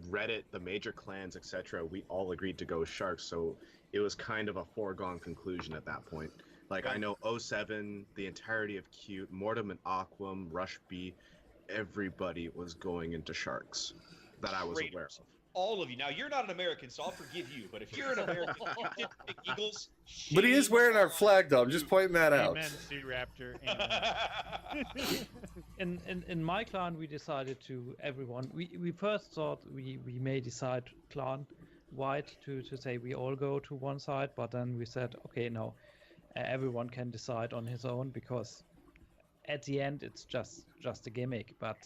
Reddit, the major clans, etc. We all agreed to go Sharks, so it was kind of a foregone conclusion at that point. Like I know 07, the entirety of Cute, Mortem and Aquam, Rush B, everybody was going into Sharks that I was aware of. All of you. Now, you're not an American, so I'll forgive you. But if you're an American, you did pick Eagles. But he is wearing our flag, though. I'm just pointing that out. Amen, SeaRaptor. In my clan, we decided to everyone. We first thought we may decide clan-wide to say we all go to one side, but then we said, okay, no, everyone can decide on his own, because at the end it's just a gimmick. But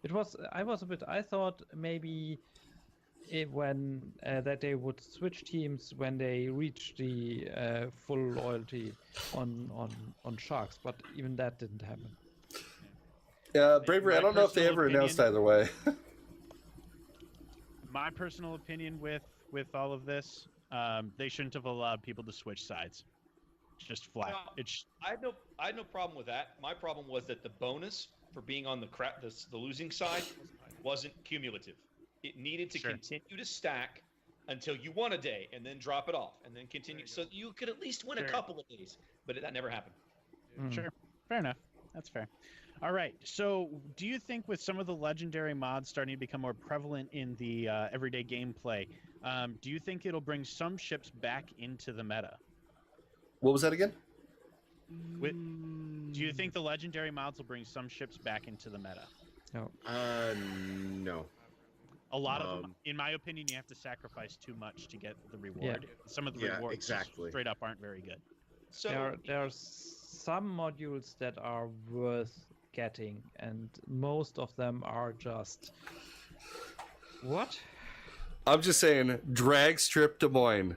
it was I thought maybe when that they would switch teams when they reach the full loyalty on Sharks, but even that didn't happen. Yeah, Bravery, I don't know if they ever announced either way. My personal opinion with all of this, they shouldn't have allowed people to switch sides. Just flat. Well, I had no problem with that. My problem was that the bonus for being on the losing side wasn't cumulative. It needed to continue to stack until you won a day, and then drop it off, and then continue. So you could at least win a couple of days, but that never happened. Sure, fair enough. That's fair. All right. So, do you think with some of the legendary mods starting to become more prevalent in the everyday gameplay, do you think it'll bring some ships back into the meta? What was that again? Do you think the legendary mods will bring some ships back into the meta? No. No. A lot of them, in my opinion, you have to sacrifice too much to get the reward. Yeah. Some of the rewards exactly. straight up aren't very good. So There are some modules that are worth getting, and most of them are just what? I'm just saying, drag strip Des Moines.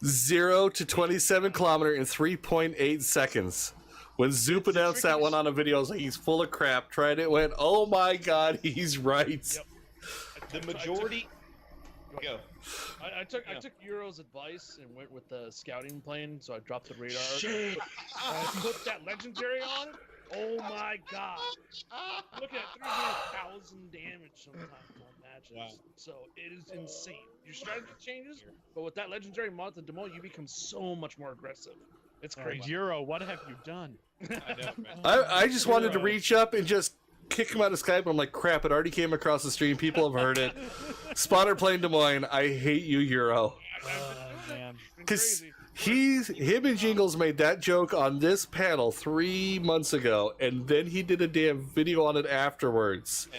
0 to 27 kilometer in 3.8 seconds. When Zoop announced that one on a video, I was like, he's full of crap. Tried it, went, oh my god, he's right. Yep. the majority. Go. I took Euro's advice and went with the scouting plane, so I dropped the radar. Shit. I put that legendary on it. Oh my god! Look at 300,000 damage sometimes on matches. Wow. So it is insane. Your strategy changes, but with that legendary mod in Des Moines, you become so much more aggressive. It's crazy. Euro, what have you done? I know, man. I just wanted to reach up and just kick him out of Skype. I'm like, crap, it already came across the stream. People have heard it. Spotter playing Des Moines. I hate you, Euro. Man. Because him and Jingles made that joke on this panel 3 months ago, and then he did a damn video on it afterwards.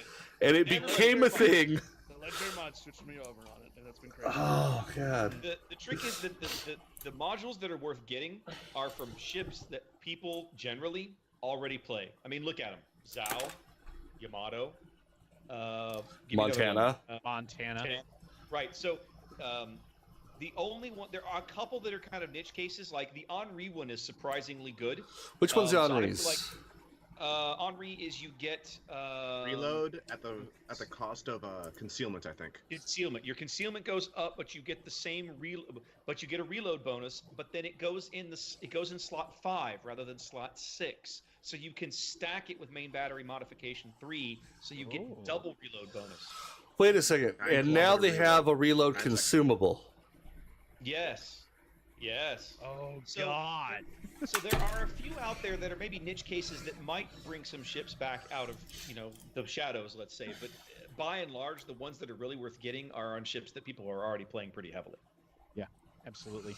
And it became a thing. The legendary mod switched me over on it, and that's been crazy. Oh, God. The trick is that the modules that are worth getting are from ships that people generally already play. I mean, look at them. Zhao, Yamato, give me another one. Montana. Right. So the only one, there are a couple that are kind of niche cases. Like the Henri one is surprisingly good. Which one's the So I Henri's? feel like, Henri is you get Reload at the cost of concealment, I think. concealment. Your concealment goes up, but you get the same but you get a reload bonus. But then it goes in slot 5 rather than slot 6. So you can stack it with main battery modification 3, so you get double reload bonus. Wait a second. And now they have a reload consumable. Yes. Yes. Oh, So- God. So there are a few out there that are maybe niche cases that might bring some ships back out of, the shadows, let's say. But by and large, the ones that are really worth getting are on ships that people are already playing pretty heavily. Yeah, absolutely.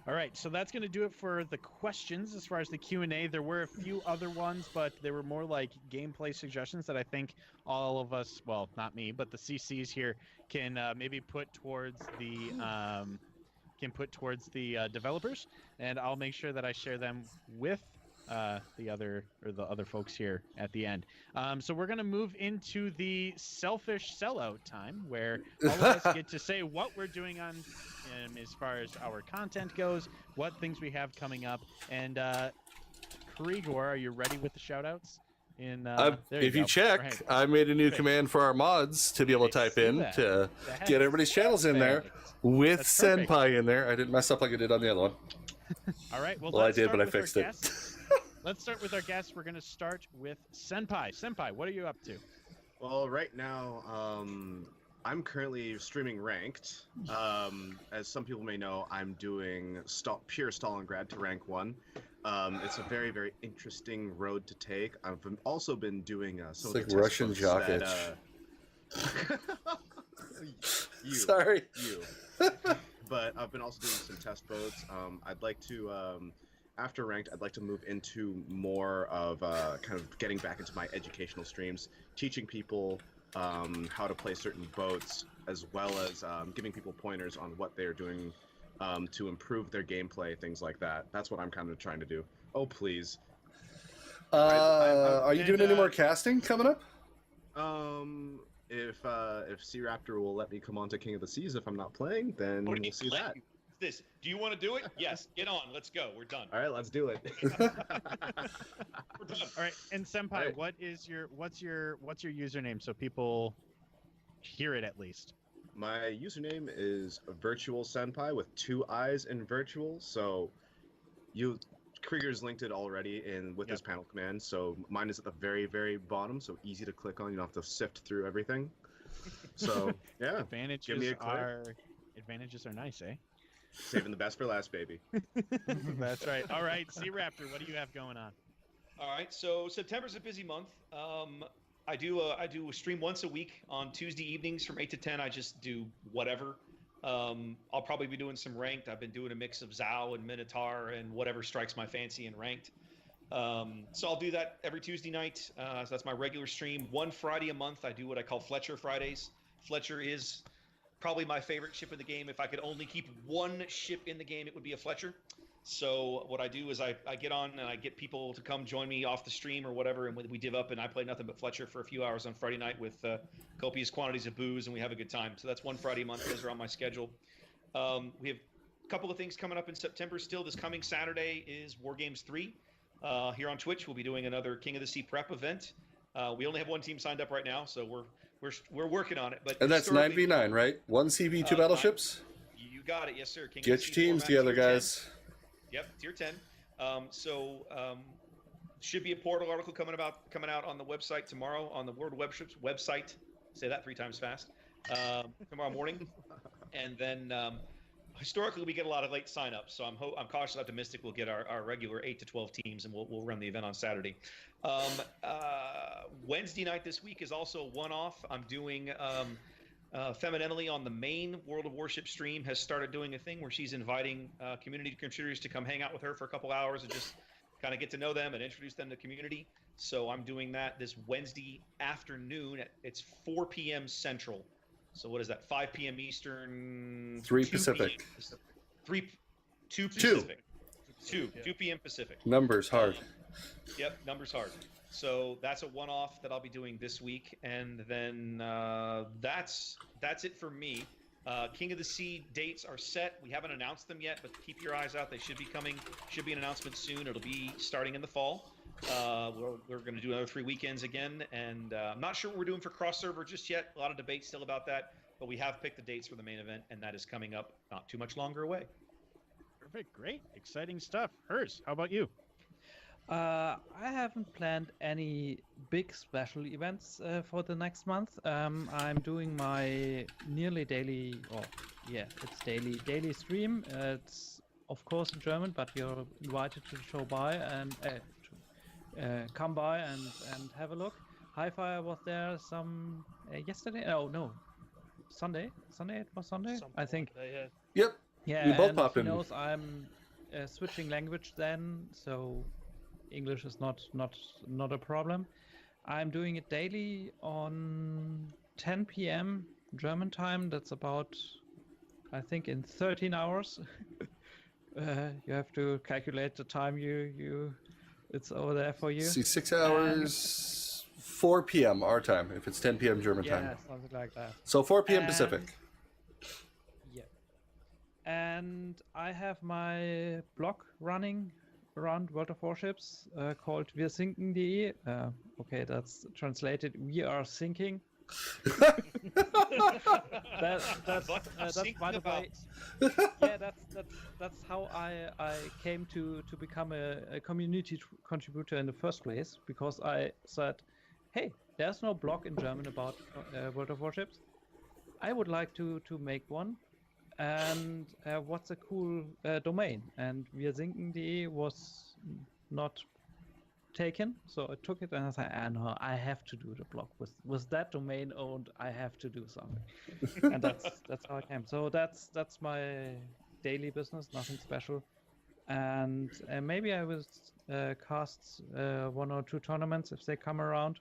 All right, so that's going to do it for the questions as far as the Q&A. There were a few other ones, but they were more like gameplay suggestions that I think all of us, well, not me, but the CCs here can maybe put towards the developers, and I'll make sure that I share them with the other folks here at the end. So we're going to move into the selfish sellout time, where all of us get to say what we're doing on as far as our content goes, what things we have coming up, and Krigor, are you ready with the shoutouts? If you check, I made a new command for our mods to be able to type in to get everybody's channels in there with Senpai in there. I didn't mess up like I did on the other one. All right. Well, I did, but I fixed it. Let's start with our guests. We're going to start with Senpai. Senpai, what are you up to? Well, right now, I'm currently streaming ranked. As some people may know, I'm doing pure Stalingrad to rank 1. It's a very, very interesting road to take. I've also been doing some it's of like Russian jock itch. Sorry. You. But I've been also doing some test boats. I'd like to, after ranked, I'd like to move into more of kind of getting back into my educational streams, teaching people how to play certain boats, as well as giving people pointers on what they're doing to improve their gameplay, things like that. That's what I'm kind of trying to do. Oh, please. Are you doing any more casting coming up? If SeaRaptor will let me come on to King of the Seas if I'm not playing, then we'll see that. This. Do you want to do it? Yes. Get on. Let's go. We're done. All right, let's do it. We're done. All right, and Senpai, right. what's your username so people hear it at least? My username is ViirtualSenpai with 2 I's in virtual. So Krieger's linked it already with his panel command. So mine is at the very, very bottom. So easy to click on. You don't have to sift through everything. So yeah, Advantages are nice, eh? Saving the best for last, baby. That's right. All right, SeaRaptor, what do you have going on? All right, so September's a busy month. I do a stream once a week on Tuesday evenings from 8 to 10. I just do whatever. I'll probably be doing some ranked. I've been doing a mix of Zao and Minotaur and whatever strikes my fancy in ranked. So I'll do that every Tuesday night. So that's my regular stream. One Friday a month, I do what I call Fletcher Fridays. Fletcher is probably my favorite ship in the game. If I could only keep one ship in the game, it would be a Fletcher. So what I do is I get on and I get people to come join me off the stream or whatever, and we div up and I play nothing but Fletcher for a few hours on Friday night with copious quantities of booze, and we have a good time. So that's one Friday a month. Those are on my schedule. We have a couple of things coming up in September still. This coming Saturday is War Games 3. Here on Twitch, we'll be doing another King of the Sea prep event. We only have one team signed up right now, so we're working on it. But that's 9v9, right? 1 CV, 2 battleships? You got it. Yes, sir. King Get of the your Sea teams format, together, tier 10. guys. Yep, tier 10. Should be a portal article coming out on the website tomorrow on the World Webships website. Say that 3 times fast. Tomorrow morning, and then historically we get a lot of late signups, so I'm cautiously optimistic we'll get our regular 8 to 12 teams, and we'll run the event on Saturday. Wednesday night this week is also one-off. I'm doing Femininely on the main World of Warship stream has started doing a thing where she's inviting community contributors to come hang out with her for a couple hours and just kind of get to know them and introduce them to the community. So I'm doing that this Wednesday afternoon. It's 4 p.m. Central. So what is that? 5 p.m. Eastern. 3 Pacific. 2 Pacific. 2 p.m. Pacific. Numbers hard. Yep, numbers hard. So that's a one-off that I'll be doing this week, and then that's it for me. King of the Sea dates are set. We haven't announced them yet, but keep your eyes out. They should be coming. Should be an announcement soon. It'll be starting in the fall. We're going to do another 3 weekends again, and I'm not sure what we're doing for cross-server just yet. A lot of debate still about that, but we have picked the dates for the main event, and that is coming up not too much longer away. Perfect, great, exciting stuff. Hers, how about you? I haven't planned any big special events for the next month. I'm doing my nearly daily, it's daily stream. It's of course in German, but you're invited to show by and come by and have a look. Hi-Fi was there some yesterday? Oh no, Sunday. It was Sunday, I think. Yep. Yeah, we both and popped he in. knows I'm switching language then, so English is not a problem. I'm doing it daily on 10 p.m. German time. That's about, I think, in 13 hours. You have to calculate the time it's over there for you. See, 6 hours, 4 p.m. our time, if it's 10 p.m. German time. Yeah, something like that. So 4 p.m. Pacific. Yeah. And I have my blog running around World of Warships called ViirSinken.de. Okay, that's translated. We are sinking. That's by the way. Yeah, that's how I came to become a community contributor in the first place, because I said, hey, there's no blog in German about World of Warships. I would like to make one, and what's a cool domain? And ViirSinken.de was not taken, so I took it and I said, no, I have to do the blog with that domain owned. I have to do something, and that's how I came. So that's my daily business, nothing special, and maybe I will cast 1 or 2 tournaments if they come around,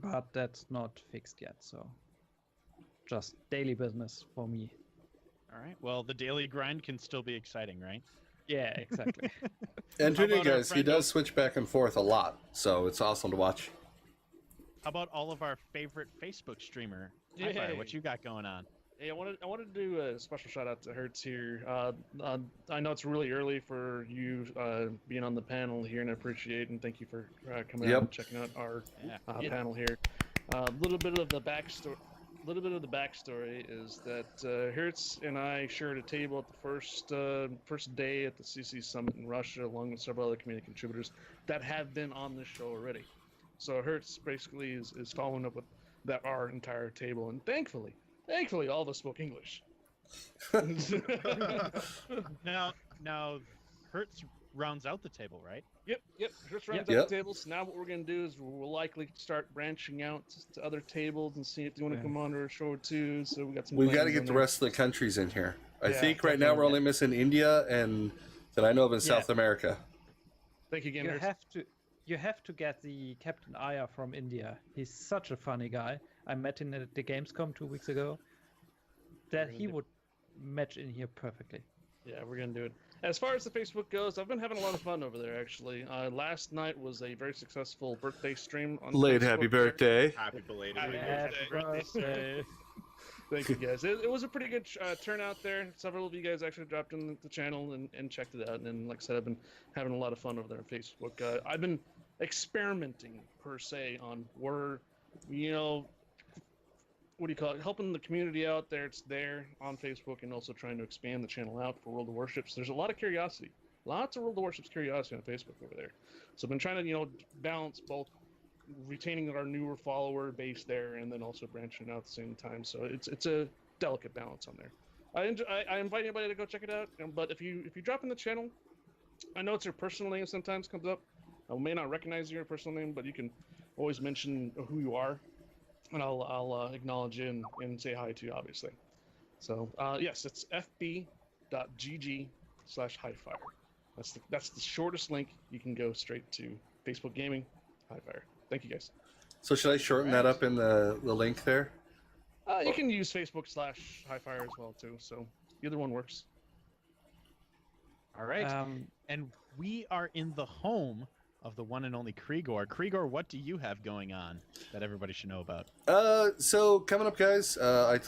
but that's not fixed yet. So just daily business for me. All right. Well, the daily grind can still be exciting, right? Yeah, exactly. And to you guys, he friend does switch back and forth a lot, so it's awesome to watch. How about all of our favorite Facebook streamer? Highfire, what you got going on? Hey, I wanted to do a special shout out to Hurzchen here. I know it's really early for you being on the panel here, and I appreciate and thank you for coming out and checking out our panel here. A little bit of the backstory. Is that Hertz and I shared a table at the first day at the CC Summit in Russia, along with several other community contributors that have been on this show already. So Hertz basically is following up with our entire table, and thankfully, all of us spoke English. Now, Hertz rounds out the table, right? Yep. Hertz rounds out the table. So now what we're going to do is we'll likely start branching out to other tables and see if they want to come on to our show too. So we've got to get the rest of the countries in here. I think right now we're only missing India and that I know of in South America. Thank you again. You have to get the Captain Aya from India. He's such a funny guy. I met him at the Gamescom 2 weeks ago. That he would match in here perfectly. Yeah, we're going to do it. As far as the Facebook goes, I've been having a lot of fun over there, actually. Last night was a very successful birthday stream on Late Facebook. happy birthday. Happy belated birthday. Thank you, guys. It was a pretty good turnout there. Several of you guys actually dropped in the channel and checked it out. And like I said, I've been having a lot of fun over there on Facebook. I've been experimenting, per se, on where, what do you call it? Helping the community out there. It's there on Facebook, and also trying to expand the channel out for World of Warships. There's a lot of curiosity, lots of World of Warships curiosity on Facebook over there. So I've been trying to, balance both retaining our newer follower base there, and then also branching out at the same time. So it's a delicate balance on there. I invite anybody to go check it out. But if you drop in the channel, I know it's your personal name sometimes comes up. I may not recognize your personal name, but you can always mention who you are. And I'll acknowledge you and say hi to you, obviously. So yes, it's fb.gg/highfire. That's the shortest link. You can go straight to Facebook Gaming Highfire. Thank you, guys. So should I shorten that up in the link there? You can use Facebook/Highfire as well too. So either one works. All right. And we are in the home of the one and only Krigor. Krigor, what do you have going on that everybody should know about? So coming up, guys, I've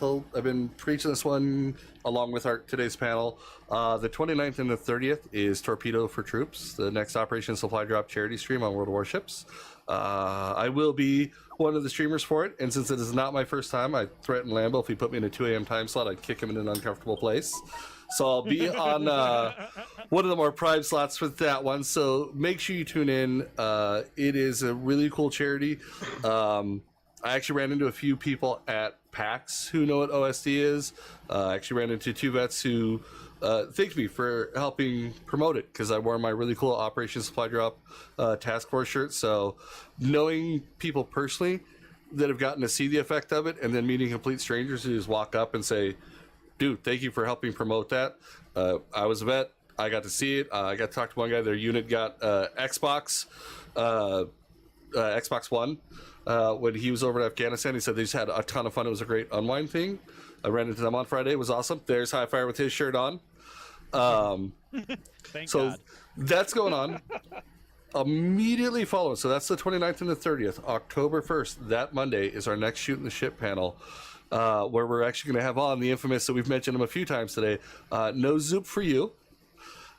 been preaching this one along with today's panel. The 29th and the 30th is Torpedo for Troops, the next Operation Supply Drop charity stream on World of Warships. I will be one of the streamers for it, and since it is not my first time, I threatened Lambo if he put me in a 2 a.m. time slot, I'd kick him in an uncomfortable place. So I'll be on one of the more prime slots for that one. So make sure you tune in. It is a really cool charity. I actually ran into a few people at PAX who know what OSD is. I actually ran into 2 vets who thanked me for helping promote it because I wore my really cool Operation Supply Drop task force shirt. So knowing people personally that have gotten to see the effect of it, and then meeting complete strangers who just walk up and say, dude, thank you for helping promote that. I was a vet. I got to see it. I got to talk to one guy. Their unit got Xbox One. When he was over in Afghanistan, he said they just had a ton of fun. It was a great unwind thing. I ran into them on Friday. It was awesome. There's Highfire with his shirt on. Thank so God. That's going on. Immediately following. So that's the 29th and the 30th. October 1st, that Monday, is our next Shooting the Ship panel. Where we're actually going to have on the infamous that we've mentioned him a few times today, No Zoop for You.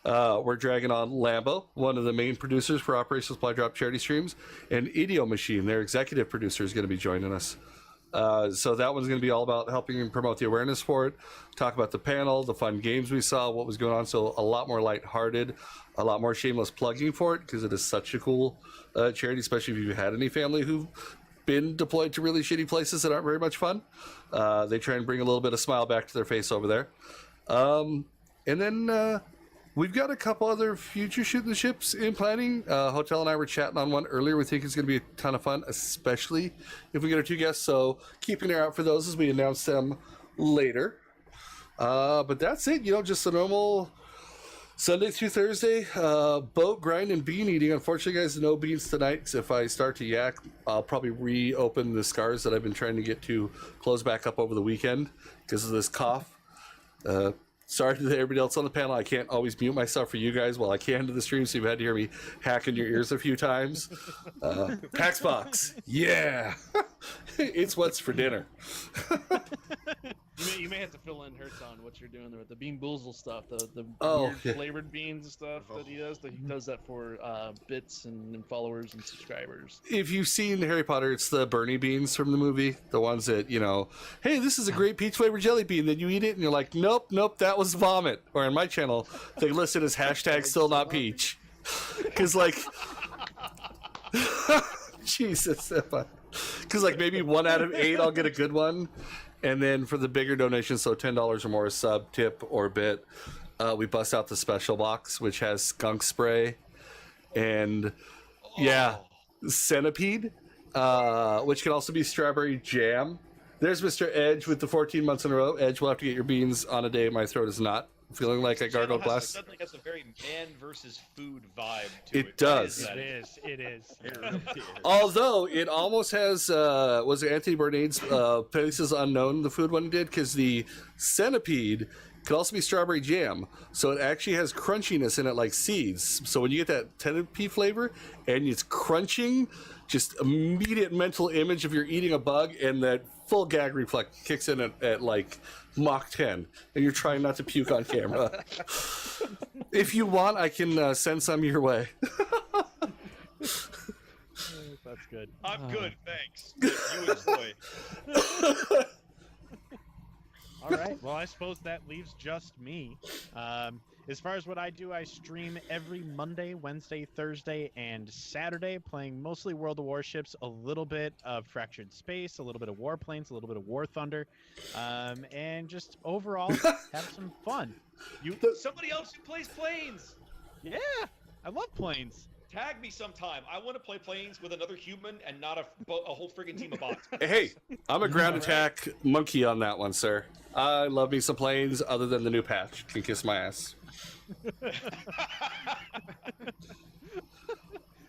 We're dragging on Lambo, one of the main producers for Operation Supply Drop charity streams, and Idio Machine, their executive producer, is going to be joining us. So that one's going to be all about helping promote the awareness for it, talk about the panel, the fun games we saw, what was going on. So a lot more lighthearted, a lot more shameless plugging for it, because it is such a cool charity, especially if you've had any family who've been deployed to really shitty places that aren't very much fun. They try and bring a little bit of smile back to their face over there. And then we've got a couple other future shooting the ships in planning. Hotel and I were chatting on one earlier. We think it's going to be a ton of fun, especially if we get our 2 guests. So keep an eye out for those as we announce them later. But that's it. Just a normal Sunday through Thursday, boat grind and bean eating. Unfortunately, guys, no beans tonight. Because if I start to yak, I'll probably reopen the scars that I've been trying to get to close back up over the weekend because of this cough. Sorry to everybody else on the panel. I can't always mute myself for you guys while I can to the stream, so you've had to hear me hacking your ears a few times. Pax Box, yeah! It's what's for dinner. You may have to fill in Hertz on what you're doing there with the Bean Boozle stuff, the Oh, weird flavored beans and stuff that he does. He does that for bits and followers and subscribers. If you've seen Harry Potter, it's the Bernie beans from the movie. The ones that, hey, this is a great peach flavored jelly bean. Then you eat it and you're like, nope, that was vomit. Or on my channel, they listed as hashtag still not peach. Because, Jesus. Because, maybe 1 out of 8 I'll get a good one. And then for the bigger donations, so $10 or more, a sub, tip, or bit, we bust out the special box, which has skunk spray and, centipede, which can also be strawberry jam. There's Mr. Edge with the 14 months in a row. Edge, will have to get your beans on a day my throat is not feeling like I gargled glass. Suddenly has a very man versus food vibe to it. It does. It is. Although it almost has, was it Anthony Bourdain's Places Unknown, the food one he did? Because the centipede could also be strawberry jam. So it actually has crunchiness in it like seeds. So when you get that centipede flavor and it's crunching, just immediate mental image of you're eating a bug, and that full gag reflex kicks in at Mach 10, and you're trying not to puke on camera. If you want, I can send some your way. That's good. I'm good, thanks. You enjoy. All right. Well, I suppose that leaves just me. As far as what I do, I stream every Monday, Wednesday, Thursday, and Saturday, playing mostly World of Warships, a little bit of Fractured Space, a little bit of Warplanes, a little bit of War Thunder, and just overall have some fun. Somebody else who plays planes. Yeah, I love planes. Tag me sometime. I want to play planes with another human and not a whole friggin' team of bots. Hey, I'm a ground attack monkey on that one, sir. I love me some planes other than the new patch. Can kiss my ass.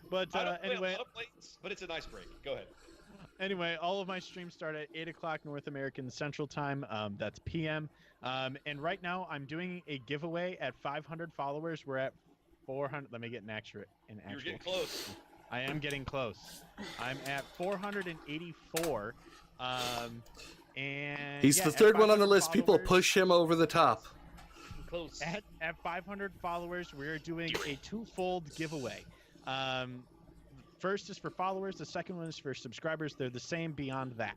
But I don't play anyway, a lot of planes, but it's a nice break. Go ahead. Anyway, all of my streams start at 8 o'clock North American Central Time. That's PM. And right now, I'm doing a giveaway at 500 followers. We're at 400. Let me get an actual. You're getting close. I am getting close. I'm at 484. And he's the third one on the list. People push him over the top. Close. At 500 followers, we're doing a twofold giveaway. First is for followers. The second one is for subscribers. They're the same beyond that.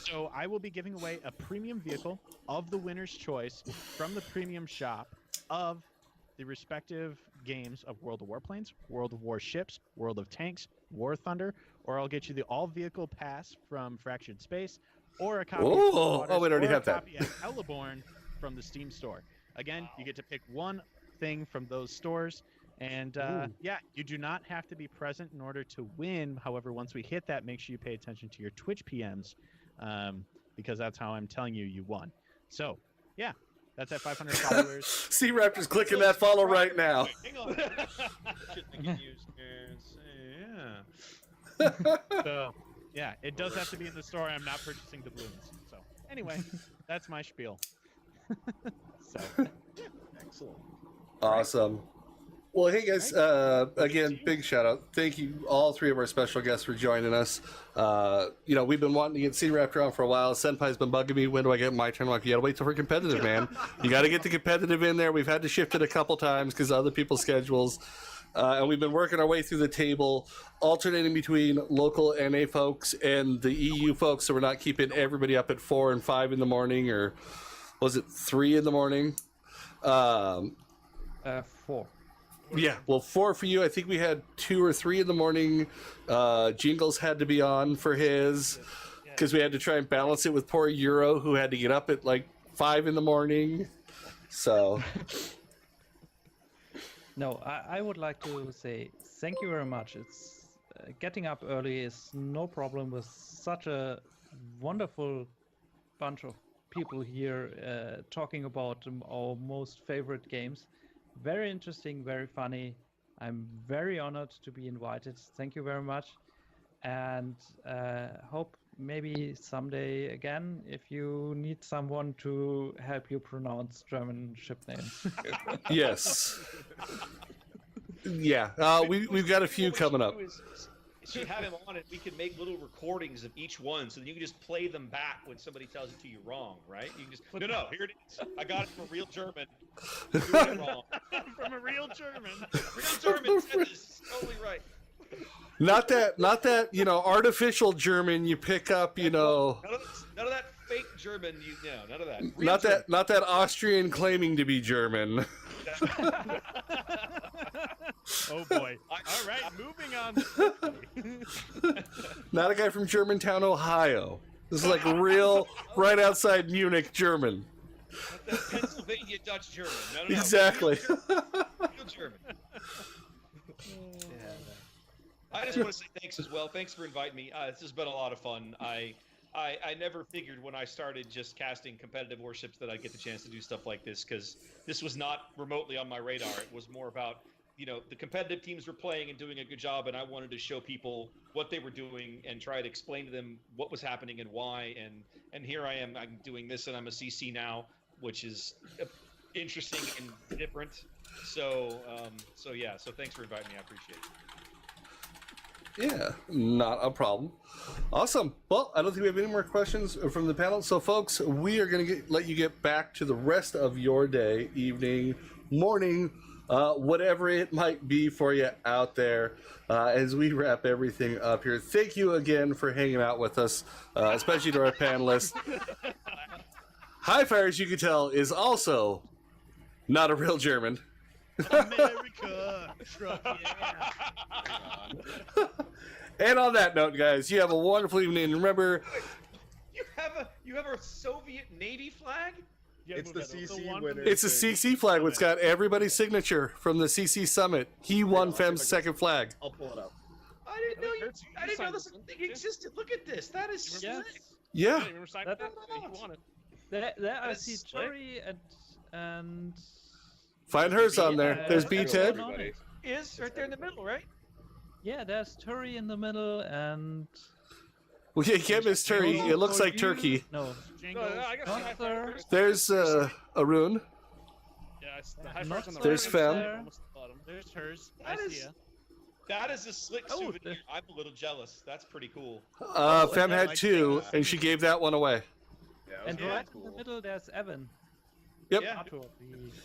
So I will be giving away a premium vehicle of the winner's choice from the premium shop of the respective games of World of Warplanes, World of Warships, World of Tanks, War Thunder, or I'll get you the all-vehicle pass from Fractured Space, or a copy of we already have that. copy of Heliborn from the Steam store. Again, you get to pick one thing from those stores, and you do not have to be present in order to win. However, once we hit that, make sure you pay attention to your Twitch PMs, because that's how I'm telling you won. So, yeah. That's at 500 followers. SeaRaptor's clicking that follow right now. Hang on. So, yeah, it does have to be in the store. I'm not purchasing the balloons. So, anyway, that's my spiel. So, excellent. Awesome. Well, hey guys, again, big shout out. Thank you, all three of our special guests, for joining us. We've been wanting to get SeaRaptor on for a while. Senpai's been bugging me, when do I get my turn? I'm like, you gotta wait till we're competitive, man. You gotta get the competitive in there. We've had to shift it a couple times because of other people's schedules. And we've been working our way through the table, alternating between local NA folks and the EU folks, so we're not keeping everybody up at 4 and 5 in the morning, or was it 3 in the morning? 4. Yeah, well, 4 for you. I think we had 2 or 3 in the morning. Jingles had to be on for his because we had to try and balance it with poor Euro, who had to get up at like 5 in the morning. So, no, I would like to say thank you very much. It's getting up early is no problem with such a wonderful bunch of people here talking about our most favorite games. Very interesting, very funny. I'm very honored to be invited. Thank you very much. And hope maybe someday again, if you need someone to help you pronounce German ship names. yes. Yeah, we've got a few coming up. You have him on it, we can make little recordings of each one, so that you can just play them back when somebody tells it to you wrong, right? You can just, no, here it is. I got it from a real German. You're doing it wrong. From a real German. Real German said this. Totally right. Not that artificial German you pick up, None of that fake German, none of that. Real German. Not that Austrian claiming to be German. Oh boy. All right, moving on. Not a guy from Germantown, Ohio. This is like real, right outside Munich, German. Not that Pennsylvania Dutch German. No. Exactly. Real German. I just want to say thanks as well. Thanks for inviting me. This has been a lot of fun. I never figured when I started just casting competitive warships that I'd get the chance to do stuff like this, because this was not remotely on my radar. It was more about, the competitive teams were playing and doing a good job, and I wanted to show people what they were doing and try to explain to them what was happening and why. And here I am. I'm doing this, and I'm a CC now, which is interesting and different. So yeah. So thanks for inviting me. I appreciate it. Yeah, not a problem. Awesome. Well, I don't think we have any more questions from the panel. So, folks, we are going to let you get back to the rest of your day, evening, morning, whatever it might be for you out there as we wrap everything up here. Thank you again for hanging out with us, especially to our panelists. High Fire, as you can tell, is also not a real German. America, truck, yeah. And on that note, guys, you have a wonderful evening. And remember, you have a Soviet Navy flag? It's the CC winner. it's a CC flag. It's got everybody's signature from the CC summit. He won FEM's second flag. I'll pull it up. I didn't know this thing existed. Look at this. That is slick. Yeah. There I see Tori and Find hers on there. There's B-Ted. Is right there in the middle, right? Yeah, there's Turi in the middle, and Well, you can't miss Turkey. It looks like Turkey. no, Gunther. There's Arun. Yeah, There's Fem. There's hers. That is a slick souvenir. I'm a little jealous. That's pretty cool. Fem had 2, and she gave that one away. Yeah, and right in the middle there's Evan. Yep. Yeah. Arthur,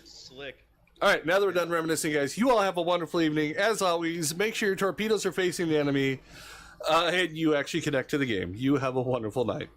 Slick. All right, now that we're done reminiscing, guys, you all have a wonderful evening. As always, make sure your torpedoes are facing the enemy, and you actually connect to the game. You have a wonderful night.